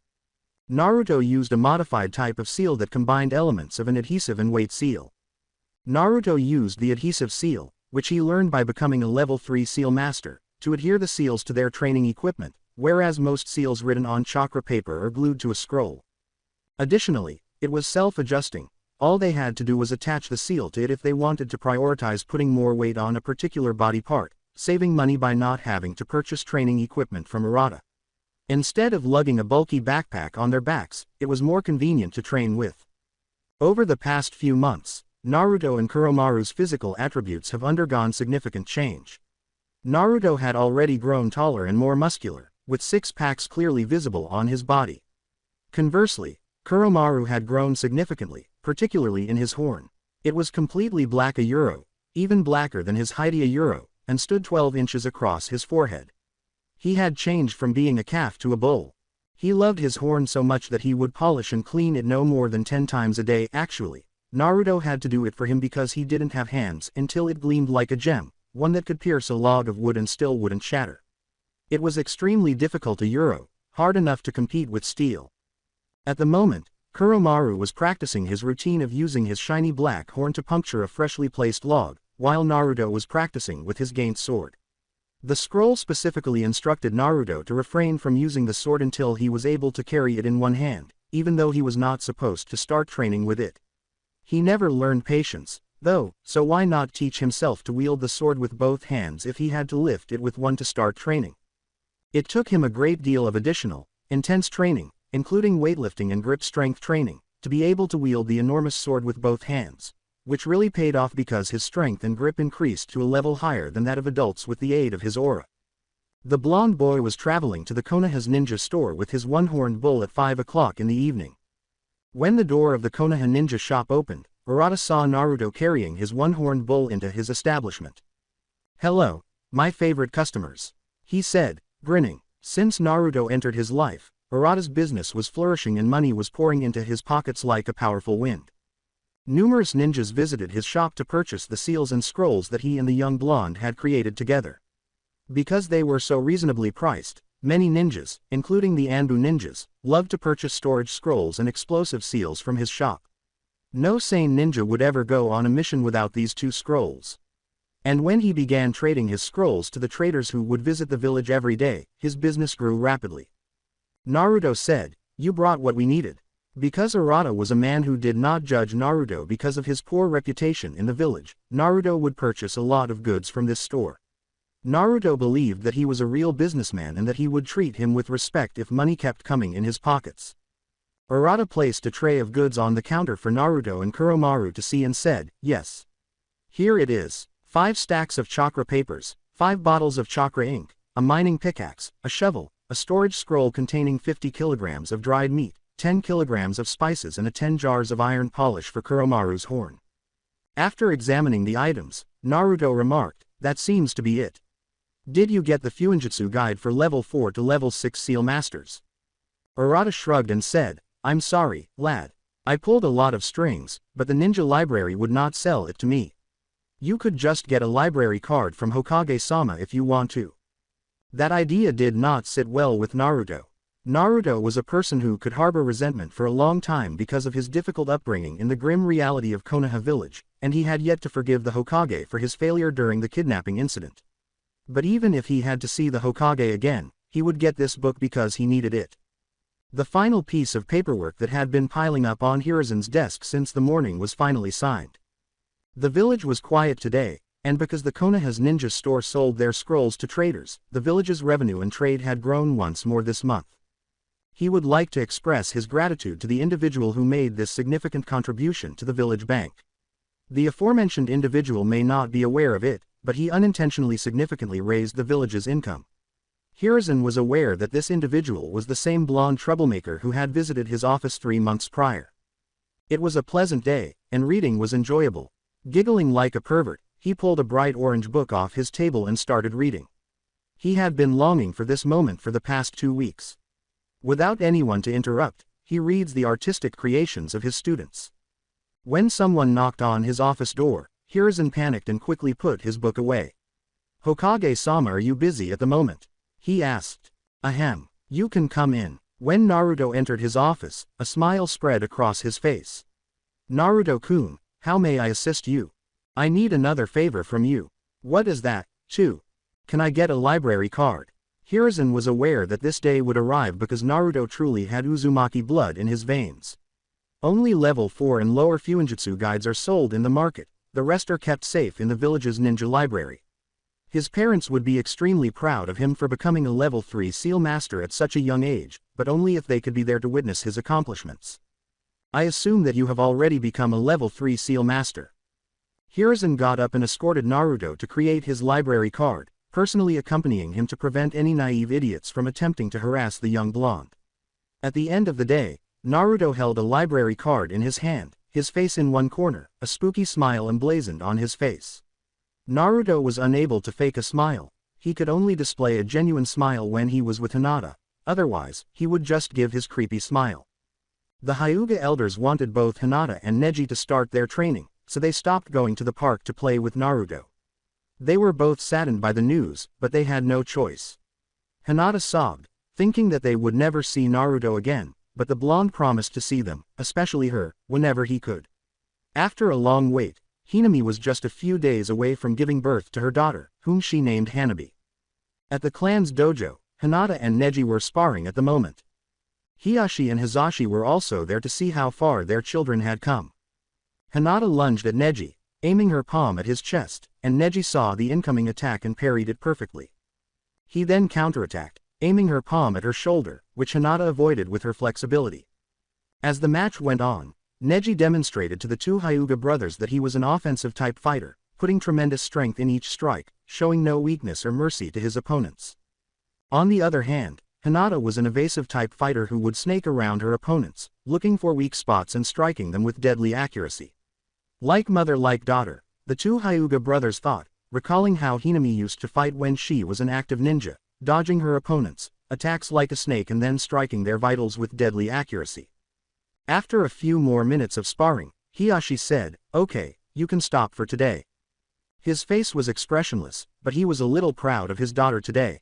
Naruto used a modified type of seal that combined elements of an adhesive and weight seal. Naruto used the adhesive seal, which he learned by becoming a level 3 seal master, to adhere the seals to their training equipment, whereas most seals written on chakra paper are glued to a scroll. Additionally, it was self-adjusting. All they had to do was attach the seal to it if they wanted to prioritize putting more weight on a particular body part, saving money by not having to purchase training equipment from Arata. Instead of lugging a bulky backpack on their backs, it was more convenient to train with. Over the past few months, Naruto and Kuromaru's physical attributes have undergone significant change. Naruto had already grown taller and more muscular, with 6 packs clearly visible on his body. Conversely, Kuromaru had grown significantly, particularly in his horn. It was completely black a euro, even blacker than his height a euro, and stood 12 inches across his forehead. He had changed from being a calf to a bull. He loved his horn so much that he would polish and clean it no more than 10 times a day. Actually, Naruto had to do it for him because he didn't have hands until it gleamed like a gem, one that could pierce a log of wood and still wouldn't shatter. It was extremely difficult a euro, hard enough to compete with steel. At the moment, Kuromaru was practicing his routine of using his shiny black horn to puncture a freshly placed log, while Naruto was practicing with his gained sword. The scroll specifically instructed Naruto to refrain from using the sword until he was able to carry it in one hand, even though he was not supposed to start training with it. He never learned patience, though, so why not teach himself to wield the sword with both hands if he had to lift it with one to start training? It took him a great deal of additional, intense training, including weightlifting and grip strength training, to be able to wield the enormous sword with both hands, which really paid off because his strength and grip increased to a level higher than that of adults with the aid of his aura. The blonde boy was traveling to the Konoha's ninja store with his one-horned bull at 5 o'clock in the evening. When the door of the Konoha ninja shop opened, Arata saw Naruto carrying his one-horned bull into his establishment. "Hello, my favorite customers," he said, grinning. Since Naruto entered his life, Arata's business was flourishing and money was pouring into his pockets like a powerful wind. Numerous ninjas visited his shop to purchase the seals and scrolls that he and the young blonde had created together. Because they were so reasonably priced, many ninjas, including the Anbu ninjas, loved to purchase storage scrolls and explosive seals from his shop. No sane ninja would ever go on a mission without these 2 scrolls. And when he began trading his scrolls to the traders who would visit the village every day, his business grew rapidly. Naruto said, "You brought what we needed." Because Arata was a man who did not judge Naruto because of his poor reputation in the village, Naruto would purchase a lot of goods from this store. Naruto believed that he was a real businessman and that he would treat him with respect if money kept coming in his pockets. Arata placed a tray of goods on the counter for Naruto and Kuromaru to see and said, "Yes. Here it is. 5 stacks of chakra papers, 5 bottles of chakra ink, a mining pickaxe, a shovel, a storage scroll containing 50 kilograms of dried meat, 10 kilograms of spices and 10 jars of iron polish for Kuromaru's horn." After examining the items, Naruto remarked, "That seems to be it. Did you get the Fuinjutsu guide for level 4 to level 6 seal masters?" Arata shrugged and said, "I'm sorry, lad. I pulled a lot of strings, but the ninja library would not sell it to me. You could just get a library card from Hokage-sama if you want to." That idea did not sit well with Naruto. Naruto was a person who could harbor resentment for a long time because of his difficult upbringing in the grim reality of Konoha village, and he had yet to forgive the Hokage for his failure during the kidnapping incident. But even if he had to see the Hokage again, he would get this book because he needed it. The final piece of paperwork that had been piling up on Hiruzen's desk since the morning was finally signed. The village was quiet today, and because the Konoha's ninja store sold their scrolls to traders, the village's revenue and trade had grown once more this month. He would like to express his gratitude to the individual who made this significant contribution to the village bank. The aforementioned individual may not be aware of it, but he unintentionally significantly raised the village's income. Hiruzen was aware that this individual was the same blonde troublemaker who had visited his office 3 months prior. It was a pleasant day, and reading was enjoyable. Giggling like a pervert, he pulled a bright orange book off his table and started reading. He had been longing for this moment for the past 2 weeks. Without anyone to interrupt, he reads the artistic creations of his students. When someone knocked on his office door, Hiruzen panicked and quickly put his book away. "Hokage-sama, are you busy at the moment?" he asked. "Ahem. You can come in." When Naruto entered his office, a smile spread across his face. "Naruto-kun, how may I assist you? I need another favor from you." "What is that, too? Can I get a library card?" Hiruzen was aware that this day would arrive because Naruto truly had Uzumaki blood in his veins. Only level 4 and lower Fuinjutsu guides are sold in the market, the rest are kept safe in the village's ninja library. His parents would be extremely proud of him for becoming a level 3 seal master at such a young age, but only if they could be there to witness his accomplishments. "I assume that you have already become a level 3 seal master." Hiruzen got up and escorted Naruto to create his library card, personally accompanying him to prevent any naive idiots from attempting to harass the young blonde. At the end of the day, Naruto held a library card in his hand, his face in one corner, a spooky smile emblazoned on his face. Naruto was unable to fake a smile. He could only display a genuine smile when he was with Hinata, otherwise, he would just give his creepy smile. The Hyuga elders wanted both Hinata and Neji to start their training, so they stopped going to the park to play with Naruto. They were both saddened by the news, but they had no choice. Hinata sobbed, thinking that they would never see Naruto again, but the blonde promised to see them, especially her, whenever he could. After a long wait, Hinami was just a few days away from giving birth to her daughter, whom she named Hanabi. At the clan's dojo, Hinata and Neji were sparring at the moment. Hiashi and Hizashi were also there to see how far their children had come. Hinata lunged at Neji, aiming her palm at his chest, and Neji saw the incoming attack and parried it perfectly. He then counterattacked, aiming her palm at her shoulder, which Hinata avoided with her flexibility. As the match went on, Neji demonstrated to the two Hyuga brothers that he was an offensive-type fighter, putting tremendous strength in each strike, showing no weakness or mercy to his opponents. On the other hand, Hinata was an evasive-type fighter who would snake around her opponents, looking for weak spots and striking them with deadly accuracy. Like mother like daughter, the two Hyuga brothers thought, recalling how Hinami used to fight when she was an active ninja, dodging her opponents' attacks like a snake and then striking their vitals with deadly accuracy. After a few more minutes of sparring, Hiashi said, "Okay, you can stop for today." His face was expressionless, but he was a little proud of his daughter today.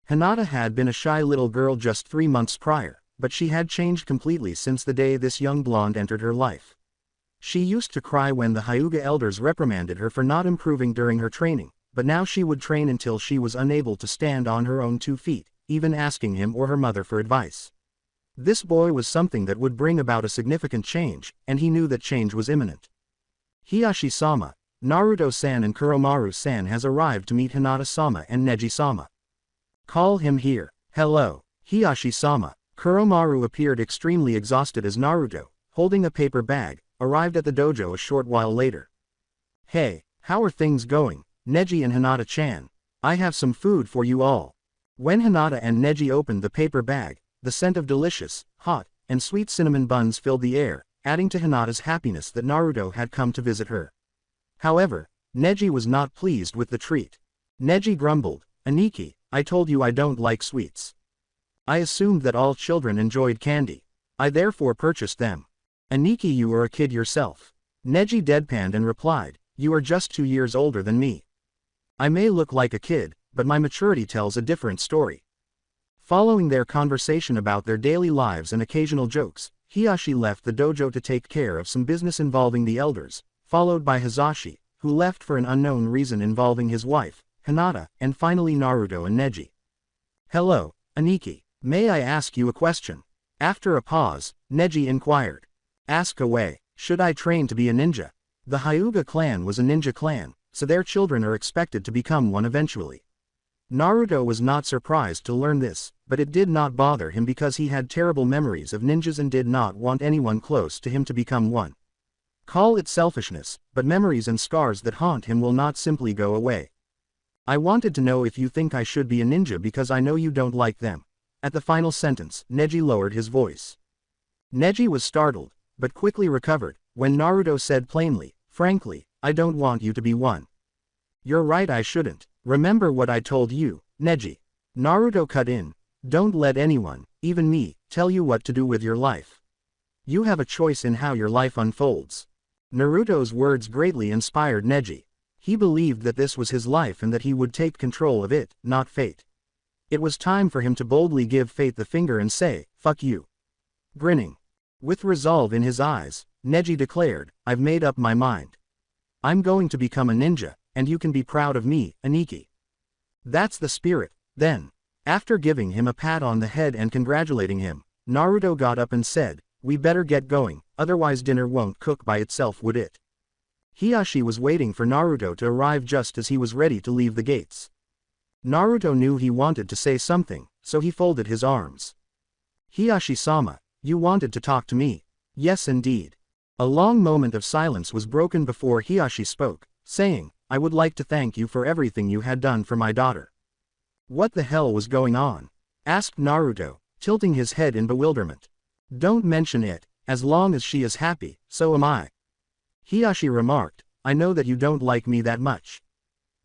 Hinata had been a shy little girl just 3 months prior, but she had changed completely since the day this young blonde entered her life. She used to cry when the Hyuga elders reprimanded her for not improving during her training, but now she would train until she was unable to stand on her own 2 feet, even asking him or her mother for advice. This boy was something that would bring about a significant change, and he knew that change was imminent. Hiashi-sama, Naruto-san and Kuromaru-san has arrived to meet Hinata-sama and Neji-sama. Call him here. Hello, Hiashi-sama. Kuromaru appeared extremely exhausted as Naruto, holding a paper bag, arrived at the dojo a short while later. "Hey, how are things going, Neji and Hinata-chan? I have some food for you all." When Hinata and Neji opened the paper bag, the scent of delicious, hot, and sweet cinnamon buns filled the air, adding to Hinata's happiness that Naruto had come to visit her. However, Neji was not pleased with the treat. Neji grumbled, "Aniki, I told you I don't like sweets. I assumed that all children enjoyed candy. I therefore purchased them." "Aniki, you are a kid yourself." Neji deadpanned and replied, "You are just 2 years older than me. I may look like a kid, but my maturity tells a different story." Following their conversation about their daily lives and occasional jokes, Hiashi left the dojo to take care of some business involving the elders, followed by Hisashi, who left for an unknown reason involving his wife, Hinata, and finally Naruto and Neji. Hello, Aniki. May I ask you a question? After a pause, Neji inquired. Ask away. Should I train to be a ninja? The Hyuga clan was a ninja clan, so their children are expected to become one eventually. Naruto was not surprised to learn this, but it did not bother him because he had terrible memories of ninjas and did not want anyone close to him to become one. Call it selfishness, but memories and scars that haunt him will not simply go away. I wanted to know if you think I should be a ninja because I know you don't like them. At the final sentence, Neji lowered his voice. Neji was startled, but quickly recovered, when Naruto said plainly, frankly, I don't want you to be one. You're right, I shouldn't. Remember what I told you, Neji. Naruto cut in. Don't let anyone, even me, tell you what to do with your life. You have a choice in how your life unfolds. Naruto's words greatly inspired Neji. He believed that this was his life and that he would take control of it, not fate. It was time for him to boldly give fate the finger and say, fuck you. Grinning. With resolve in his eyes, Neji declared, I've made up my mind. I'm going to become a ninja, and you can be proud of me, Aniki. That's the spirit, then. After giving him a pat on the head and congratulating him, Naruto got up and said, we better get going, otherwise dinner won't cook by itself, would it? Hisashi was waiting for Naruto to arrive just as he was ready to leave the gates. Naruto knew he wanted to say something, so he folded his arms. Hisashi-sama, you wanted to talk to me? Yes indeed. A long moment of silence was broken before Hisashi spoke, saying, I would like to thank you for everything you had done for my daughter. What the hell was going on? Asked Naruto, tilting his head in bewilderment. Don't mention it, as long as she is happy, so am I. Hisashi remarked, I know that you don't like me that much.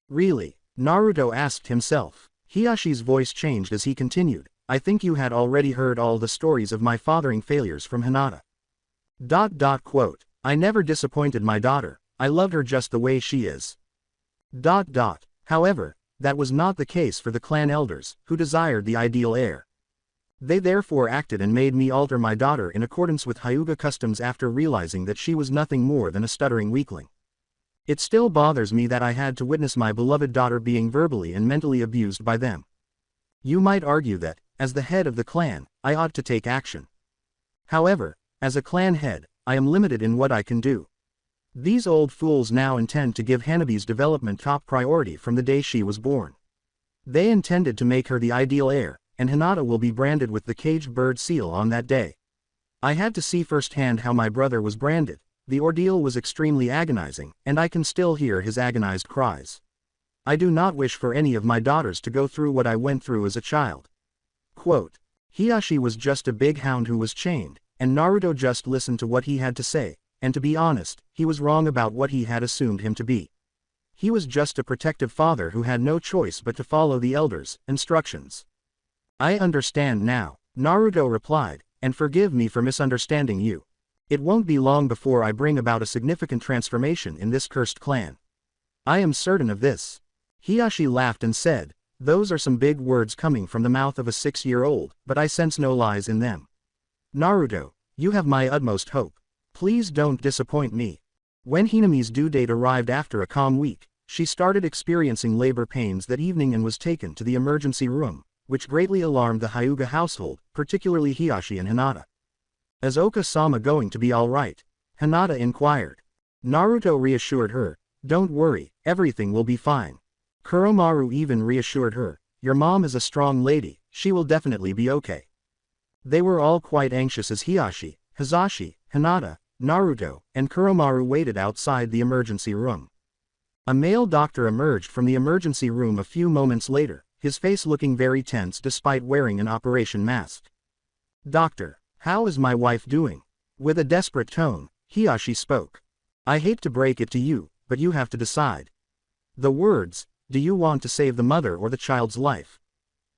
Really? Naruto asked himself. Hiyashi's voice changed as he continued, I think you had already heard all the stories of my fathering failures from Hinata. Quote, I never disappointed my daughter, I loved her just the way she is. However, that was not the case for the clan elders, who desired the ideal heir. They therefore acted and made me alter my daughter in accordance with Hyuga customs after realizing that she was nothing more than a stuttering weakling. It still bothers me that I had to witness my beloved daughter being verbally and mentally abused by them. You might argue that, as the head of the clan, I ought to take action. However, as a clan head, I am limited in what I can do. These old fools now intend to give Hanabi's development top priority from the day she was born. They intended to make her the ideal heir, and Hinata will be branded with the caged bird seal on that day. I had to see firsthand how my brother was branded. The ordeal was extremely agonizing, and I can still hear his agonized cries. I do not wish for any of my daughters to go through what I went through as a child. Quote, Hisashi was just a big hound who was chained, and Naruto just listened to what he had to say, and to be honest, he was wrong about what he had assumed him to be. He was just a protective father who had no choice but to follow the elders' instructions. I understand now, Naruto replied, and forgive me for misunderstanding you. It won't be long before I bring about a significant transformation in this cursed clan. I am certain of this. Hisashi laughed and said, those are some big words coming from the mouth of a 6-year-old, but I sense no lies in them. Naruto, you have my utmost hope. Please don't disappoint me. When Hinami's due date arrived after a calm week, she started experiencing labor pains that evening and was taken to the emergency room, which greatly alarmed the Hyuga household, particularly Hisashi and Hinata. Is Oka-sama going to be alright? Hinata inquired. Naruto reassured her, don't worry, everything will be fine. Kuromaru even reassured her, your mom is a strong lady, she will definitely be okay. They were all quite anxious as Hisashi, Hisashi, Hinata, Naruto, and Kuromaru waited outside the emergency room. A male doctor emerged from the emergency room a few moments later, his face looking very tense despite wearing an operation mask. Doctor, how is my wife doing? With a desperate tone, Hisashi spoke. I hate to break it to you, but you have to decide. The words, do you want to save the mother or the child's life?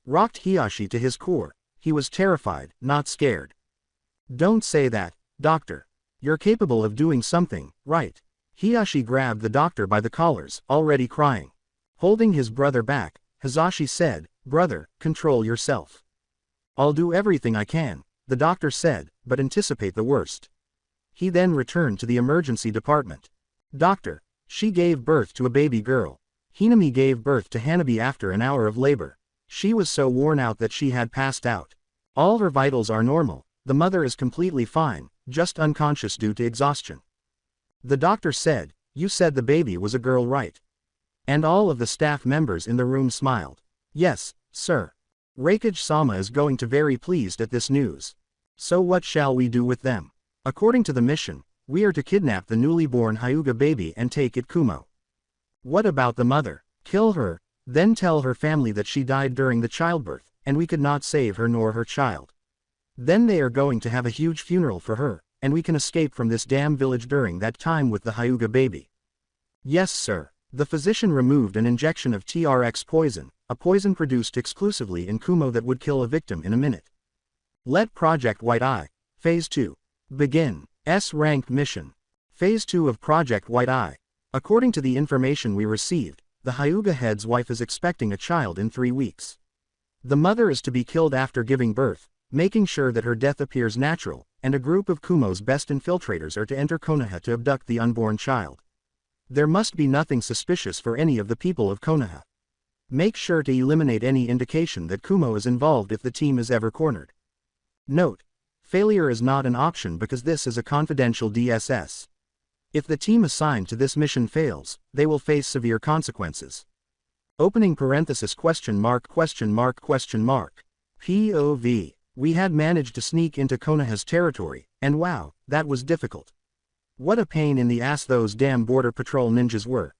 Rocked Hisashi to his core. He was terrified, not scared. Don't say that, doctor. You're capable of doing something, right? Hisashi grabbed the doctor by the collars, already crying. Holding his brother back, Hisashi said, brother, control yourself. I'll do everything I can, the doctor said, but anticipate the worst. He then returned to the emergency department. Doctor, she gave birth to a baby girl. Hinami gave birth to Hanabi after an hour of labor. She was so worn out that she had passed out. All her vitals are normal. The mother is completely fine, just unconscious due to exhaustion. The doctor said, "You said the baby was a girl, right?" And all of the staff members in the room smiled. "Yes, sir. Reikage-sama is going to very pleased at this news. So what shall we do with them? According to the mission, we are to kidnap the newly born Hyuga baby and take it Kumo. What about the mother? Kill her, then tell her family that she died during the childbirth, and we could not save her nor her child. Then they are going to have a huge funeral for her, and we can escape from this damn village during that time with the Hyuga baby." "Yes, sir." The physician removed an injection of TRX poison, a poison produced exclusively in Kumo that would kill a victim in a minute. Let Project White Eye, Phase 2, begin. S-rank mission. Phase 2 of Project White Eye. According to the information we received, the Hyuga head's wife is expecting a child in 3 weeks. The mother is to be killed after giving birth, making sure that her death appears natural, and a group of Kumo's best infiltrators are to enter Konoha to abduct the unborn child. There must be nothing suspicious for any of the people of Konoha. Make sure to eliminate any indication that Kumo is involved if the team is ever cornered. Note: failure is not an option because this is a confidential DSS. If the team assigned to this mission fails, they will face severe consequences. Opening parenthesis question mark question mark question mark. POV. We had managed to sneak into Konoha's territory, and wow, that was difficult. What a pain in the ass those damn border patrol ninjas were.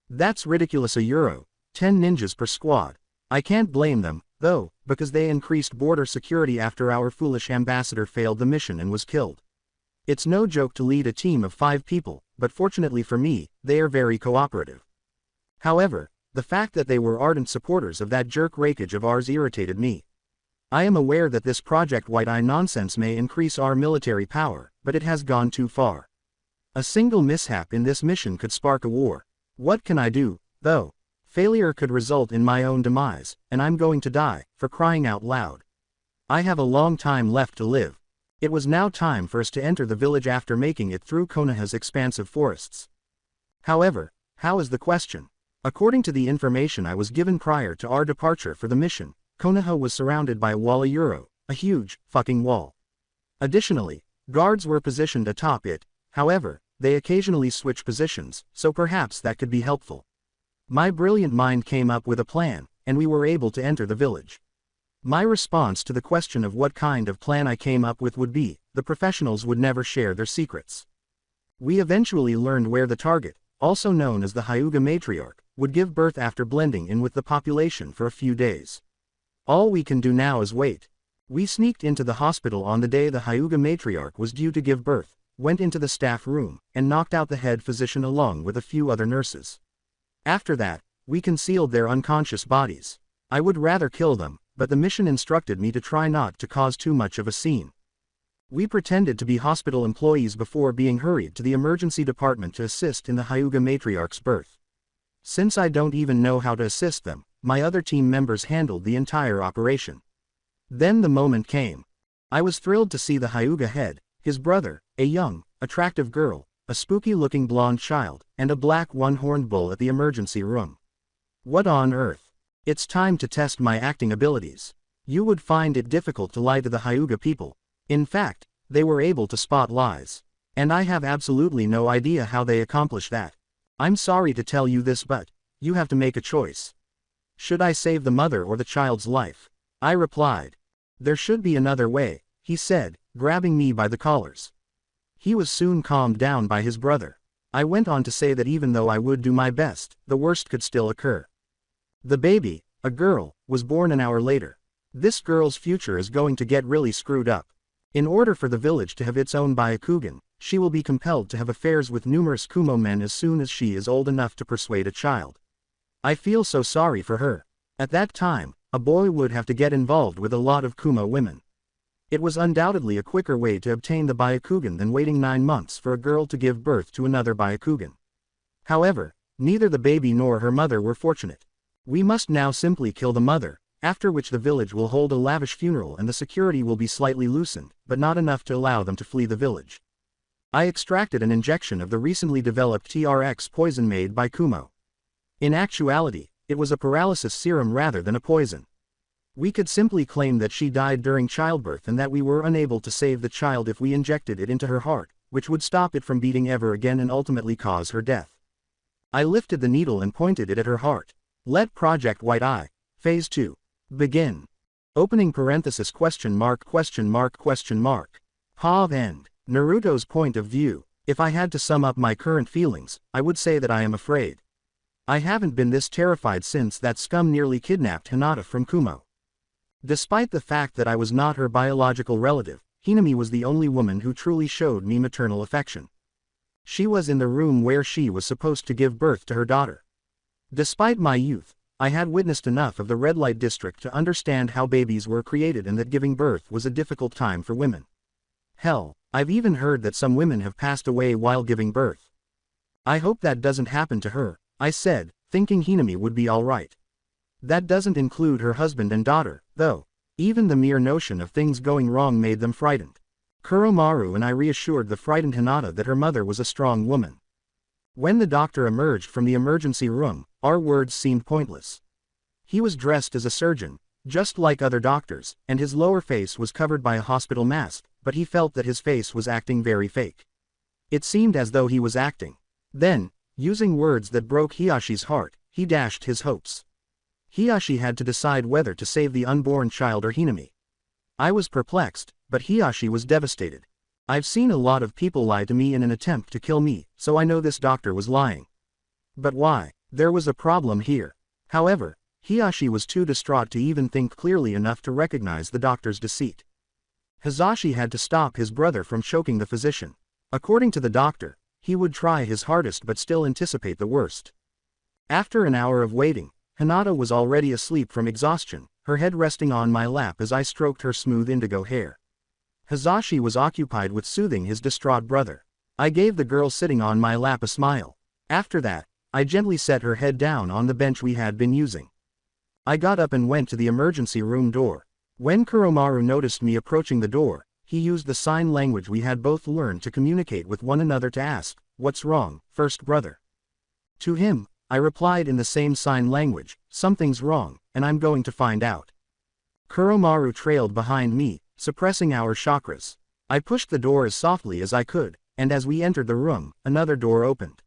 That's ridiculous. €10 ninjas per squad. I can't blame them, though, because they increased border security after our foolish ambassador failed the mission and was killed. It's no joke to lead a team of 5 people, but fortunately for me, they are very cooperative. However, the fact that they were ardent supporters of that jerk Reikage of ours irritated me. I am aware that this Project White Eye nonsense may increase our military power, but it has gone too far. A single mishap in this mission could spark a war. What can I do, though? Failure could result in my own demise, and I'm going to die, for crying out loud. I have a long time left to live. It was now time for us to enter the village after making it through Konoha's expansive forests. However, how is the question? According to the information I was given prior to our departure for the mission, Konoha was surrounded by a wall a huge, fucking wall. Additionally, guards were positioned atop it. However, they occasionally switch positions, so perhaps that could be helpful. My brilliant mind came up with a plan, and we were able to enter the village. My response to the question of what kind of plan I came up with would be, the professionals would never share their secrets. We eventually learned where the target, also known as the Hyuga matriarch, would give birth after blending in with the population for a few days. All we can do now is wait. We sneaked into the hospital on the day the Hyuga matriarch was due to give birth, went into the staff room, and knocked out the head physician along with a few other nurses. After that, we concealed their unconscious bodies. I would rather kill them, but the mission instructed me to try not to cause too much of a scene. We pretended to be hospital employees before being hurried to the emergency department to assist in the Hyuga matriarch's birth. Since I don't even know how to assist them, my other team members handled the entire operation. Then the moment came. I was thrilled to see the Hyuga head, his brother, a young, attractive girl, a spooky-looking blonde child, and a black one-horned bull at the emergency room. What on earth? It's time to test my acting abilities. You would find it difficult to lie to the Hyuga people. In fact, they were able to spot lies. And I have absolutely no idea how they accomplish that. I'm sorry to tell you this, but you have to make a choice. Should I save the mother or the child's life? I replied. There should be another way, he said, grabbing me by the collars. He was soon calmed down by his brother. I went on to say that even though I would do my best, the worst could still occur. The baby, a girl, was born an hour later. This girl's future is going to get really screwed up. In order for the village to have its own Byakugan, she will be compelled to have affairs with numerous Kumo men as soon as she is old enough to persuade a child. I feel so sorry for her. At that time, a boy would have to get involved with a lot of Kumo women. It was undoubtedly a quicker way to obtain the Byakugan than waiting 9 months for a girl to give birth to another Byakugan. However, neither the baby nor her mother were fortunate. We must now simply kill the mother, after which the village will hold a lavish funeral and the security will be slightly loosened, but not enough to allow them to flee the village. I extracted an injection of the recently developed TRX poison made by Kumo. In actuality, it was a paralysis serum rather than a poison. We could simply claim that she died during childbirth and that we were unable to save the child if we injected it into her heart, which would stop it from beating ever again and ultimately cause her death. I lifted the needle and pointed it at her heart. Let Project White Eye, Phase 2, begin. Opening parenthesis question mark. Hav end. Naruto's point of view. If I had to sum up my current feelings, I would say that I am afraid. I haven't been this terrified since that scum nearly kidnapped Hinata from Kumo. Despite the fact that I was not her biological relative, Hinami was the only woman who truly showed me maternal affection. She was in the room where she was supposed to give birth to her daughter. Despite my youth, I had witnessed enough of the red light district to understand how babies were created and that giving birth was a difficult time for women. Hell, I've even heard that some women have passed away while giving birth. I hope that doesn't happen to her, I said, thinking Hinami would be alright. That doesn't include her husband and daughter, though. Even the mere notion of things going wrong made them frightened. Kuromaru and I reassured the frightened Hinata that her mother was a strong woman. When the doctor emerged from the emergency room, our words seemed pointless. He was dressed as a surgeon, just like other doctors, and his lower face was covered by a hospital mask, but he felt that his face was acting very fake. It seemed as though he was acting. Then, using words that broke Hiyashi's heart, he dashed his hopes. Hiyashi had to decide whether to save the unborn child or Hinami. I was perplexed, but Hiyashi was devastated. I've seen a lot of people lie to me in an attempt to kill me, so I know this doctor was lying. But why? There was a problem here. However, Hiyashi was too distraught to even think clearly enough to recognize the doctor's deceit. Hizashi had to stop his brother from choking the physician. According to the doctor, he would try his hardest but still anticipate the worst. After an hour of waiting, Hinata was already asleep from exhaustion, her head resting on my lap as I stroked her smooth indigo hair. Hizashi was occupied with soothing his distraught brother. I gave the girl sitting on my lap a smile. After that, I gently set her head down on the bench we had been using. I got up and went to the emergency room door. When Kuromaru noticed me approaching the door, he used the sign language we had both learned to communicate with one another to ask, "What's wrong, first brother?" To him, I replied in the same sign language, "Something's wrong, and I'm going to find out." Kuromaru trailed behind me, suppressing our chakras. I pushed the door as softly as I could, and as we entered the room, another door opened.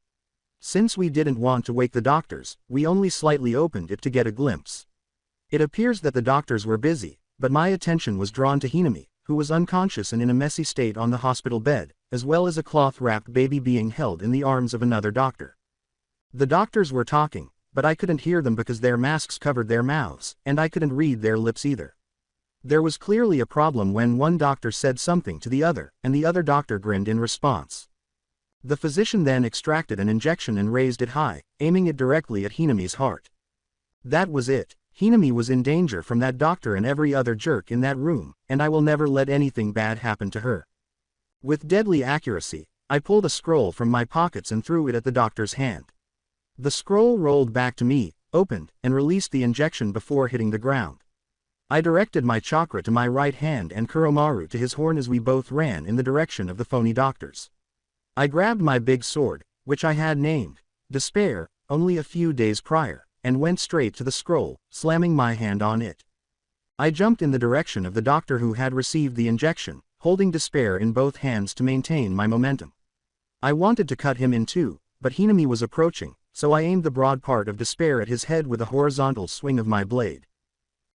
Since we didn't want to wake the doctors, we only slightly opened it to get a glimpse. It appears that the doctors were busy, but my attention was drawn to Hinami, who was unconscious and in a messy state on the hospital bed, as well as a cloth-wrapped baby being held in the arms of another doctor. The doctors were talking, but I couldn't hear them because their masks covered their mouths, and I couldn't read their lips either. There was clearly a problem when one doctor said something to the other, and the other doctor grinned in response. The physician then extracted an injection and raised it high, aiming it directly at Hinami's heart. That was it. Hinami was in danger from that doctor and every other jerk in that room, and I will never let anything bad happen to her. With deadly accuracy, I pulled a scroll from my pockets and threw it at the doctor's hand. The scroll rolled back to me, opened, and released the injection before hitting the ground. I directed my chakra to my right hand and Kuromaru to his horn as we both ran in the direction of the phony doctors. I grabbed my big sword, which I had named Despair, only a few days prior, and went straight to the scroll, slamming my hand on it. I jumped in the direction of the doctor who had received the injection, holding Despair in both hands to maintain my momentum. I wanted to cut him in two, but Hinami was approaching, so I aimed the broad part of Despair at his head with a horizontal swing of my blade.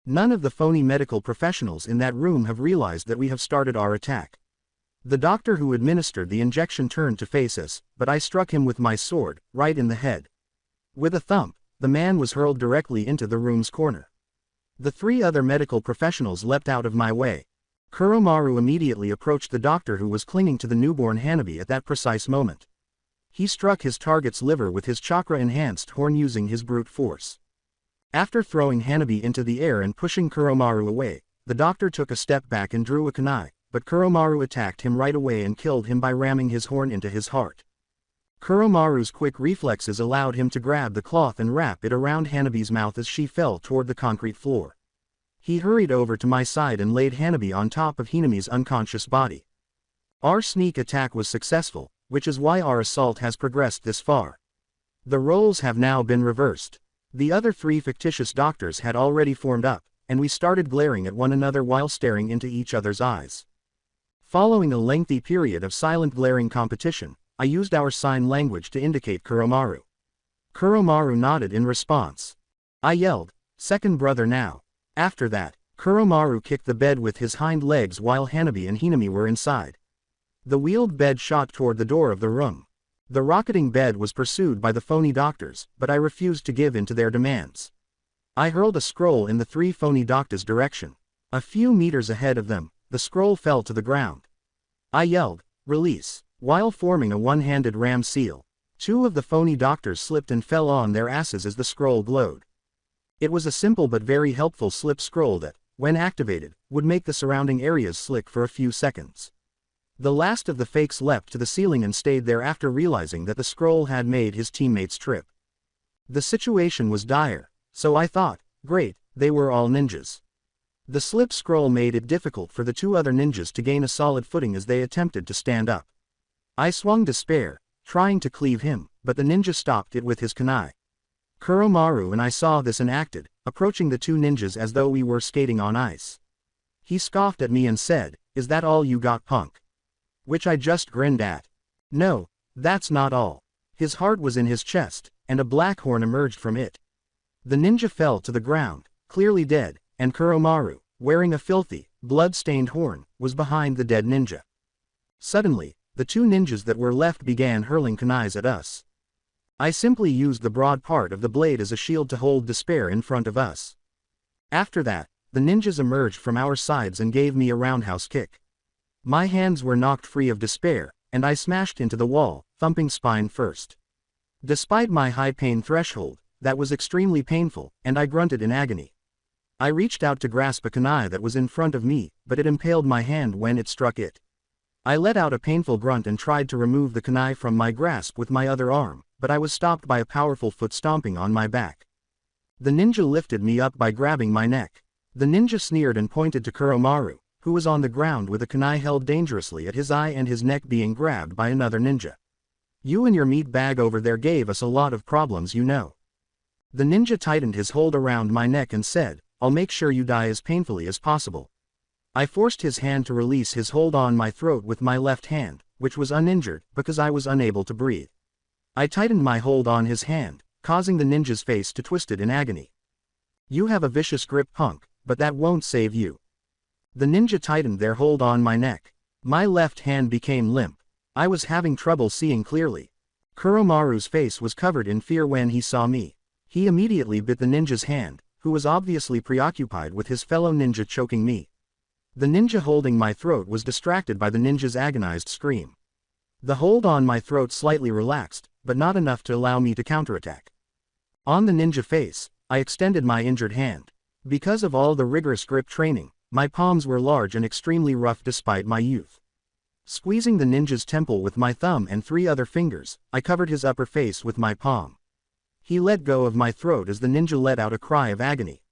None of the phony medical professionals in that room have realized that we have started our attack. The doctor who administered the injection turned to face us, but I struck him with my sword, right in the head. With a thump, the man was hurled directly into the room's corner. The three other medical professionals leapt out of my way. Kuromaru immediately approached the doctor who was clinging to the newborn Hanabi at that precise moment. He struck his target's liver with his chakra-enhanced horn using his brute force. After throwing Hanabi into the air and pushing Kuromaru away, the doctor took a step back and drew a kunai, but Kuromaru attacked him right away and killed him by ramming his horn into his heart. Kuromaru's quick reflexes allowed him to grab the cloth and wrap it around Hanabi's mouth as she fell toward the concrete floor. He hurried over to my side and laid Hanabi on top of Hinami's unconscious body. Our sneak attack was successful, which is why our assault has progressed this far. The roles have now been reversed. The other 3 fictitious doctors had already formed up, and we started glaring at one another while staring into each other's eyes. Following a lengthy period of silent glaring competition, I used our sign language to indicate Kuromaru. Kuromaru nodded in response. I yelled, "Second brother now." After that, Kuromaru kicked the bed with his hind legs while Hanabi and Hinami were inside. The wheeled bed shot toward the door of the room. The rocketing bed was pursued by the phony doctors, but I refused to give in to their demands. I hurled a scroll in the 3 phony doctors' direction. A few meters ahead of them, the scroll fell to the ground. I yelled, "Release," while forming a one-handed ram seal. 2 of the phony doctors slipped and fell on their asses as the scroll glowed. It was a simple but very helpful slip scroll that, when activated, would make the surrounding areas slick for a few seconds. The last of the fakes leapt to the ceiling and stayed there after realizing that the scroll had made his teammates trip. The situation was dire, so I thought, great, they were all ninjas. The slip scroll made it difficult for the 2 other ninjas to gain a solid footing as they attempted to stand up. I swung Despair, trying to cleave him, but the ninja stopped it with his kunai. Kuromaru and I saw this and acted, approaching the 2 ninjas as though we were skating on ice. He scoffed at me and said, "Is that all you got, punk?" Which I just grinned at. No, that's not all. His heart was in his chest, and a black horn emerged from it. The ninja fell to the ground, clearly dead, and Kuromaru, wearing a filthy, blood-stained horn, was behind the dead ninja. Suddenly, the 2 ninjas that were left began hurling kunais at us. I simply used the broad part of the blade as a shield to hold Despair in front of us. After that, the ninjas emerged from our sides and gave me a roundhouse kick. My hands were knocked free of Despair, and I smashed into the wall, thumping spine first. Despite my high pain threshold, that was extremely painful, and I grunted in agony. I reached out to grasp a kunai that was in front of me, but it impaled my hand when it struck it. I let out a painful grunt and tried to remove the kunai from my grasp with my other arm, but I was stopped by a powerful foot stomping on my back. The ninja lifted me up by grabbing my neck. The ninja sneered and pointed to Kuromaru, who was on the ground with a kunai held dangerously at his eye and his neck being grabbed by another ninja. "You and your meat bag over there gave us a lot of problems, you know." The ninja tightened his hold around my neck and said, "I'll make sure you die as painfully as possible." I forced his hand to release his hold on my throat with my left hand, which was uninjured, because I was unable to breathe. I tightened my hold on his hand, causing the ninja's face to twist in agony. "You have a vicious grip, punk, but that won't save you." The ninja tightened their hold on my neck. My left hand became limp. I was having trouble seeing clearly. Kuromaru's face was covered in fear when he saw me. He immediately bit the ninja's hand, who was obviously preoccupied with his fellow ninja choking me. The ninja holding my throat was distracted by the ninja's agonized scream. The hold on my throat slightly relaxed, but not enough to allow me to counterattack. On the ninja face, I extended my injured hand. Because of all the rigorous grip training, my palms were large and extremely rough despite my youth. Squeezing the ninja's temple with my thumb and 3 other fingers, I covered his upper face with my palm. He let go of my throat as the ninja let out a cry of agony.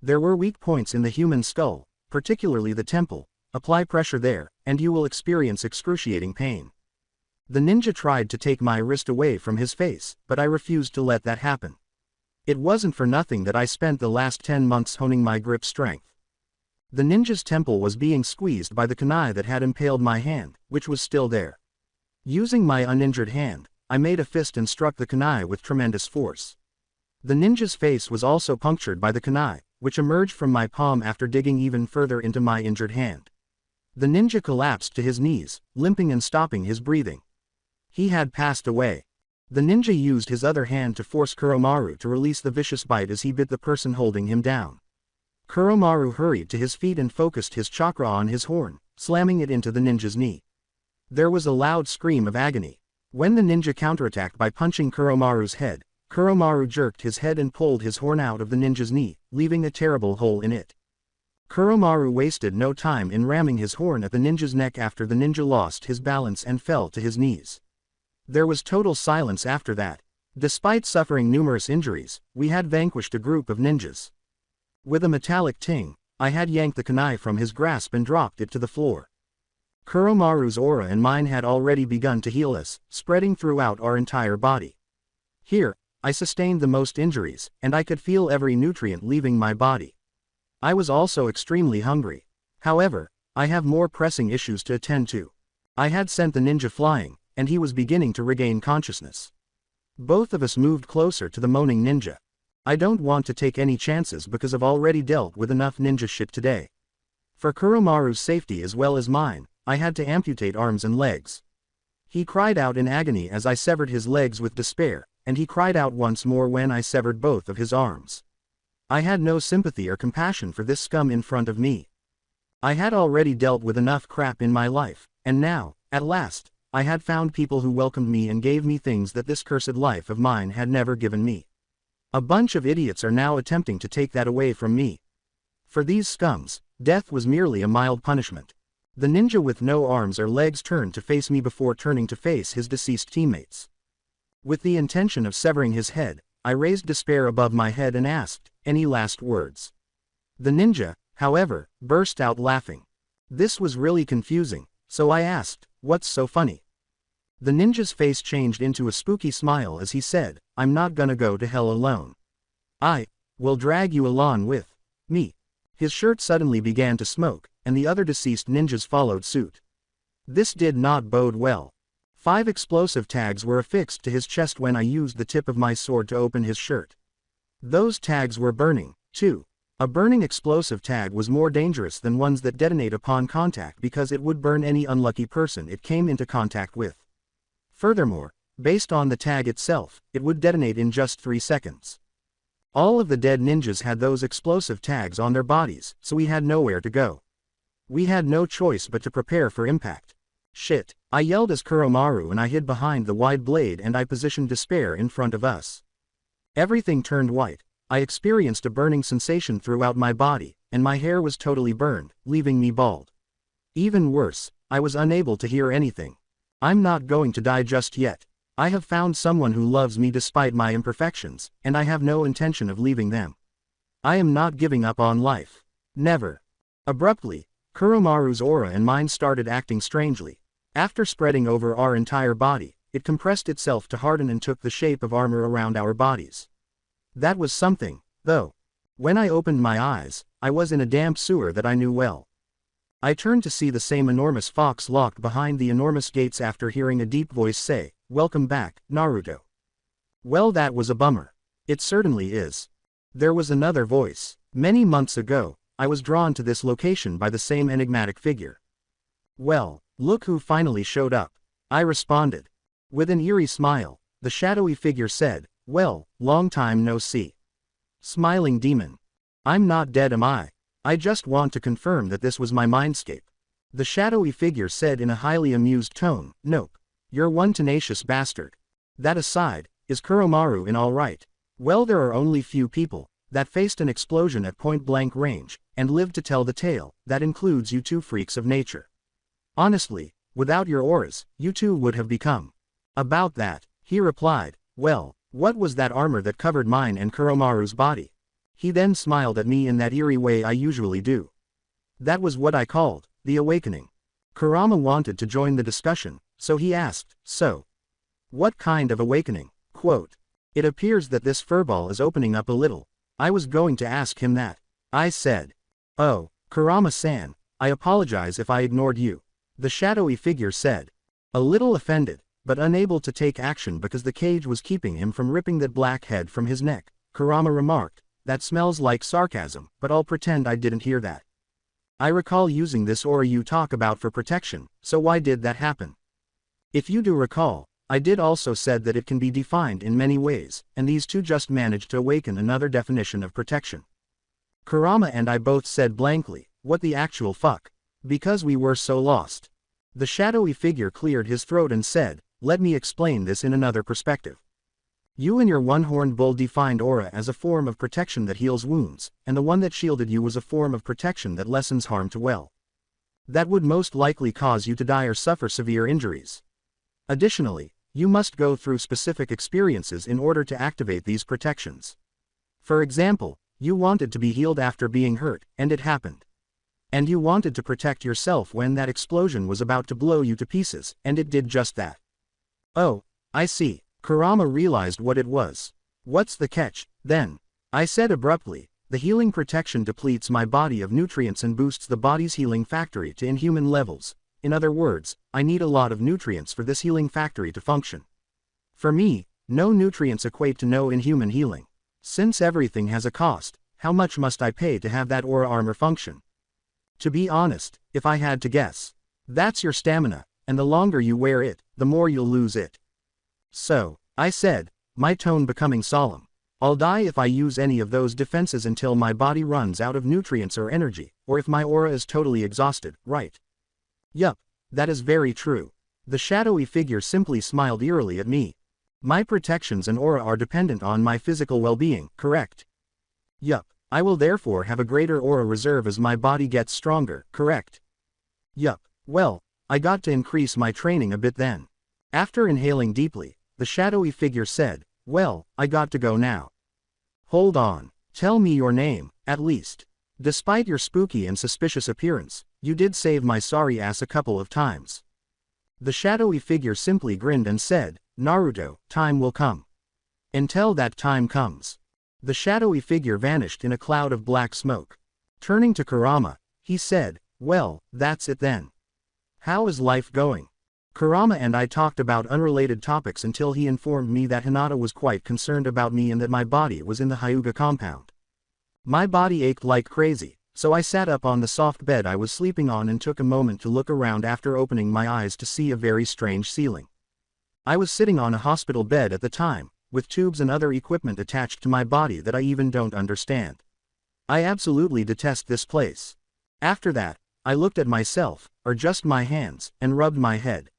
There were weak points in the human skull, particularly the temple. Apply pressure there, and you will experience excruciating pain. The ninja tried to take my wrist away from his face, but I refused to let that happen. It wasn't for nothing that I spent the last 10 months honing my grip strength. The ninja's temple was being squeezed by the kunai that had impaled my hand, which was still there. Using my uninjured hand, I made a fist and struck the kunai with tremendous force. The ninja's face was also punctured by the kunai, which emerged from my palm after digging even further into my injured hand. The ninja collapsed to his knees, limping and stopping his breathing. He had passed away. The ninja used his other hand to force Kuromaru to release the vicious bite as he bit the person holding him down. Kuromaru hurried to his feet and focused his chakra on his horn, slamming it into the ninja's knee. There was a loud scream of agony. When the ninja counterattacked by punching Kuromaru's head, Kuromaru jerked his head and pulled his horn out of the ninja's knee, leaving a terrible hole in it. Kuromaru wasted no time in ramming his horn at the ninja's neck after the ninja lost his balance and fell to his knees. There was total silence after that. Despite suffering numerous injuries, we had vanquished a group of ninjas. With a metallic ting, I had yanked the kunai from his grasp and dropped it to the floor. Kuromaru's aura and mine had already begun to heal us, spreading throughout our entire body. Here, I sustained the most injuries, and I could feel every nutrient leaving my body. I was also extremely hungry. However, I have more pressing issues to attend to. I had sent the ninja flying, and he was beginning to regain consciousness. Both of us moved closer to the moaning ninja. I don't want to take any chances because I've already dealt with enough ninja shit today. For Kuromaru's safety as well as mine, I had to amputate arms and legs. He cried out in agony as I severed his legs with despair, and he cried out once more when I severed both of his arms. I had no sympathy or compassion for this scum in front of me. I had already dealt with enough crap in my life, and now, at last, I had found people who welcomed me and gave me things that this cursed life of mine had never given me. A bunch of idiots are now attempting to take that away from me. For these scums, death was merely a mild punishment. The ninja with no arms or legs turned to face me before turning to face his deceased teammates. With the intention of severing his head, I raised despair above my head and asked, "Any last words?" The ninja, however, burst out laughing. This was really confusing, so I asked, "What's so funny?" The ninja's face changed into a spooky smile as he said, "I'm not gonna go to hell alone. I will drag you along with me." His shirt suddenly began to smoke, and the other deceased ninjas followed suit. This did not bode well. 5 explosive tags were affixed to his chest when I used the tip of my sword to open his shirt. Those tags were burning, too. A burning explosive tag was more dangerous than ones that detonate upon contact because it would burn any unlucky person it came into contact with. Furthermore, based on the tag itself, it would detonate in just 3 seconds. All of the dead ninjas had those explosive tags on their bodies, so we had nowhere to go. We had no choice but to prepare for impact. "Shit," I yelled as Kuromaru and I hid behind the wide blade and I positioned despair in front of us. Everything turned white. I experienced a burning sensation throughout my body, and my hair was totally burned, leaving me bald. Even worse, I was unable to hear anything. I'm not going to die just yet. I have found someone who loves me despite my imperfections, and I have no intention of leaving them. I am not giving up on life. Never. Abruptly, Kuromaru's aura and mine started acting strangely. After spreading over our entire body, it compressed itself to harden and took the shape of armor around our bodies. That was something, though. When I opened my eyes, I was in a damp sewer that I knew well. I turned to see the same enormous fox locked behind the enormous gates after hearing a deep voice say, "Welcome back, Naruto." Well, that was a bummer. It certainly is. There was another voice. Many months ago, I was drawn to this location by the same enigmatic figure. "Well, look who finally showed up," I responded. With an eerie smile, the shadowy figure said, "Well, long time no see." Smiling demon. I'm not dead, am I? I just want to confirm that this was my mindscape. The shadowy figure said in a highly amused tone, "Nope. You're one tenacious bastard. That aside, is Kuromaru in all right?" Well, there are only few people that faced an explosion at point-blank range and lived to tell the tale. That includes you two freaks of nature. Honestly, without your auras, you two would have become. About that, he replied, "Well, what was that armor that covered mine and Kuromaru's body?" He then smiled at me in that eerie way I usually do. That was what I called the awakening. Kurama wanted to join the discussion, so he asked, "So, what kind of awakening?" Quote, "It appears that this furball is opening up a little." I was going to ask him that. I said, "Oh, Kurama-san, I apologize if I ignored you." The shadowy figure said, a little offended, but unable to take action because the cage was keeping him from ripping that black head from his neck. Kurama remarked, "That smells like sarcasm, but I'll pretend I didn't hear that. I recall using this aura you talk about for protection, so why did that happen?" If you do recall, I did also said that it can be defined in many ways, and these two just managed to awaken another definition of protection. Kurama and I both said blankly, "What the actual fuck?" Because we were so lost. The shadowy figure cleared his throat and said, "Let me explain this in another perspective. You and your one-horned bull defined aura as a form of protection that heals wounds, and the one that shielded you was a form of protection that lessens harm to well. That would most likely cause you to die or suffer severe injuries. Additionally, you must go through specific experiences in order to activate these protections. For example, you wanted to be healed after being hurt, and it happened. And you wanted to protect yourself when that explosion was about to blow you to pieces, and it did just that. Oh, I see. Kurama realized what it was. What's the catch, then? I said abruptly. The healing protection depletes my body of nutrients and boosts the body's healing factory to inhuman levels. In other words, I need a lot of nutrients for this healing factory to function. For me, no nutrients equate to no inhuman healing. Since everything has a cost, how much must I pay to have that aura armor function? To be honest, if I had to guess, that's your stamina, and the longer you wear it, the more you'll lose it. So, I said, my tone becoming solemn, I'll die if I use any of those defenses until my body runs out of nutrients or energy, or if my aura is totally exhausted, right? Yup, that is very true. The shadowy figure simply smiled eerily at me. My protections and aura are dependent on my physical well-being, correct? Yup, I will therefore have a greater aura reserve as my body gets stronger, correct? Yup, well, I got to increase my training a bit then. After inhaling deeply, the shadowy figure said, well, I got to go now. Hold on, tell me your name, at least. Despite your spooky and suspicious appearance, you did save my sorry ass a couple of times. The shadowy figure simply grinned and said, Naruto, time will come. Until that time comes. The shadowy figure vanished in a cloud of black smoke. Turning to Kurama, he said, well, that's it then. How is life going? Kurama and I talked about unrelated topics until he informed me that Hinata was quite concerned about me and that my body was in the Hyuga compound. My body ached like crazy, so I sat up on the soft bed I was sleeping on and took a moment to look around after opening my eyes to see a very strange ceiling. I was sitting on a hospital bed at the time, with tubes and other equipment attached to my body that I even don't understand. I absolutely detest this place. After that, I looked at myself, or just my hands, and rubbed my head.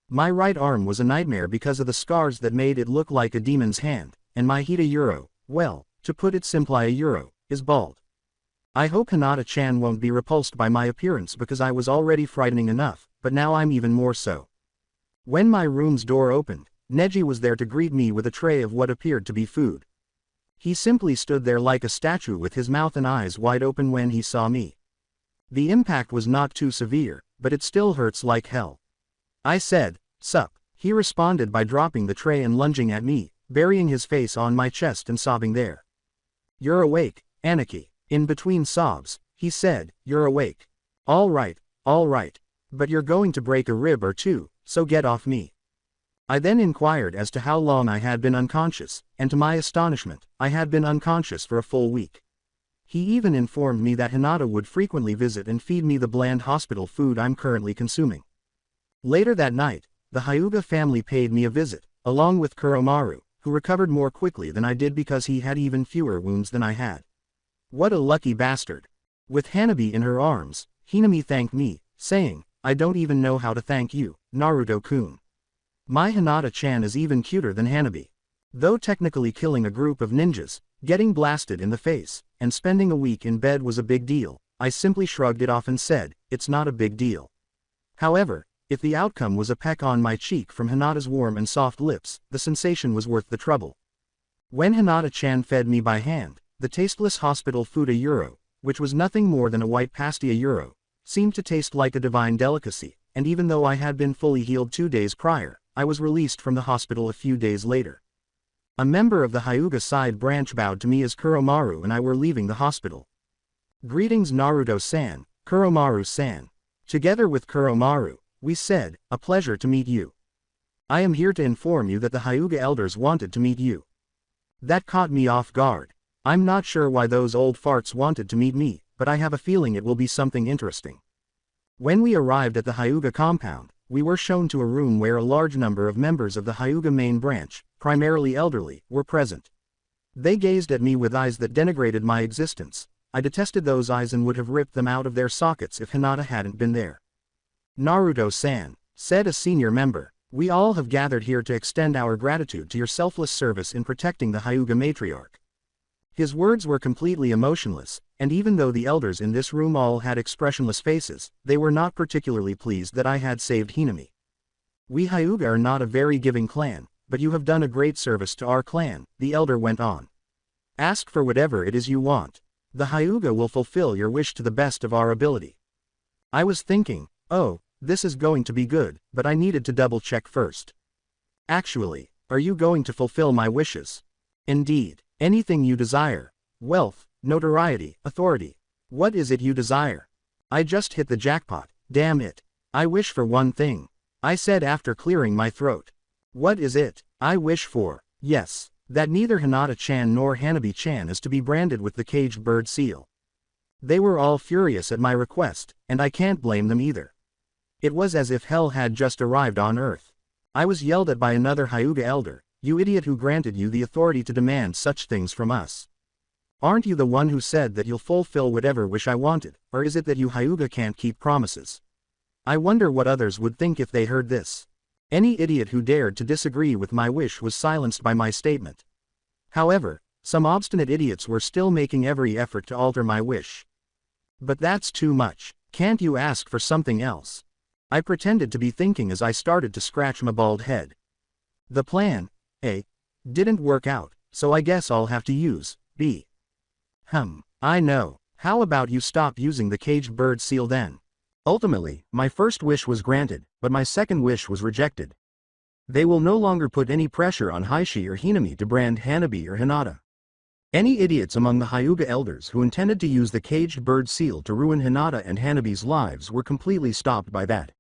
My right arm was a nightmare because of the scars that made it look like a demon's hand, and my Hita, well, to put it simply, is bald. I hope Hinata-chan won't be repulsed by my appearance because I was already frightening enough, but now I'm even more so. When my room's door opened, Neji was there to greet me with a tray of what appeared to be food. He simply stood there like a statue with his mouth and eyes wide open when he saw me. The impact was not too severe, but it still hurts like hell. I said, sup. He responded by dropping the tray and lunging at me, burying his face on my chest and sobbing there. You're awake, Aniki. In between sobs, he said, you're awake. All right, but you're going to break a rib or two, so get off me. I then inquired as to how long I had been unconscious, and to my astonishment, I had been unconscious for a full week. He even informed me that Hinata would frequently visit and feed me the bland hospital food I'm currently consuming. Later that night, the Hyuga family paid me a visit, along with Kuromaru, who recovered more quickly than I did because he had even fewer wounds than I had. What a lucky bastard. With Hanabi in her arms, Hinami thanked me, saying, I don't even know how to thank you, Naruto-kun. My Hinata-chan is even cuter than Hanabi. Though technically killing a group of ninjas, getting blasted in the face, and spending a week in bed was a big deal, I simply shrugged it off and said, it's not a big deal. However, if the outcome was a peck on my cheek from Hinata's warm and soft lips, the sensation was worth the trouble. When Hinata-chan fed me by hand, the tasteless hospital food which was nothing more than a white pasty seemed to taste like a divine delicacy, and even though I had been fully healed 2 days prior, I was released from the hospital a few days later. A member of the Hyuga side branch bowed to me as Kuromaru and I were leaving the hospital. Greetings Naruto-san, Kuromaru-san. Together with Kuromaru, we said, a pleasure to meet you. I am here to inform you that the Hyuga elders wanted to meet you. That caught me off guard. I'm not sure why those old farts wanted to meet me, but I have a feeling it will be something interesting. When we arrived at the Hyuga compound, we were shown to a room where a large number of members of the Hyuga main branch, primarily elderly, were present. They gazed at me with eyes that denigrated my existence. I detested those eyes and would have ripped them out of their sockets if Hinata hadn't been there. Naruto-san, said a senior member, we all have gathered here to extend our gratitude to your selfless service in protecting the Hyuga matriarch. His words were completely emotionless, and even though the elders in this room all had expressionless faces, they were not particularly pleased that I had saved Hinami. We Hyuga are not a very giving clan, but you have done a great service to our clan, the elder went on. Ask for whatever it is you want. The Hyuga will fulfill your wish to the best of our ability. I was thinking, oh, this is going to be good, but I needed to double check first. Actually, are you going to fulfill my wishes? Indeed, anything you desire. Wealth, notoriety, authority. What is it you desire? I just hit the jackpot, damn it. I wish for one thing, I said after clearing my throat. What is it? I wish for, yes, that neither Hinata-chan nor Hanabi-chan is to be branded with the caged bird seal. They were all furious at my request, and I can't blame them either. It was as if hell had just arrived on Earth. I was yelled at by another Hyuga elder, you idiot, who granted you the authority to demand such things from us. Aren't you the one who said that you'll fulfill whatever wish I wanted, or is it that you Hyuga can't keep promises? I wonder what others would think if they heard this. Any idiot who dared to disagree with my wish was silenced by my statement. However, some obstinate idiots were still making every effort to alter my wish. But that's too much, can't you ask for something else? I pretended to be thinking as I started to scratch my bald head. The plan, A, didn't work out, so I guess I'll have to use B. I know, how about you stop using the caged bird seal then? Ultimately, my first wish was granted, but my second wish was rejected. They will no longer put any pressure on Heishi or Hinami to brand Hanabi or Hinata. Any idiots among the Hyuga elders who intended to use the caged bird seal to ruin Hinata and Hanabi's lives were completely stopped by that.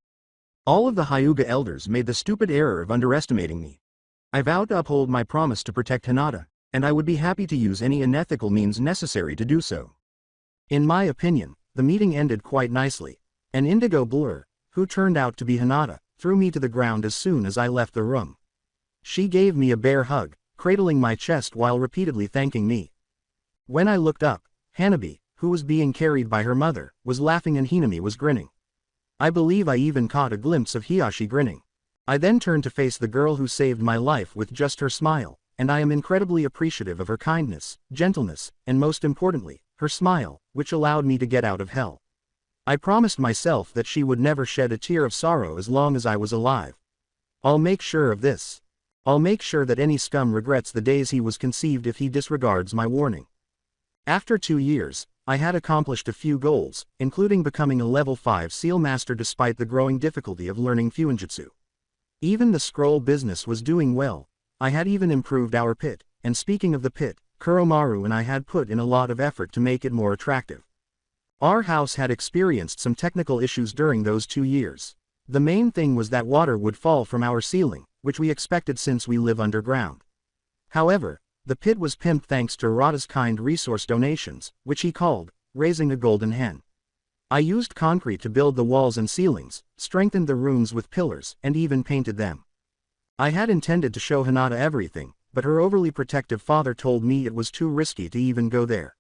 All of the Hyuga elders made the stupid error of underestimating me. I vowed to uphold my promise to protect Hinata, and I would be happy to use any unethical means necessary to do so. In my opinion, the meeting ended quite nicely. An indigo blur, who turned out to be Hinata, threw me to the ground as soon as I left the room. She gave me a bear hug, cradling my chest while repeatedly thanking me. When I looked up, Hanabi, who was being carried by her mother, was laughing and Hinami was grinning. I believe I even caught a glimpse of Hiyashi grinning. I then turned to face the girl who saved my life with just her smile, and I am incredibly appreciative of her kindness, gentleness, and most importantly, her smile, which allowed me to get out of hell. I promised myself that she would never shed a tear of sorrow as long as I was alive. I'll make sure of this. I'll make sure that any scum regrets the days he was conceived if he disregards my warning. After 2 years, I had accomplished a few goals, including becoming a level 5 seal master despite the growing difficulty of learning Fuinjutsu. Even the scroll business was doing well. I had even improved our pit, and speaking of the pit, Kuromaru and I had put in a lot of effort to make it more attractive. Our house had experienced some technical issues during those 2 years. The main thing was that water would fall from our ceiling, which we expected since we live underground. However, the pit was pimped thanks to Arata's kind resource donations, which he called, raising a golden hen. I used concrete to build the walls and ceilings, strengthened the rooms with pillars, and even painted them. I had intended to show Hinata everything, but her overly protective father told me it was too risky to even go there.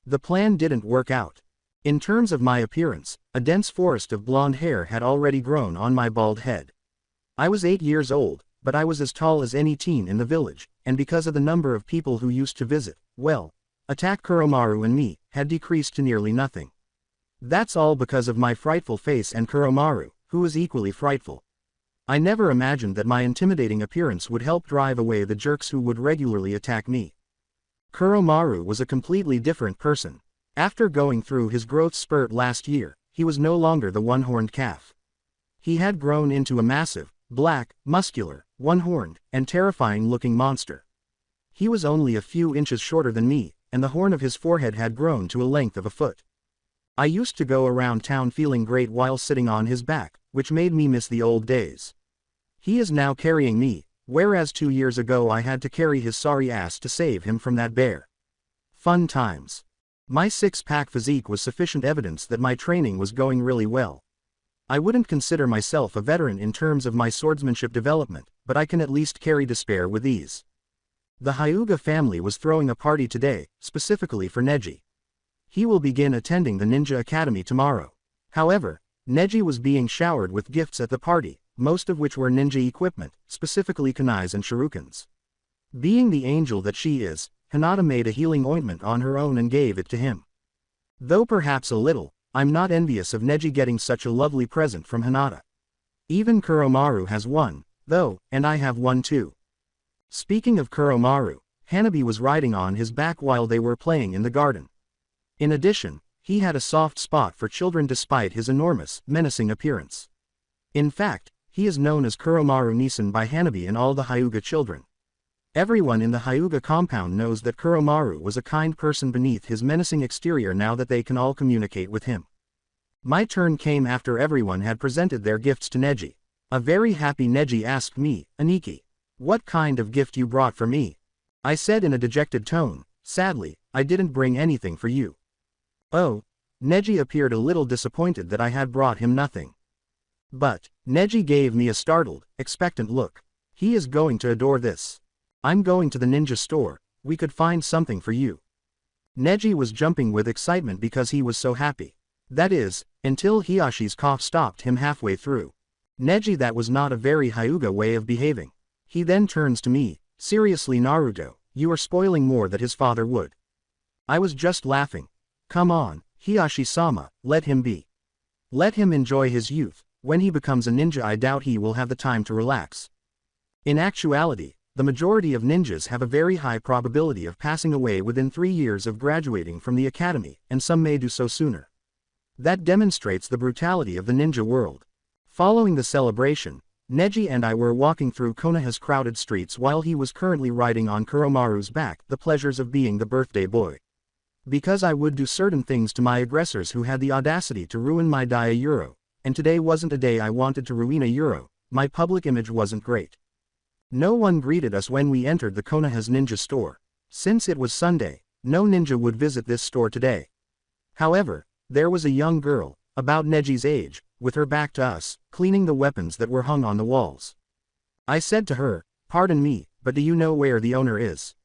The plan didn't work out. In terms of my appearance, a dense forest of blonde hair had already grown on my bald head. I was 8 years old, but I was as tall as any teen in the village, and because of the number of people who used to visit, attack Kuromaru and me, had decreased to nearly nothing. That's all because of my frightful face and Kuromaru, who was equally frightful. I never imagined that my intimidating appearance would help drive away the jerks who would regularly attack me. Kuromaru was a completely different person. After going through his growth spurt last year, he was no longer the one-horned calf. He had grown into a massive, black, muscular, one-horned, and terrifying-looking monster. He was only a few inches shorter than me, and the horn of his forehead had grown to a length of a foot. I used to go around town feeling great while sitting on his back, which made me miss the old days. He is now carrying me, whereas 2 years ago I had to carry his sorry ass to save him from that bear. Fun times. My six-pack physique was sufficient evidence that my training was going really well. I wouldn't consider myself a veteran in terms of my swordsmanship development, but I can at least carry to spare with ease. The Hyuga family was throwing a party today, specifically for Neji. He will begin attending the Ninja Academy tomorrow. However, Neji was being showered with gifts at the party, most of which were ninja equipment, specifically kunais and shurikens. Being the angel that she is, Hinata made a healing ointment on her own and gave it to him. Though perhaps a little, I'm not envious of Neji getting such a lovely present from Hinata. Even Kuromaru has one, though, and I have one too. Speaking of Kuromaru, Hanabi was riding on his back while they were playing in the garden. In addition, He had a soft spot for children despite his enormous, menacing appearance. In fact, he is known as Kuromaru Nisan by Hanabi and all the Hyuga children. Everyone in the Hyuga compound knows that Kuromaru was a kind person beneath his menacing exterior now that they can all communicate with him. My turn came after everyone had presented their gifts to Neji. A very happy Neji asked me, "Aniki, what kind of gift you brought for me?" I said in a dejected tone, "Sadly, I didn't bring anything for you." Oh, Neji appeared a little disappointed that I had brought him nothing. But, Neji gave me a startled, expectant look. He is going to adore this. I'm going to the ninja store, we could find something for you. Neji was jumping with excitement because he was so happy. That is, until Hiyashi's cough stopped him halfway through. Neji, that was not a very Hyuga way of behaving. He then turns to me, "Seriously Naruto, you are spoiling more than his father would." I was just laughing. Come on, Hiyashi-sama, let him be. Let him enjoy his youth. When he becomes a ninja I doubt he will have the time to relax. In actuality, the majority of ninjas have a very high probability of passing away within 3 years of graduating from the academy, and some may do so sooner. That demonstrates the brutality of the ninja world. Following the celebration, Neji and I were walking through Konoha's crowded streets while he was currently riding on Kuromaru's back, the pleasures of being the birthday boy. Because I would do certain things to my aggressors who had the audacity to ruin my Dia Euro, and today wasn't a day I wanted to ruin a Euro, my public image wasn't great. No one greeted us when we entered the Konoha's ninja store. Since it was Sunday, no ninja would visit this store today. However, there was a young girl, about Neji's age, with her back to us, cleaning the weapons that were hung on the walls. I said to her, "Pardon me, but do you know where the owner is?"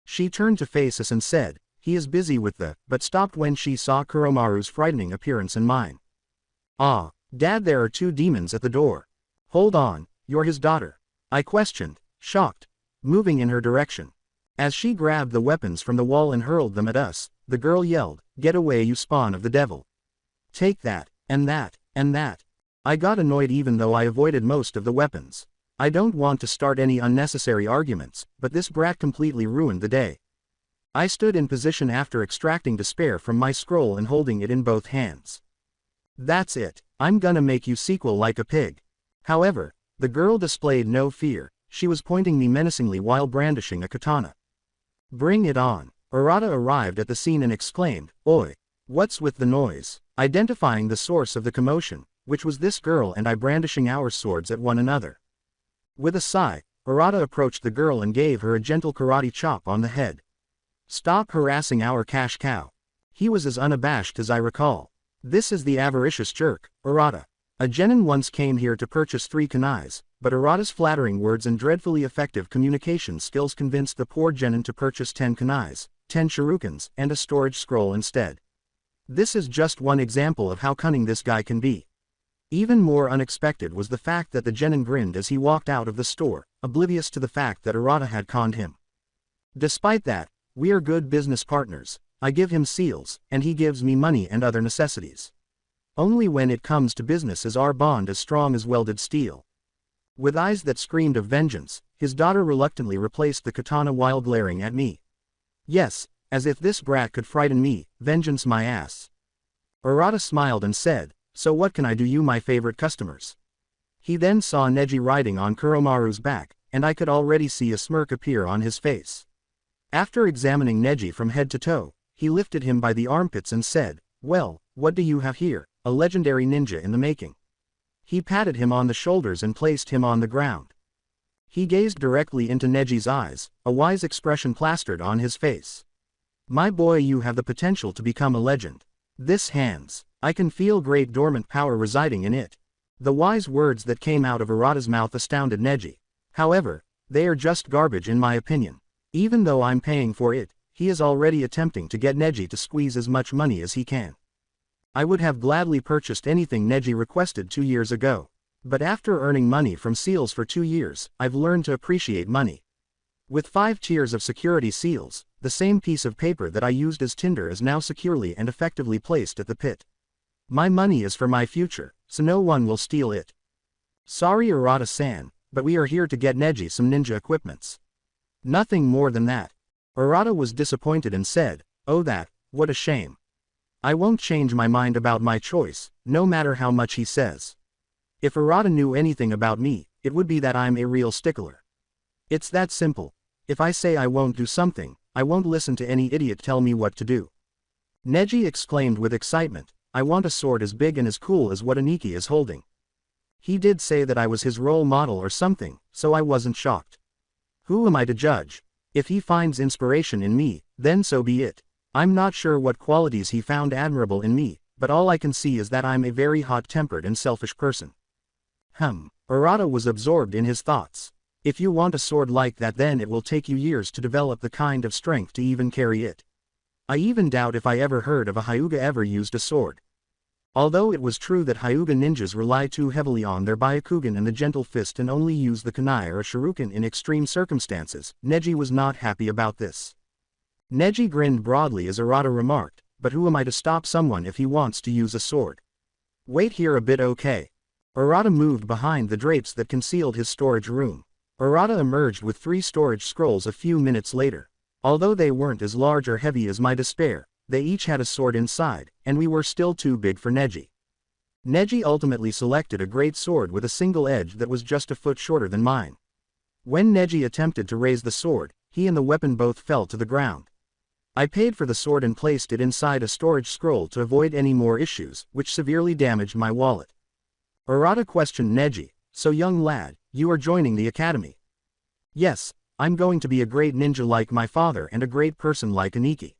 She turned to face us and said, "He is busy with the," but stopped when she saw Kuromaru's frightening appearance and mine. "Ah, Dad, there are 2 demons at the door." "Hold on, you're his daughter?" I questioned, shocked, moving in her direction. As she grabbed the weapons from the wall and hurled them at us, the girl yelled, "Get away, you spawn of the devil. Take that, and that, and that." I got annoyed even though I avoided most of the weapons. I don't want to start any unnecessary arguments, but this brat completely ruined the day. I stood in position after extracting despair from my scroll and holding it in both hands. "That's it, I'm gonna make you sequel like a pig." However, the girl displayed no fear, she was pointing me menacingly while brandishing a katana. "Bring it on." Arata arrived at the scene and exclaimed, "Oi! What's with the noise?" Identifying the source of the commotion, which was this girl and I brandishing our swords at one another. With a sigh, Arata approached the girl and gave her a gentle karate chop on the head. "Stop harassing our cash cow." He was as unabashed as I recall. "This is the avaricious jerk, Arata. A genin once came here to purchase 3 kunais, but Arata's flattering words and dreadfully effective communication skills convinced the poor genin to purchase 10 kunais, 10 shurikens, and a storage scroll instead. This is just one example of how cunning this guy can be." Even more unexpected was the fact that the genin grinned as he walked out of the store, oblivious to the fact that Arata had conned him. Despite that, we are good business partners. I give him seals, and he gives me money and other necessities. Only when it comes to business is our bond as strong as welded steel. With eyes that screamed of vengeance, his daughter reluctantly replaced the katana while glaring at me. Yes, as if this brat could frighten me, vengeance my ass. Arata smiled and said, "So what can I do you my favorite customers?" He then saw Neji riding on Kuromaru's back, and I could already see a smirk appear on his face. After examining Neji from head to toe, he lifted him by the armpits and said, "Well, what do you have here? A legendary ninja in the making." He patted him on the shoulders and placed him on the ground. He gazed directly into Neji's eyes, a wise expression plastered on his face. "My boy, you have the potential to become a legend. This hands, I can feel great dormant power residing in it." The wise words that came out of Arata's mouth astounded Neji. However, they are just garbage in my opinion. Even though I'm paying for it, he is already attempting to get Neji to squeeze as much money as he can. I would have gladly purchased anything Neji requested 2 years ago. But after earning money from seals for 2 years, I've learned to appreciate money. With 5 tiers of security seals, the same piece of paper that I used as tinder is now securely and effectively placed at the pit. My money is for my future, so no one will steal it. Sorry Arata-san, but we are here to get Neji some ninja equipments. Nothing more than that. Arata was disappointed and said, "Oh that, what a shame. I won't change my mind about my choice, no matter how much he says. If Arata knew anything about me, it would be that I'm a real stickler. It's that simple. If I say I won't do something, I won't listen to any idiot tell me what to do. Neji exclaimed with excitement, I want a sword as big and as cool as what Aniki is holding. He did say that I was his role model or something, so I wasn't shocked. Who am I to judge? If he finds inspiration in me, then so be it. I'm not sure what qualities he found admirable in me, but all I can see is that I'm a very hot-tempered and selfish person. Arata was absorbed in his thoughts. If you want a sword like that, then it will take you years to develop the kind of strength to even carry it. I even doubt if I ever heard of a Hyuga ever used a sword. Although it was true that Hyuga ninjas rely too heavily on their Byakugan and the gentle fist and only use the kunai or shuriken in extreme circumstances, Neji was not happy about this. Neji grinned broadly as Arata remarked, but who am I to stop someone if he wants to use a sword? Wait here a bit, okay? Arata moved behind the drapes that concealed his storage room. Arata emerged with 3 storage scrolls a few minutes later. Although they weren't as large or heavy as my despair, they each had a sword inside, and we were still too big for Neji. Neji ultimately selected a great sword with a single edge that was just a foot shorter than mine. When Neji attempted to raise the sword, he and the weapon both fell to the ground. I paid for the sword and placed it inside a storage scroll to avoid any more issues, which severely damaged my wallet. Arata questioned Neji, so young lad, you are joining the academy? Yes, I'm going to be a great ninja like my father and a great person like Aniki.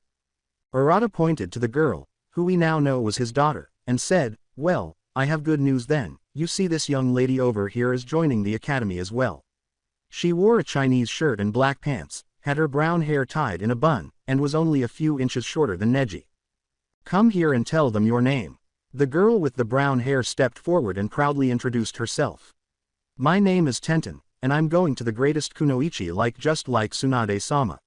Arata pointed to the girl, who we now know was his daughter, and said, well, I have good news then, you see this young lady over here is joining the academy as well. She wore a Chinese shirt and black pants, had her brown hair tied in a bun, and was only a few inches shorter than Neji. Come here and tell them your name. The girl with the brown hair stepped forward and proudly introduced herself. My name is Tenten, and I'm going to the greatest kunoichi just like Tsunade-sama.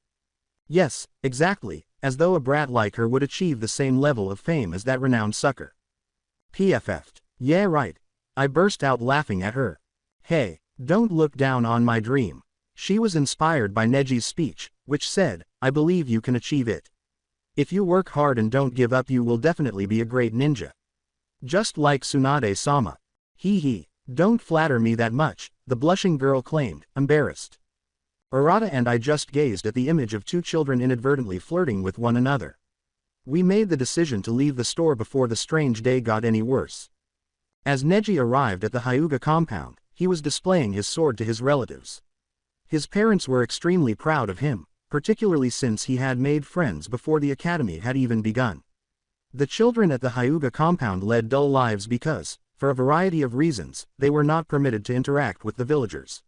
Yes, exactly, as though a brat like her would achieve the same level of fame as that renowned sucker. PFF'd. Yeah right. I burst out laughing at her. Hey, don't look down on my dream. She was inspired by Neji's speech, which said, I believe you can achieve it. If you work hard and don't give up, you will definitely be a great ninja. Just like Tsunade-sama. Hee, don't flatter me that much, the blushing girl claimed, embarrassed. Arata and I just gazed at the image of 2 children inadvertently flirting with one another. We made the decision to leave the store before the strange day got any worse. As Neji arrived at the Hyuga compound, he was displaying his sword to his relatives. His parents were extremely proud of him, particularly since he had made friends before the academy had even begun. The children at the Hyuga compound led dull lives because, for a variety of reasons, they were not permitted to interact with the villagers.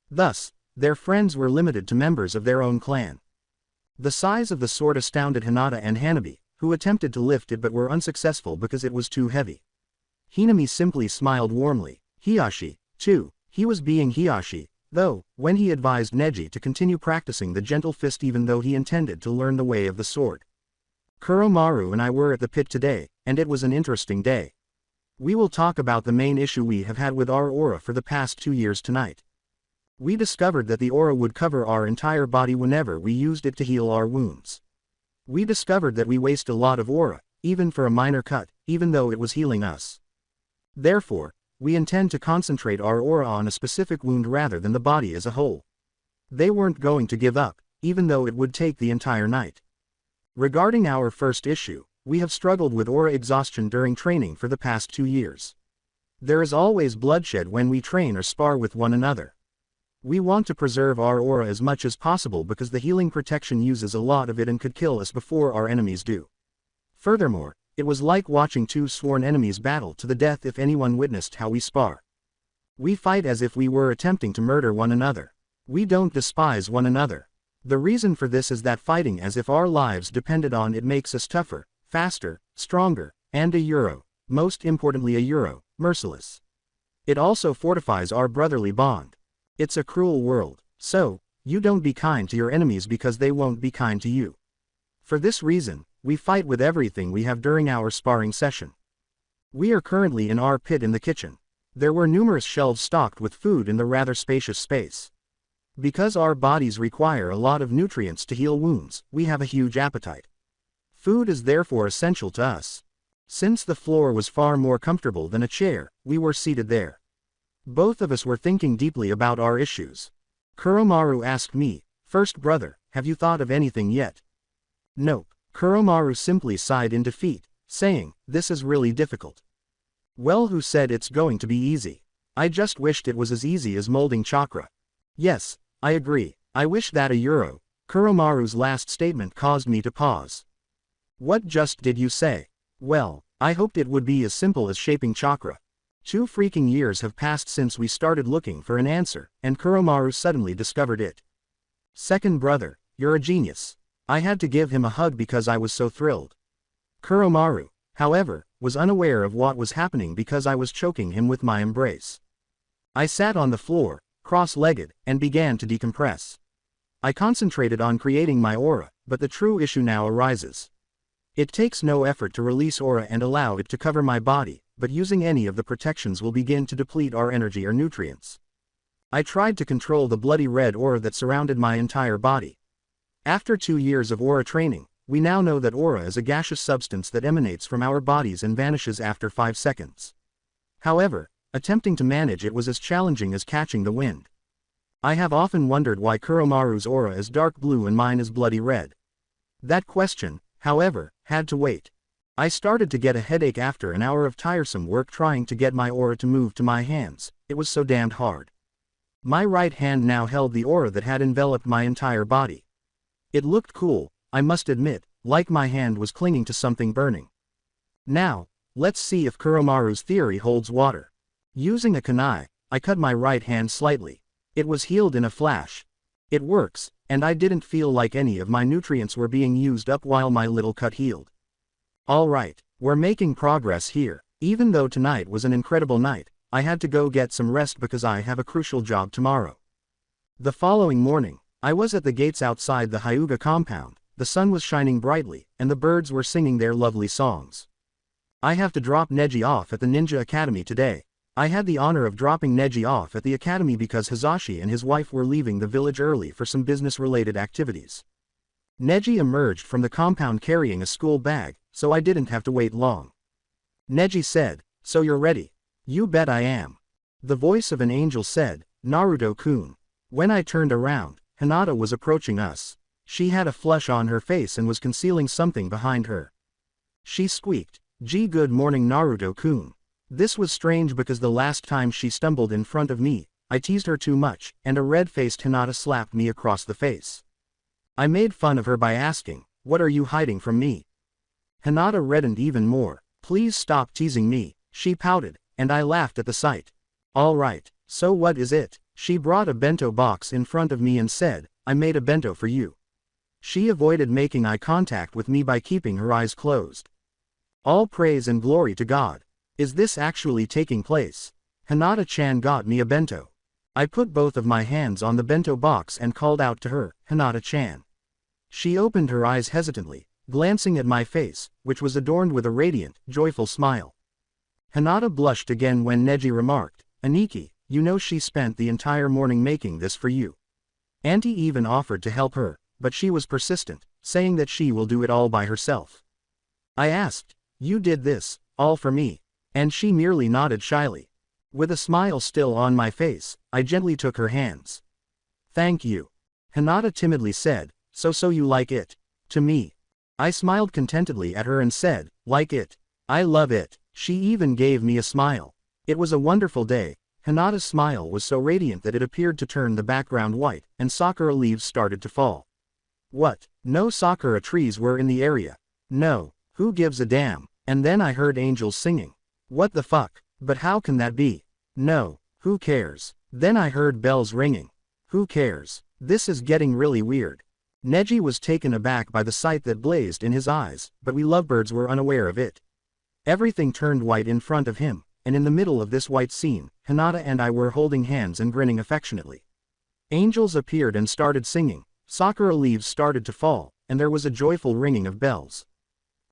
Thus, their friends were limited to members of their own clan. The size of the sword astounded Hinata and Hanabi, who attempted to lift it but were unsuccessful because it was too heavy. Hinami simply smiled warmly. Hiyashi, too, he was being Hiyashi, though, when he advised Neji to continue practicing the gentle fist even though he intended to learn the way of the sword. Kuromaru and I were at the pit today, and it was an interesting day. We will talk about the main issue we have had with our aura for the past 2 years tonight. We discovered that the aura would cover our entire body whenever we used it to heal our wounds. We discovered that we waste a lot of aura, even for a minor cut, even though it was healing us. Therefore, we intend to concentrate our aura on a specific wound rather than the body as a whole. They weren't going to give up, even though it would take the entire night. Regarding our first issue, we have struggled with aura exhaustion during training for the past 2 years. There is always bloodshed when we train or spar with one another. We want to preserve our aura as much as possible because the healing protection uses a lot of it and could kill us before our enemies do. Furthermore, it was like watching 2 sworn enemies battle to the death if anyone witnessed how we spar. We fight as if we were attempting to murder one another. We don't despise one another. The reason for this is that fighting as if our lives depended on it makes us tougher, faster, stronger, and most importantly merciless. It also fortifies our brotherly bond. It's a cruel world, so, you don't be kind to your enemies because they won't be kind to you. For this reason, we fight with everything we have during our sparring session. We are currently in our pit in the kitchen. There were numerous shelves stocked with food in the rather spacious space. Because our bodies require a lot of nutrients to heal wounds, we have a huge appetite. Food is therefore essential to us. Since the floor was far more comfortable than a chair, we were seated there. Both of us were thinking deeply about our issues. Kuromaru asked me, "First brother, have you thought of anything yet?" "Nope." Kuromaru simply sighed in defeat, saying, "This is really difficult." "Well, who said it's going to be easy? I just wished it was as easy as molding chakra." "Yes, I agree. I wish that a euro." Kuromaru's last statement caused me to pause. "What just did you say?" "Well, I hoped it would be as simple as shaping chakra." 2 freaking years have passed since we started looking for an answer, and Kuromaru suddenly discovered it. "Second brother, you're a genius." I had to give him a hug because I was so thrilled. Kuromaru, however, was unaware of what was happening because I was choking him with my embrace. I sat on the floor, cross-legged, and began to decompress. I concentrated on creating my aura, but the true issue now arises. It takes no effort to release aura and allow it to cover my body, but using any of the protections will begin to deplete our energy or nutrients. I tried to control the bloody red aura that surrounded my entire body. After 2 years of aura training, we now know that aura is a gaseous substance that emanates from our bodies and vanishes after 5 seconds. However, attempting to manage it was as challenging as catching the wind. I have often wondered why Kuromaru's aura is dark blue and mine is bloody red. That question, however, had to wait. I started to get a headache after an hour of tiresome work trying to get my aura to move to my hands. It was so damned hard. My right hand now held the aura that had enveloped my entire body. It looked cool, I must admit, like my hand was clinging to something burning. Now, let's see if Kuromaru's theory holds water. Using a kunai, I cut my right hand slightly. It was healed in a flash. It works, and I didn't feel like any of my nutrients were being used up while my little cut healed. Alright, we're making progress here. Even though tonight was an incredible night, I had to go get some rest because I have a crucial job tomorrow. The following morning, I was at the gates outside the Hyuga compound. The sun was shining brightly, and the birds were singing their lovely songs. I have to drop Neji off at the Ninja Academy today. I had the honor of dropping Neji off at the academy because Hizashi and his wife were leaving the village early for some business-related activities. Neji emerged from the compound carrying a school bag, so I didn't have to wait long. Neji said, "So you're ready?" "You bet I am." The voice of an angel said, "Naruto-kun." When I turned around, Hinata was approaching us. She had a flush on her face and was concealing something behind her. She squeaked, "Gee, good morning Naruto-kun." This was strange because the last time she stumbled in front of me, I teased her too much, and a red-faced Hinata slapped me across the face. I made fun of her by asking, "What are you hiding from me?" Hinata reddened even more. "Please stop teasing me," she pouted, and I laughed at the sight. "Alright, so what is it?" She brought a bento box in front of me and said, "I made a bento for you." She avoided making eye contact with me by keeping her eyes closed. All praise and glory to God. Is this actually taking place? Hinata-chan got me a bento. I put both of my hands on the bento box and called out to her, "Hinata-chan." She opened her eyes hesitantly, glancing at my face, which was adorned with a radiant, joyful smile. Hinata blushed again when Neji remarked, "Aniki, you know she spent the entire morning making this for you." Auntie even offered to help her, but she was persistent, saying that she will do it all by herself. I asked, "You did this, all for me?" And she merely nodded shyly. With a smile still on my face, I gently took her hands. "Thank you." Hinata timidly said, So you like it?" To me. I smiled contentedly at her and said, "Like it? I love it." She even gave me a smile. It was a wonderful day. Hinata's smile was so radiant that it appeared to turn the background white, and sakura leaves started to fall. What? No sakura trees were in the area. No, who gives a damn? And then I heard angels singing. What the fuck? But how can that be? No, who cares? Then I heard bells ringing. Who cares? This is getting really weird. Neji was taken aback by the sight that blazed in his eyes, but we lovebirds were unaware of it. Everything turned white in front of him, and in the middle of this white scene, Hinata and I were holding hands and grinning affectionately. Angels appeared and started singing, sakura leaves started to fall, and there was a joyful ringing of bells.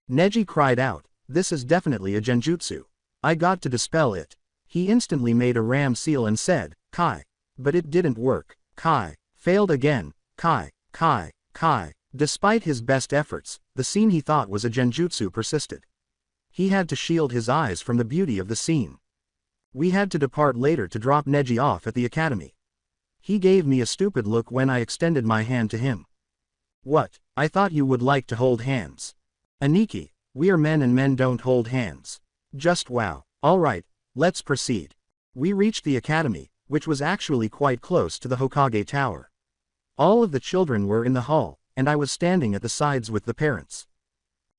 Neji cried out, "This is definitely a genjutsu. I got to dispel it." He instantly made a ram seal and said, "Kai." But it didn't work. Kai. Failed again. Kai. Kai. Kai. Despite his best efforts, the scene he thought was a genjutsu persisted. He had to shield his eyes from the beauty of the scene. We had to depart later to drop Neji off at the academy. He gave me a stupid look when I extended my hand to him. What? I thought you would like to hold hands. Aniki, we are men and men don't hold hands. Just wow. Alright, let's proceed. We reached the academy, which was actually quite close to the Hokage Tower. All of the children were in the hall, and I was standing at the sides with the parents.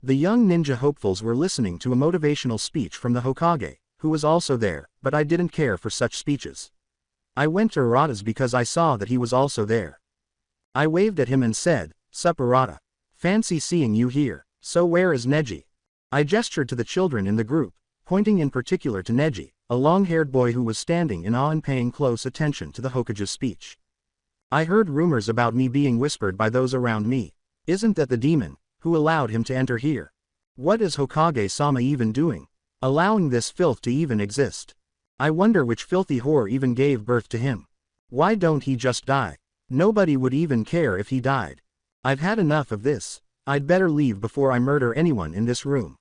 The young ninja hopefuls were listening to a motivational speech from the Hokage, who was also there, but I didn't care for such speeches. I went to Arata's because I saw that he was also there. I waved at him and said, "Sup Arata. Fancy seeing you here, so where is Neji?" I gestured to the children in the group, pointing in particular to Neji, a long-haired boy who was standing in awe and paying close attention to the Hokage's speech. I heard rumors about me being whispered by those around me. Isn't that the demon, who allowed him to enter here? What is Hokage-sama even doing? Allowing this filth to even exist. I wonder which filthy whore even gave birth to him. Why don't he just die? Nobody would even care if he died. I've had enough of this. I'd better leave before I murder anyone in this room.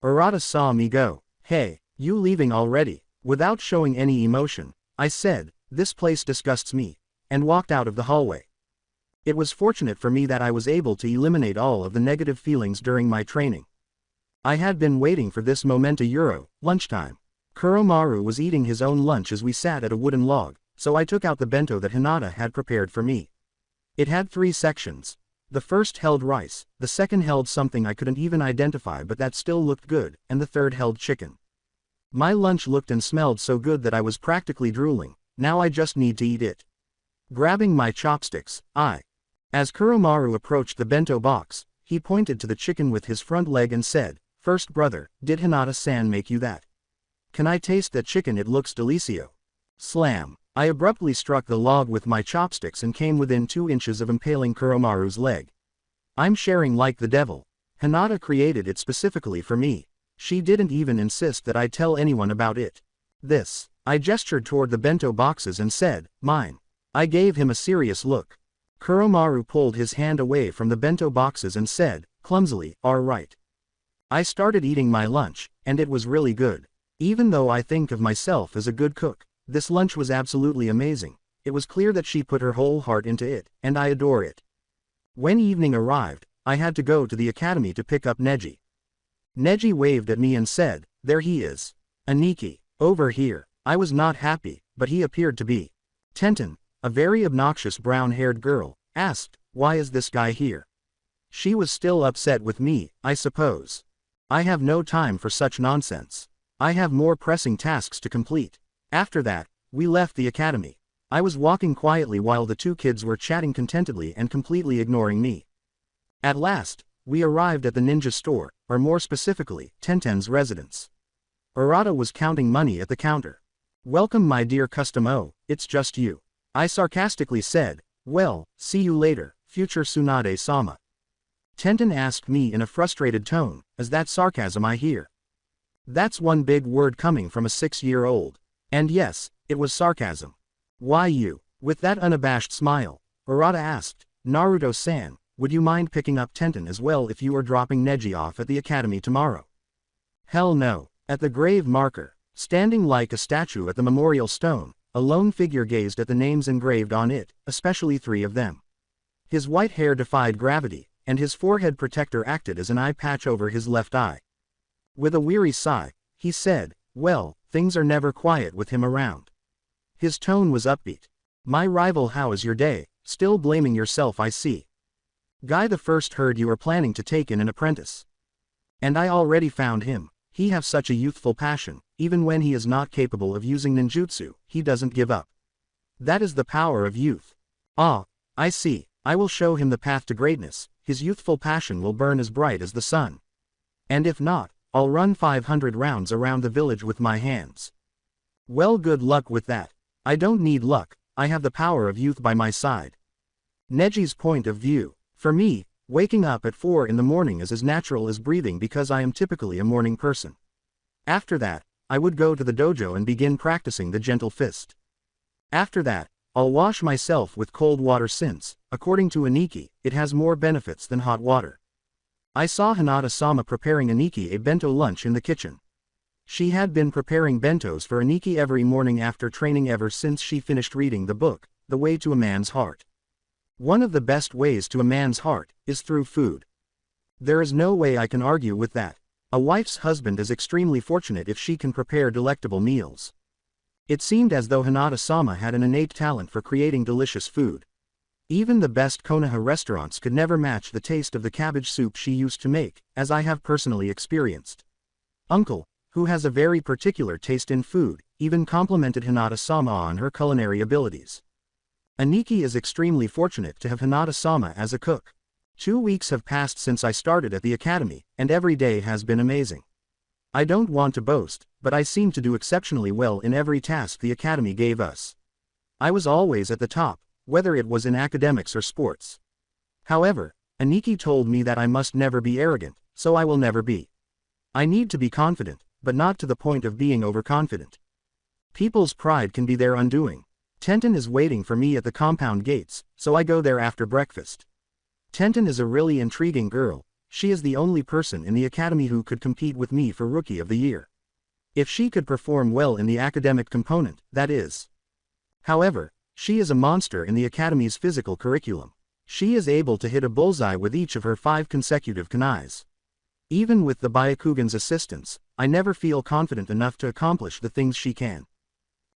Arata saw me go. Hey, you leaving already? Without showing any emotion, I said, "This place disgusts me," and walked out of the hallway. It was fortunate for me that I was able to eliminate all of the negative feelings during my training. I had been waiting for this moment. Lunchtime. Kuromaru was eating his own lunch as we sat at a wooden log, so I took out the bento that Hinata had prepared for me. It had 3 sections. The first held rice, the second held something I couldn't even identify but that still looked good, and the third held chicken. My lunch looked and smelled so good that I was practically drooling. Now I just need to eat it. Grabbing my chopsticks, As Kuromaru approached the bento box, he pointed to the chicken with his front leg and said, "First brother, did Hinata-san make you that? Can I taste that chicken? It looks delicio." Slam. I abruptly struck the log with my chopsticks and came within 2 inches of impaling Kuromaru's leg. I'm sharing like the devil. Hinata created it specifically for me. She didn't even insist that I tell anyone about it. This. I gestured toward the bento boxes and said, "Mine." I gave him a serious look. Kuromaru pulled his hand away from the bento boxes and said, clumsily, "All right." I started eating my lunch, and it was really good. Even though I think of myself as a good cook, this lunch was absolutely amazing. It was clear that she put her whole heart into it, and I adore it. When evening arrived, I had to go to the academy to pick up Neji. Neji waved at me and said, "There he is. Aniki, over here." I was not happy, but he appeared to be. Tenten, a very obnoxious brown-haired girl, asked, "Why is this guy here?" She was still upset with me, I suppose. I have no time for such nonsense. I have more pressing tasks to complete. After that, we left the academy. I was walking quietly while the 2 kids were chatting contentedly and completely ignoring me. At last, we arrived at the ninja store, or more specifically, Tenten's residence. Arata was counting money at the counter. "Welcome my dear customer, it's just you." I sarcastically said, "Well, see you later, future Tsunade-sama." Tenten asked me in a frustrated tone, "Is that sarcasm I hear?" That's one big word coming from a 6-year-old. And yes, it was sarcasm. "Why you?" With that unabashed smile, Arata asked, "Naruto-san, would you mind picking up Tenten as well if you are dropping Neji off at the academy tomorrow?" Hell no. At the grave marker, standing like a statue at the memorial stone, a lone figure gazed at the names engraved on it, especially 3 of them. His white hair defied gravity, and his forehead protector acted as an eye patch over his left eye. With a weary sigh, he said, "Well, things are never quiet with him around." His tone was upbeat. "My rival, how is your day? Still blaming yourself, I see. Guy the first heard you are planning to take in an apprentice. And I already found him. He have such a youthful passion, even when he is not capable of using ninjutsu, he doesn't give up. That is the power of youth. Ah, I see. I will show him the path to greatness. His youthful passion will burn as bright as the sun. And if not, I'll run 500 rounds around the village with my hands." Well, good luck with that. I don't need luck, I have the power of youth by my side. Neji's point of view. For me, waking up at 4 in the morning is as natural as breathing because I am typically a morning person. After that, I would go to the dojo and begin practicing the gentle fist. After that, I'll wash myself with cold water since, according to Aniki, it has more benefits than hot water. I saw Hinata-sama preparing Aniki a bento lunch in the kitchen. She had been preparing bentos for Aniki every morning after training ever since she finished reading the book, The Way to a Man's Heart. One of the best ways to a man's heart is through food. There is no way I can argue with that. A wife's husband is extremely fortunate if she can prepare delectable meals. It seemed as though Hinata-sama had an innate talent for creating delicious food. Even the best Konoha restaurants could never match the taste of the cabbage soup she used to make, as I have personally experienced. Uncle, who has a very particular taste in food, even complimented Hinata-sama on her culinary abilities. Aniki is extremely fortunate to have Hinata-sama as a cook. 2 weeks have passed since I started at the academy, and every day has been amazing. I don't want to boast, but I seem to do exceptionally well in every task the academy gave us. I was always at the top, whether it was in academics or sports. However, Aniki told me that I must never be arrogant, so I will never be. I need to be confident, but not to the point of being overconfident. People's pride can be their undoing. Tenten is waiting for me at the compound gates, so I go there after breakfast. Tenten is a really intriguing girl. She is the only person in the academy who could compete with me for Rookie of the Year. If she could perform well in the academic component, that is. However, she is a monster in the academy's physical curriculum. She is able to hit a bullseye with each of her 5 consecutive kunais. Even with the Byakugan's assistance, I never feel confident enough to accomplish the things she can.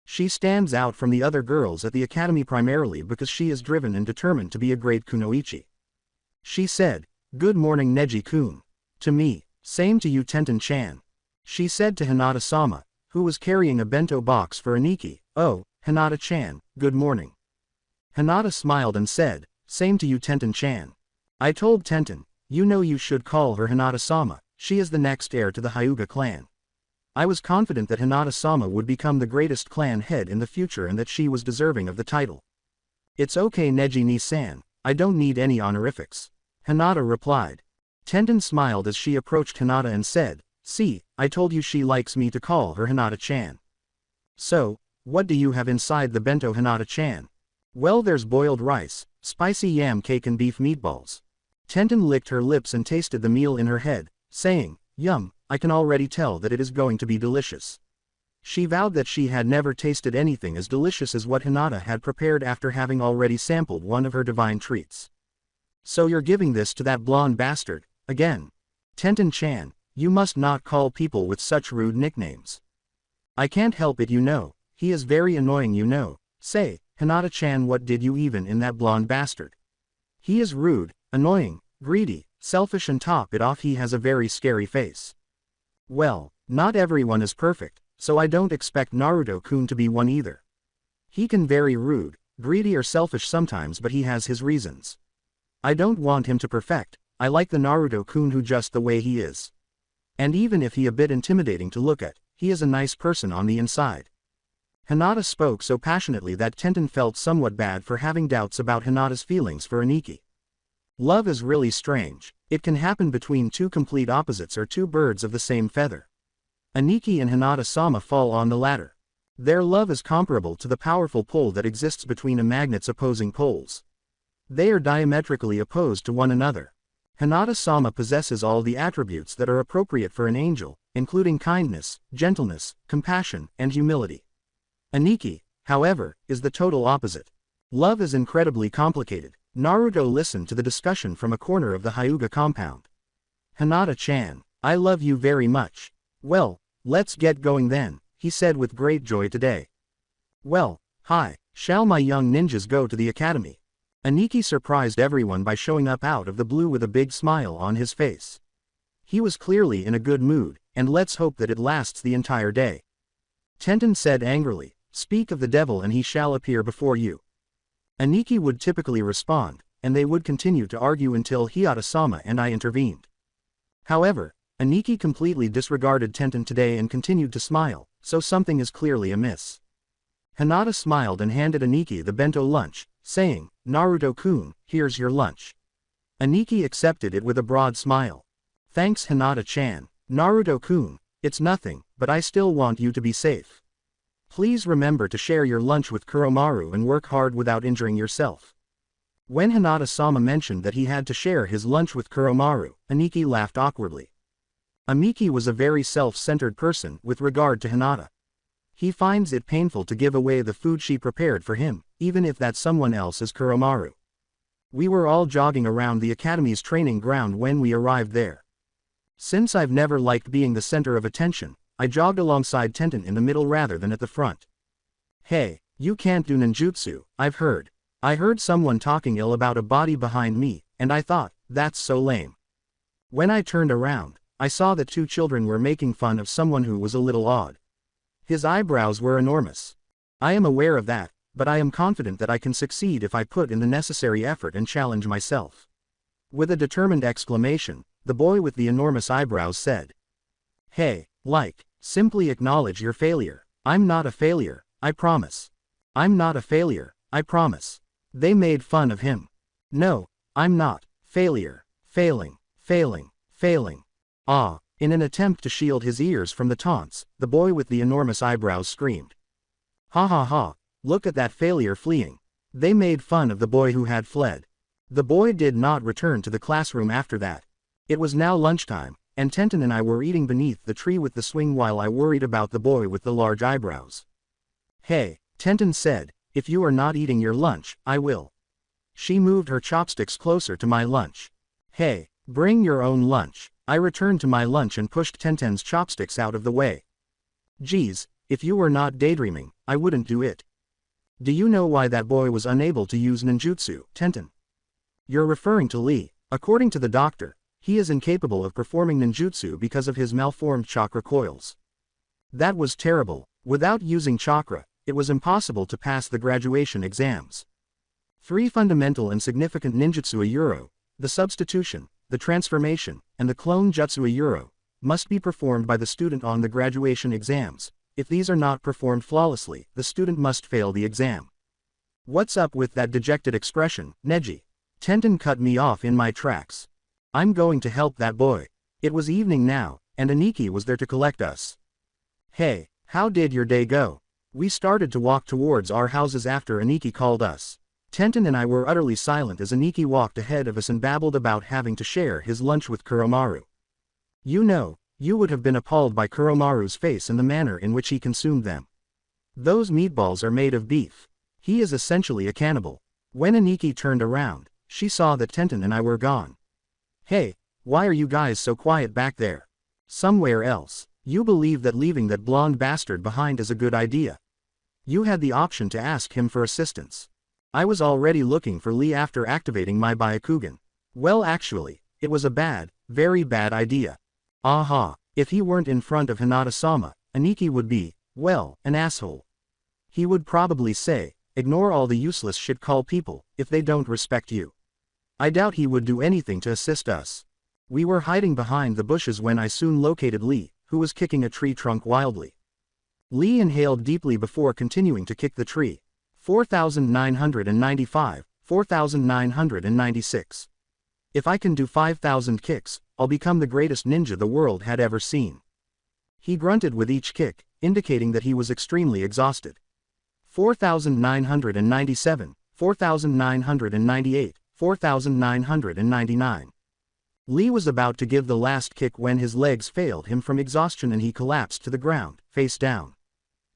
She stands out from the other girls at the academy primarily because she is driven and determined to be a great kunoichi. She said, "Good morning Neji-kun." To me, "Same to you Tenten-chan." She said to Hinata-sama, who was carrying a bento box for Aniki, "Oh, Hinata-chan, good morning." Hinata smiled and said, "Same to you Tenten-chan." I told Tenten, "You know you should call her Hinata-sama, she is the next heir to the Hyuga clan." I was confident that Hinata-sama would become the greatest clan head in the future and that she was deserving of the title. "It's okay Neji-ni-san, I don't need any honorifics," Hinata replied. Tenten smiled as she approached Hinata and said, "See, I told you she likes me to call her Hinata-chan." "So, what do you have inside the bento Hinata-chan?" "Well, there's boiled rice, spicy yam cake and beef meatballs." Tenten licked her lips and tasted the meal in her head, saying, "Yum, I can already tell that it is going to be delicious." She vowed that she had never tasted anything as delicious as what Hinata had prepared after having already sampled one of her divine treats. "So you're giving this to that blonde bastard, again? Tenten-chan, you must not call people with such rude nicknames." "I can't help it, you know, he is very annoying, you know." "Say, Hinata-chan, what did you even in that blonde bastard? He is rude, annoying, greedy, selfish, and top it off he has a very scary face." "Well, not everyone is perfect, so I don't expect Naruto-kun to be one either. He can very rude, greedy or selfish sometimes, but he has his reasons. I don't want him to perfect, I like the Naruto-kun who just the way he is. And even if he a bit intimidating to look at, he is a nice person on the inside." Hinata spoke so passionately that Tenten felt somewhat bad for having doubts about Hinata's feelings for Aniki. Love is really strange. It can happen between two complete opposites or two birds of the same feather. Aniki and Hinata-sama fall on the latter. Their love is comparable to the powerful pull that exists between a magnet's opposing poles. They are diametrically opposed to one another. Hinata-sama possesses all the attributes that are appropriate for an angel, including kindness, gentleness, compassion, and humility. Aniki, however, is the total opposite. Love is incredibly complicated. Naruto listened to the discussion from a corner of the Hyuga compound. "Hinata-chan, I love you very much." "Well, let's get going then," he said with great joy today. "Well, hi, shall my young ninjas go to the academy?" Aniki surprised everyone by showing up out of the blue with a big smile on his face. He was clearly in a good mood, and let's hope that it lasts the entire day. Tenten said angrily, "Speak of the devil and he shall appear before you." Aniki would typically respond, and they would continue to argue until Hinata-sama and I intervened. However, Aniki completely disregarded Tenten today and continued to smile, so something is clearly amiss. Hinata smiled and handed Aniki the bento lunch, saying, "Naruto-kun, here's your lunch." Aniki accepted it with a broad smile. "Thanks Hinata-chan. Naruto-kun, it's nothing, but I still want you to be safe." Please remember to share your lunch with Kuromaru and work hard without injuring yourself. When Hinata-sama mentioned that he had to share his lunch with Kuromaru, Aniki laughed awkwardly. Amiki was a very self-centered person with regard to Hinata. He finds it painful to give away the food she prepared for him, even if that someone else is Kuromaru. We were all jogging around the academy's training ground when we arrived there. Since I've never liked being the center of attention, I jogged alongside Tenten in the middle rather than at the front. Hey, you can't do ninjutsu, I've heard. I heard someone talking ill about a body behind me, and I thought, that's so lame. When I turned around, I saw that two children were making fun of someone who was a little odd. His eyebrows were enormous. I am aware of that, but I am confident that I can succeed if I put in the necessary effort and challenge myself. With a determined exclamation, the boy with the enormous eyebrows said. Hey, simply acknowledge your failure. I'm not a failure, I promise. I'm not a failure, I promise. They made fun of him. No, I'm not. Failure. Failing. Ah, in an attempt to shield his ears from the taunts, the boy with the enormous eyebrows screamed. Ha ha ha, look at that failure fleeing. They made fun of the boy who had fled. The boy did not return to the classroom after that. It was now lunchtime, and Tenten and I were eating beneath the tree with the swing while I worried about the boy with the large eyebrows. Hey, Tenten said, if you are not eating your lunch, I will. She moved her chopsticks closer to my lunch. Hey, bring your own lunch. I returned to my lunch and pushed Tenten's chopsticks out of the way. Geez, if you were not daydreaming, I wouldn't do it. Do you know why that boy was unable to use ninjutsu, Tenten? You're referring to Lee. According to the doctor, he is incapable of performing ninjutsu because of his malformed chakra coils. That was terrible. Without using chakra, it was impossible to pass the graduation exams. 3 fundamental and significant ninjutsu a euro, the substitution, the transformation, and the clone jutsu a euro, must be performed by the student on the graduation exams. If these are not performed flawlessly, the student must fail the exam. What's up with that dejected expression, Neji? Tenten cut me off in my tracks. I'm going to help that boy. It was evening now, and Aniki was there to collect us. Hey, how did your day go? We started to walk towards our houses after Aniki called us. Tenten and I were utterly silent as Aniki walked ahead of us and babbled about having to share his lunch with Kuromaru. You know, you would have been appalled by Kuromaru's face and the manner in which he consumed them. Those meatballs are made of beef. He is essentially a cannibal. When Aniki turned around, she saw that Tenten and I were gone. Hey, why are you guys so quiet back there? Somewhere else. You believe that leaving that blonde bastard behind is a good idea. You had the option to ask him for assistance. I was already looking for Lee after activating my Byakugan. Well actually, it was a bad, very bad idea. Aha, if he weren't in front of Hinata-sama, Aniki would be, well, an asshole. He would probably say, ignore all the useless shit-call people, if they don't respect you. I doubt he would do anything to assist us. We were hiding behind the bushes when I soon located Lee, who was kicking a tree trunk wildly. Lee inhaled deeply before continuing to kick the tree. 4,995, 4,996. If I can do 5,000 kicks, I'll become the greatest ninja the world had ever seen. He grunted with each kick, indicating that he was extremely exhausted. 4,997, 4,998, 4,999. Lee was about to give the last kick when his legs failed him from exhaustion and he collapsed to the ground, face down.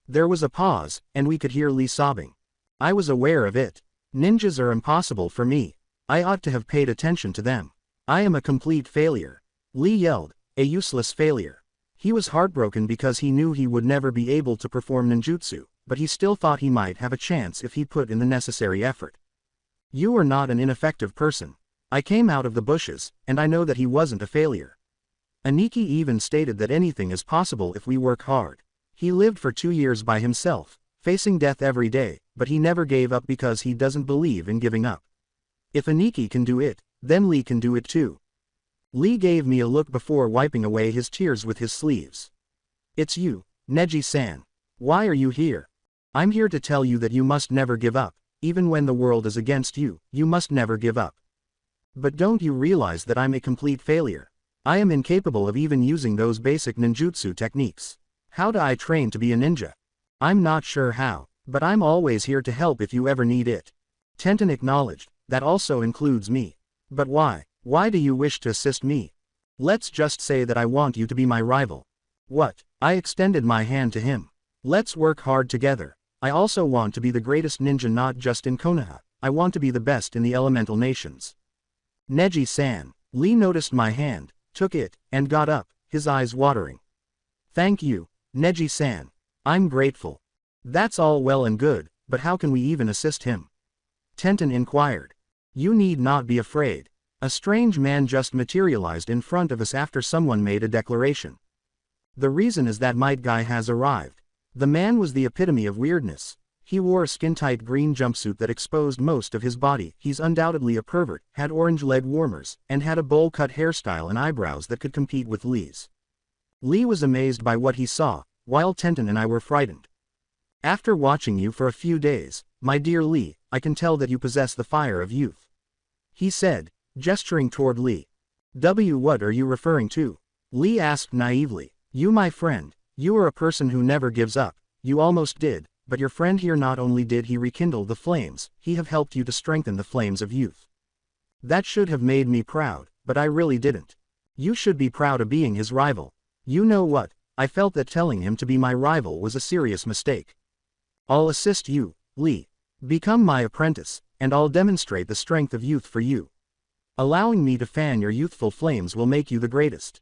There was a pause, and we could hear Lee sobbing. I was aware of it. Ninjas are impossible for me. I ought to have paid attention to them. I am a complete failure. Lee yelled, a useless failure. He was heartbroken because he knew he would never be able to perform ninjutsu, but he still thought he might have a chance if he put in the necessary effort. You are not an ineffective person. I came out of the bushes, and I know that he wasn't a failure. Aniki even stated that anything is possible if we work hard. He lived for 2 years by himself, facing death every day, but he never gave up because he doesn't believe in giving up. If Aniki can do it, then Lee can do it too. Lee gave me a look before wiping away his tears with his sleeves. It's you, Neji-san. Why are you here? I'm here to tell you that you must never give up. Even when the world is against you, you must never give up. But don't you realize that I'm a complete failure? I am incapable of even using those basic ninjutsu techniques. How do I train to be a ninja? I'm not sure how, but I'm always here to help if you ever need it. Tenten acknowledged, that also includes me. But why? Why do you wish to assist me? Let's just say that I want you to be my rival. What? I extended my hand to him. Let's work hard together. I also want to be the greatest ninja not just in Konoha, I want to be the best in the elemental nations. Neji-san. Lee noticed my hand, took it, and got up, his eyes watering. Thank you, Neji-san. I'm grateful. That's all well and good, but how can we even assist him? Tenten inquired. You need not be afraid. A strange man just materialized in front of us after someone made a declaration. The reason is that Might Guy has arrived. The man was the epitome of weirdness. He wore a skin-tight green jumpsuit that exposed most of his body. He's undoubtedly a pervert, had orange leg warmers, and had a bowl-cut hairstyle and eyebrows that could compete with Lee's. Lee was amazed by what he saw, while Tenten and I were frightened. After watching you for a few days, my dear Lee, I can tell that you possess the fire of youth. He said, gesturing toward Lee. What are you referring to? Lee asked naively. You my friend, you are a person who never gives up. You almost did, but your friend here not only did he rekindle the flames, he have helped you to strengthen the flames of youth. That should have made me proud, but I really didn't. You should be proud of being his rival. You know what, I felt that telling him to be my rival was a serious mistake. I'll assist you, Lee. Become my apprentice, and I'll demonstrate the strength of youth for you. Allowing me to fan your youthful flames will make you the greatest.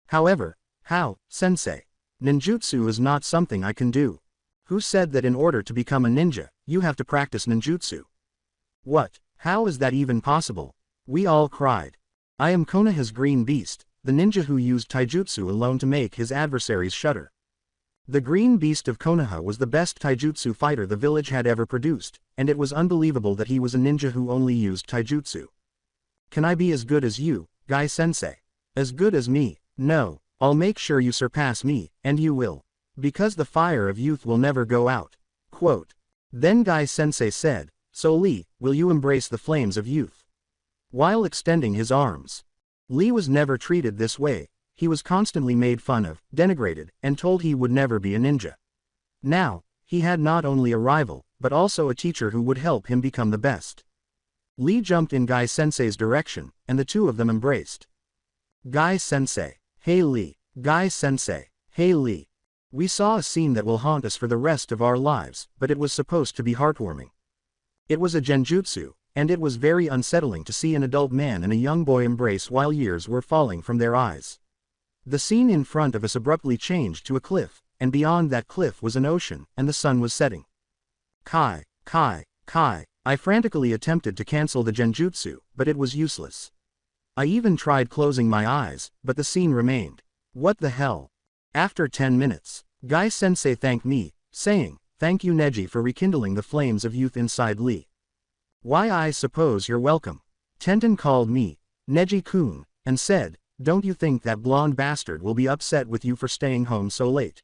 However, how, sensei? Ninjutsu is not something I can do. Who said that in order to become a ninja, you have to practice ninjutsu? What? How is that even possible? We all cried. I am Konoha's green beast, the ninja who used taijutsu alone to make his adversaries shudder. The green beast of Konoha was the best taijutsu fighter the village had ever produced, and it was unbelievable that he was a ninja who only used taijutsu. Can I be as good as you, Guy-sensei? As good as me? No, I'll make sure you surpass me, and you will. Because the fire of youth will never go out. Quote. Then Guy-sensei said, so Lee, will you embrace the flames of youth? While extending his arms. Lee was never treated this way. He was constantly made fun of, denigrated, and told he would never be a ninja. Now, he had not only a rival, but also a teacher who would help him become the best. Lee jumped in Guy-sensei's direction, and the two of them embraced. Guy-sensei, hey Lee, Guy-sensei, hey Lee. We saw a scene that will haunt us for the rest of our lives, but it was supposed to be heartwarming. It was a genjutsu, and it was very unsettling to see an adult man and a young boy embrace while years were falling from their eyes. The scene in front of us abruptly changed to a cliff, and beyond that cliff was an ocean, and the sun was setting. Kai. I frantically attempted to cancel the genjutsu, but it was useless. I even tried closing my eyes, but the scene remained. What the hell? After 10 minutes, Guy-sensei thanked me, saying, thank you Neji for rekindling the flames of youth inside Lee. Why I suppose you're welcome. Tenten called me, Neji-kun, and said, don't you think that blonde bastard will be upset with you for staying home so late?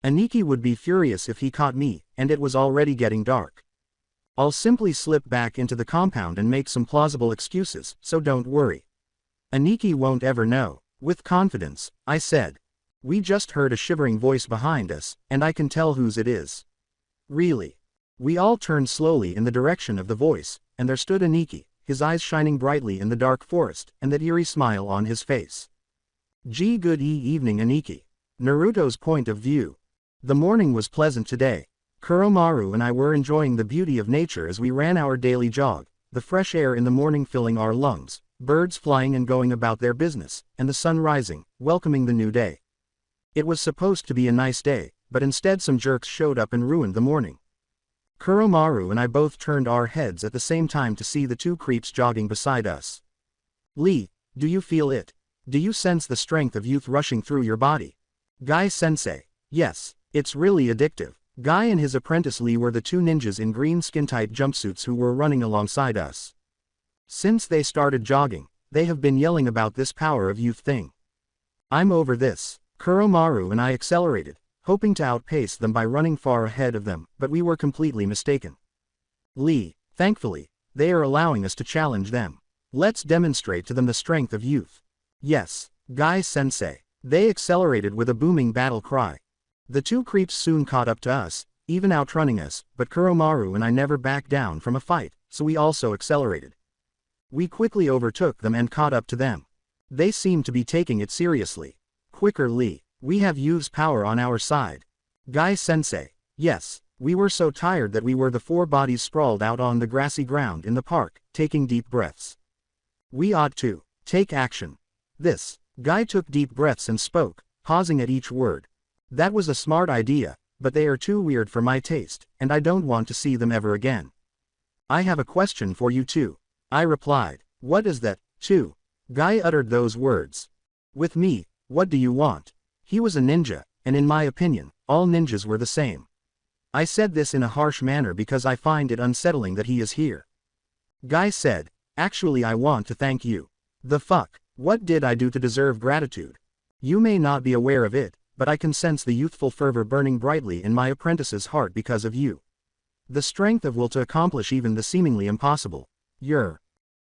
Aniki would be furious if he caught me, and it was already getting dark. I'll simply slip back into the compound and make some plausible excuses, so don't worry. Aniki won't ever know. With confidence, I said. We just heard a shivering voice behind us, and I can tell whose it is. Really? We all turned slowly in the direction of the voice, and there stood Aniki, his eyes shining brightly in the dark forest, and that eerie smile on his face. Good evening Aniki. Naruto's point of view. The morning was pleasant today. Kuromaru and I were enjoying the beauty of nature as we ran our daily jog, the fresh air in the morning filling our lungs, birds flying and going about their business, and the sun rising, welcoming the new day. It was supposed to be a nice day, but instead some jerks showed up and ruined the morning. Kuromaru and I both turned our heads at the same time to see the two creeps jogging beside us. Lee, do you feel it? Do you sense the strength of youth rushing through your body? Guy-sensei, yes, it's really addictive. Guy and his apprentice Lee were the two ninjas in green skin-tight jumpsuits who were running alongside us. Since they started jogging, they have been yelling about this power of youth thing. I'm over this. Kuromaru and I accelerated, hoping to outpace them by running far ahead of them, but we were completely mistaken. Lee, thankfully, they are allowing us to challenge them. Let's demonstrate to them the strength of youth. Yes, Guy-sensei. They accelerated with a booming battle cry. The two creeps soon caught up to us, even outrunning us, but Kuromaru and I never backed down from a fight, so we also accelerated. We quickly overtook them and caught up to them. They seemed to be taking it seriously. Quicker Lee, we have Yu's power on our side. Guy-sensei. Yes, we were so tired that we were the four bodies sprawled out on the grassy ground in the park, taking deep breaths. We ought to take action. This. Guy took deep breaths and spoke, pausing at each word. That was a smart idea, but they are too weird for my taste, and I don't want to see them ever again. I have a question for you too. I replied. What is that, too? Guy uttered those words. With me, what do you want? He was a ninja, and in my opinion, all ninjas were the same. I said this in a harsh manner because I find it unsettling that he is here. Guy said, actually I want to thank you. The fuck? What did I do to deserve gratitude? You may not be aware of it, but I can sense the youthful fervor burning brightly in my apprentice's heart because of you. The strength of will to accomplish even the seemingly impossible.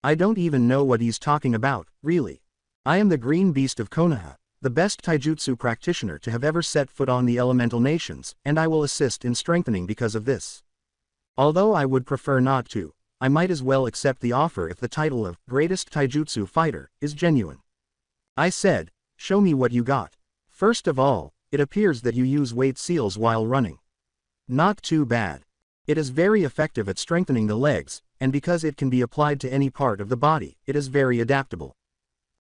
I don't even know what he's talking about, really. I am the green beast of Konoha, the best taijutsu practitioner to have ever set foot on the elemental nations, and I will assist in strengthening because of this. Although I would prefer not to, I might as well accept the offer if the title of Greatest Taijutsu Fighter is genuine. I said, show me what you got. First of all, it appears that you use weight seals while running. Not too bad. It is very effective at strengthening the legs, and because it can be applied to any part of the body, it is very adaptable.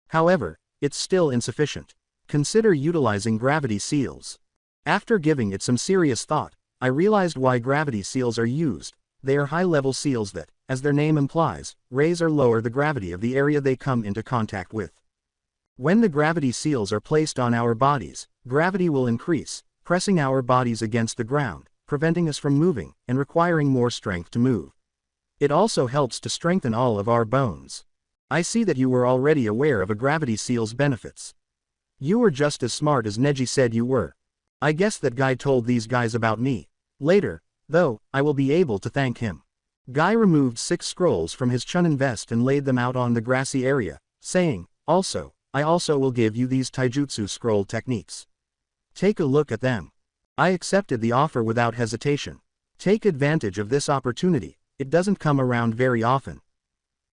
However, it's still insufficient. Consider utilizing gravity seals. After giving it some serious thought, I realized why gravity seals are used. They are high-level seals that, as their name implies, raise or lower the gravity of the area they come into contact with. When the gravity seals are placed on our bodies, gravity will increase, pressing our bodies against the ground, preventing us from moving, and requiring more strength to move. It also helps to strengthen all of our bones. I see that you were already aware of a gravity seal's benefits. You were just as smart as Neji said you were. I guess that guy told these guys about me. Later, though, I will be able to thank him. Guy removed 6 scrolls from his chunin vest and laid them out on the grassy area, saying, I also will give you these taijutsu scroll techniques. Take a look at them. I accepted the offer without hesitation. Take advantage of this opportunity, it doesn't come around very often.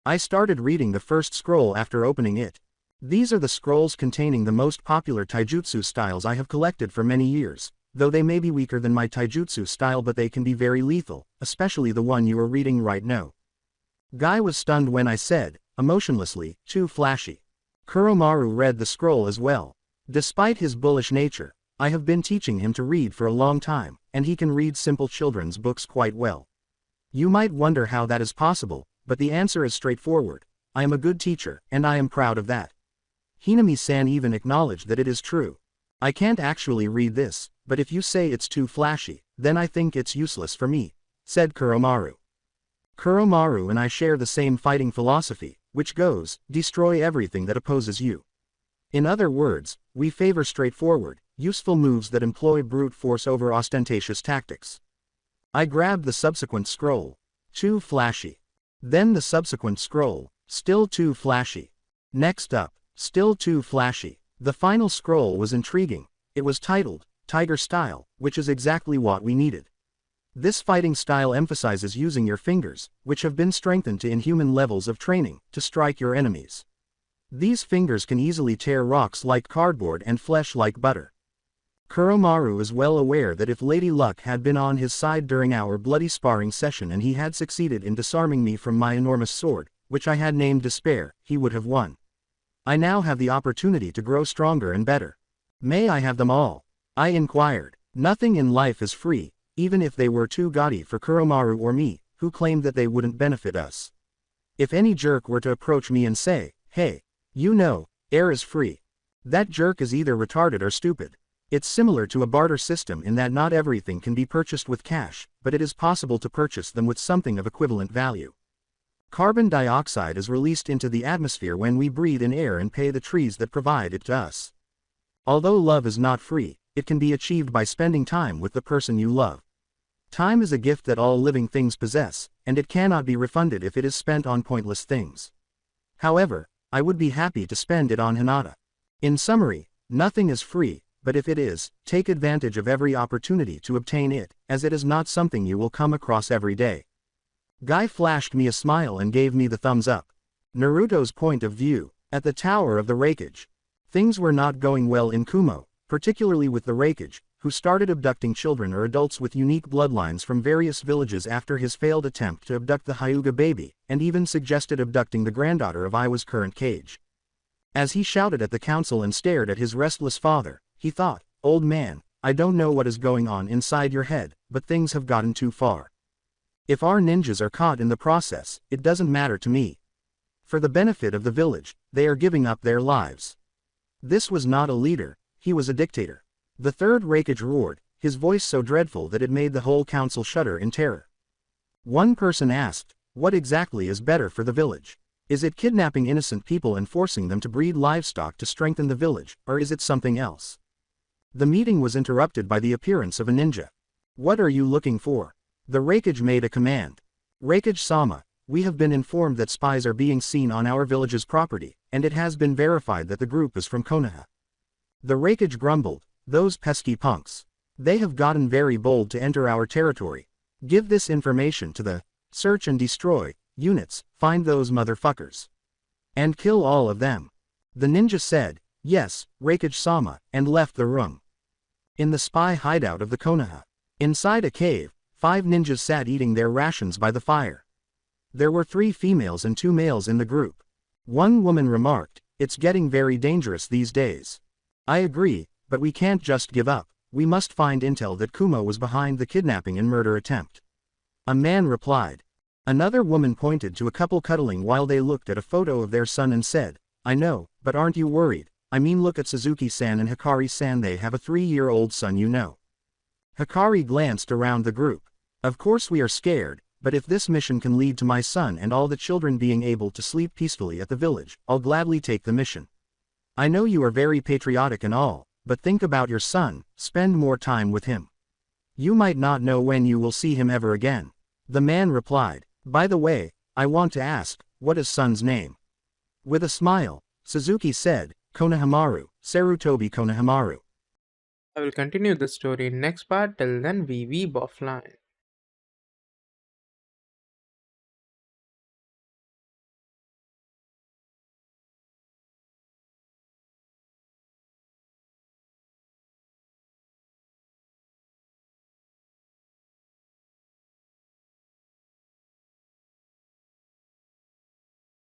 I started reading the first scroll after opening it. These are the scrolls containing the most popular taijutsu styles I have collected for many years. Though they may be weaker than my taijutsu style, but they can be very lethal, especially the one you are reading right now. Guy was stunned when I said, emotionlessly, too flashy. Kuromaru read the scroll as well. Despite his bullish nature, I have been teaching him to read for a long time, and he can read simple children's books quite well. You might wonder how that is possible, but the answer is straightforward. I am a good teacher, and I am proud of that. Hinami-san even acknowledged that it is true. I can't actually read this, but if you say it's too flashy, then I think it's useless for me, said Kuromaru. Kuromaru and I share the same fighting philosophy, which goes, destroy everything that opposes you. In other words, we favor straightforward, useful moves that employ brute force over ostentatious tactics. I grabbed the subsequent scroll. Too flashy. Then the subsequent scroll. Still too flashy. Next up. Still too flashy. The final scroll was intriguing. It was titled, Tiger Style, which is exactly what we needed. This fighting style emphasizes using your fingers, which have been strengthened to inhuman levels of training, to strike your enemies. These fingers can easily tear rocks like cardboard and flesh like butter. Kuromaru is well aware that if Lady Luck had been on his side during our bloody sparring session and he had succeeded in disarming me from my enormous sword, which I had named Despair, he would have won. I now have the opportunity to grow stronger and better. May I have them all? I inquired. Nothing in life is free, even if they were too gaudy for Kuromaru or me, who claimed that they wouldn't benefit us. If any jerk were to approach me and say, hey, you know, air is free. That jerk is either retarded or stupid. It's similar to a barter system in that not everything can be purchased with cash, but it is possible to purchase them with something of equivalent value. Carbon dioxide is released into the atmosphere when we breathe in air and pay the trees that provide it to us. Although love is not free, it can be achieved by spending time with the person you love. Time is a gift that all living things possess, and it cannot be refunded if it is spent on pointless things. However, I would be happy to spend it on Hinata. In summary, nothing is free, but if it is, take advantage of every opportunity to obtain it, as it is not something you will come across every day. Guy flashed me a smile and gave me the thumbs up. Naruto's point of view. At the Tower of the Raikage. Things were not going well in Kumo, particularly with the Raikage, who started abducting children or adults with unique bloodlines from various villages after his failed attempt to abduct the Hyuga baby, and even suggested abducting the granddaughter of Iwa's current cage. As he shouted at the council and stared at his restless father, he thought, "Old man, I don't know what is going on inside your head, but things have gotten too far. If our ninjas are caught in the process, it doesn't matter to me. For the benefit of the village, they are giving up their lives." This was not a leader, he was a dictator. The third Raikage roared, his voice so dreadful that it made the whole council shudder in terror. One person asked, "What exactly is better for the village? Is it kidnapping innocent people and forcing them to breed livestock to strengthen the village, or is it something else?" The meeting was interrupted by the appearance of a ninja. "What are you looking for?" The Raikage made a command. "Raikage-sama, we have been informed that spies are being seen on our village's property, and it has been verified that the group is from Konoha." The Raikage grumbled, "Those pesky punks. They have gotten very bold to enter our territory. Give this information to the search and destroy units, find those motherfuckers. And kill all of them." The ninja said, "Yes, Raikage-sama," and left the room. In the spy hideout of the Konoha. Inside a cave, 5 ninjas sat eating their rations by the fire. There were 3 females and 2 males in the group. One woman remarked, "It's getting very dangerous these days." "I agree, but we can't just give up, we must find intel that Kumo was behind the kidnapping and murder attempt." A man replied. Another woman pointed to a couple cuddling while they looked at a photo of their son and said, "I know, but aren't you worried? I mean, look at Suzuki-san and Hikari-san, they have a 3-year-old son, you know." Hikari glanced around the group. "Of course we are scared, but if this mission can lead to my son and all the children being able to sleep peacefully at the village, I'll gladly take the mission. I know you are very patriotic and all, but think about your son, spend more time with him. You might not know when you will see him ever again." The man replied, "By the way, I want to ask, what is son's name?" With a smile, Suzuki said, "Konohamaru, Sarutobi Konohamaru."
I will continue the story in next part. Till then, we weeb offline.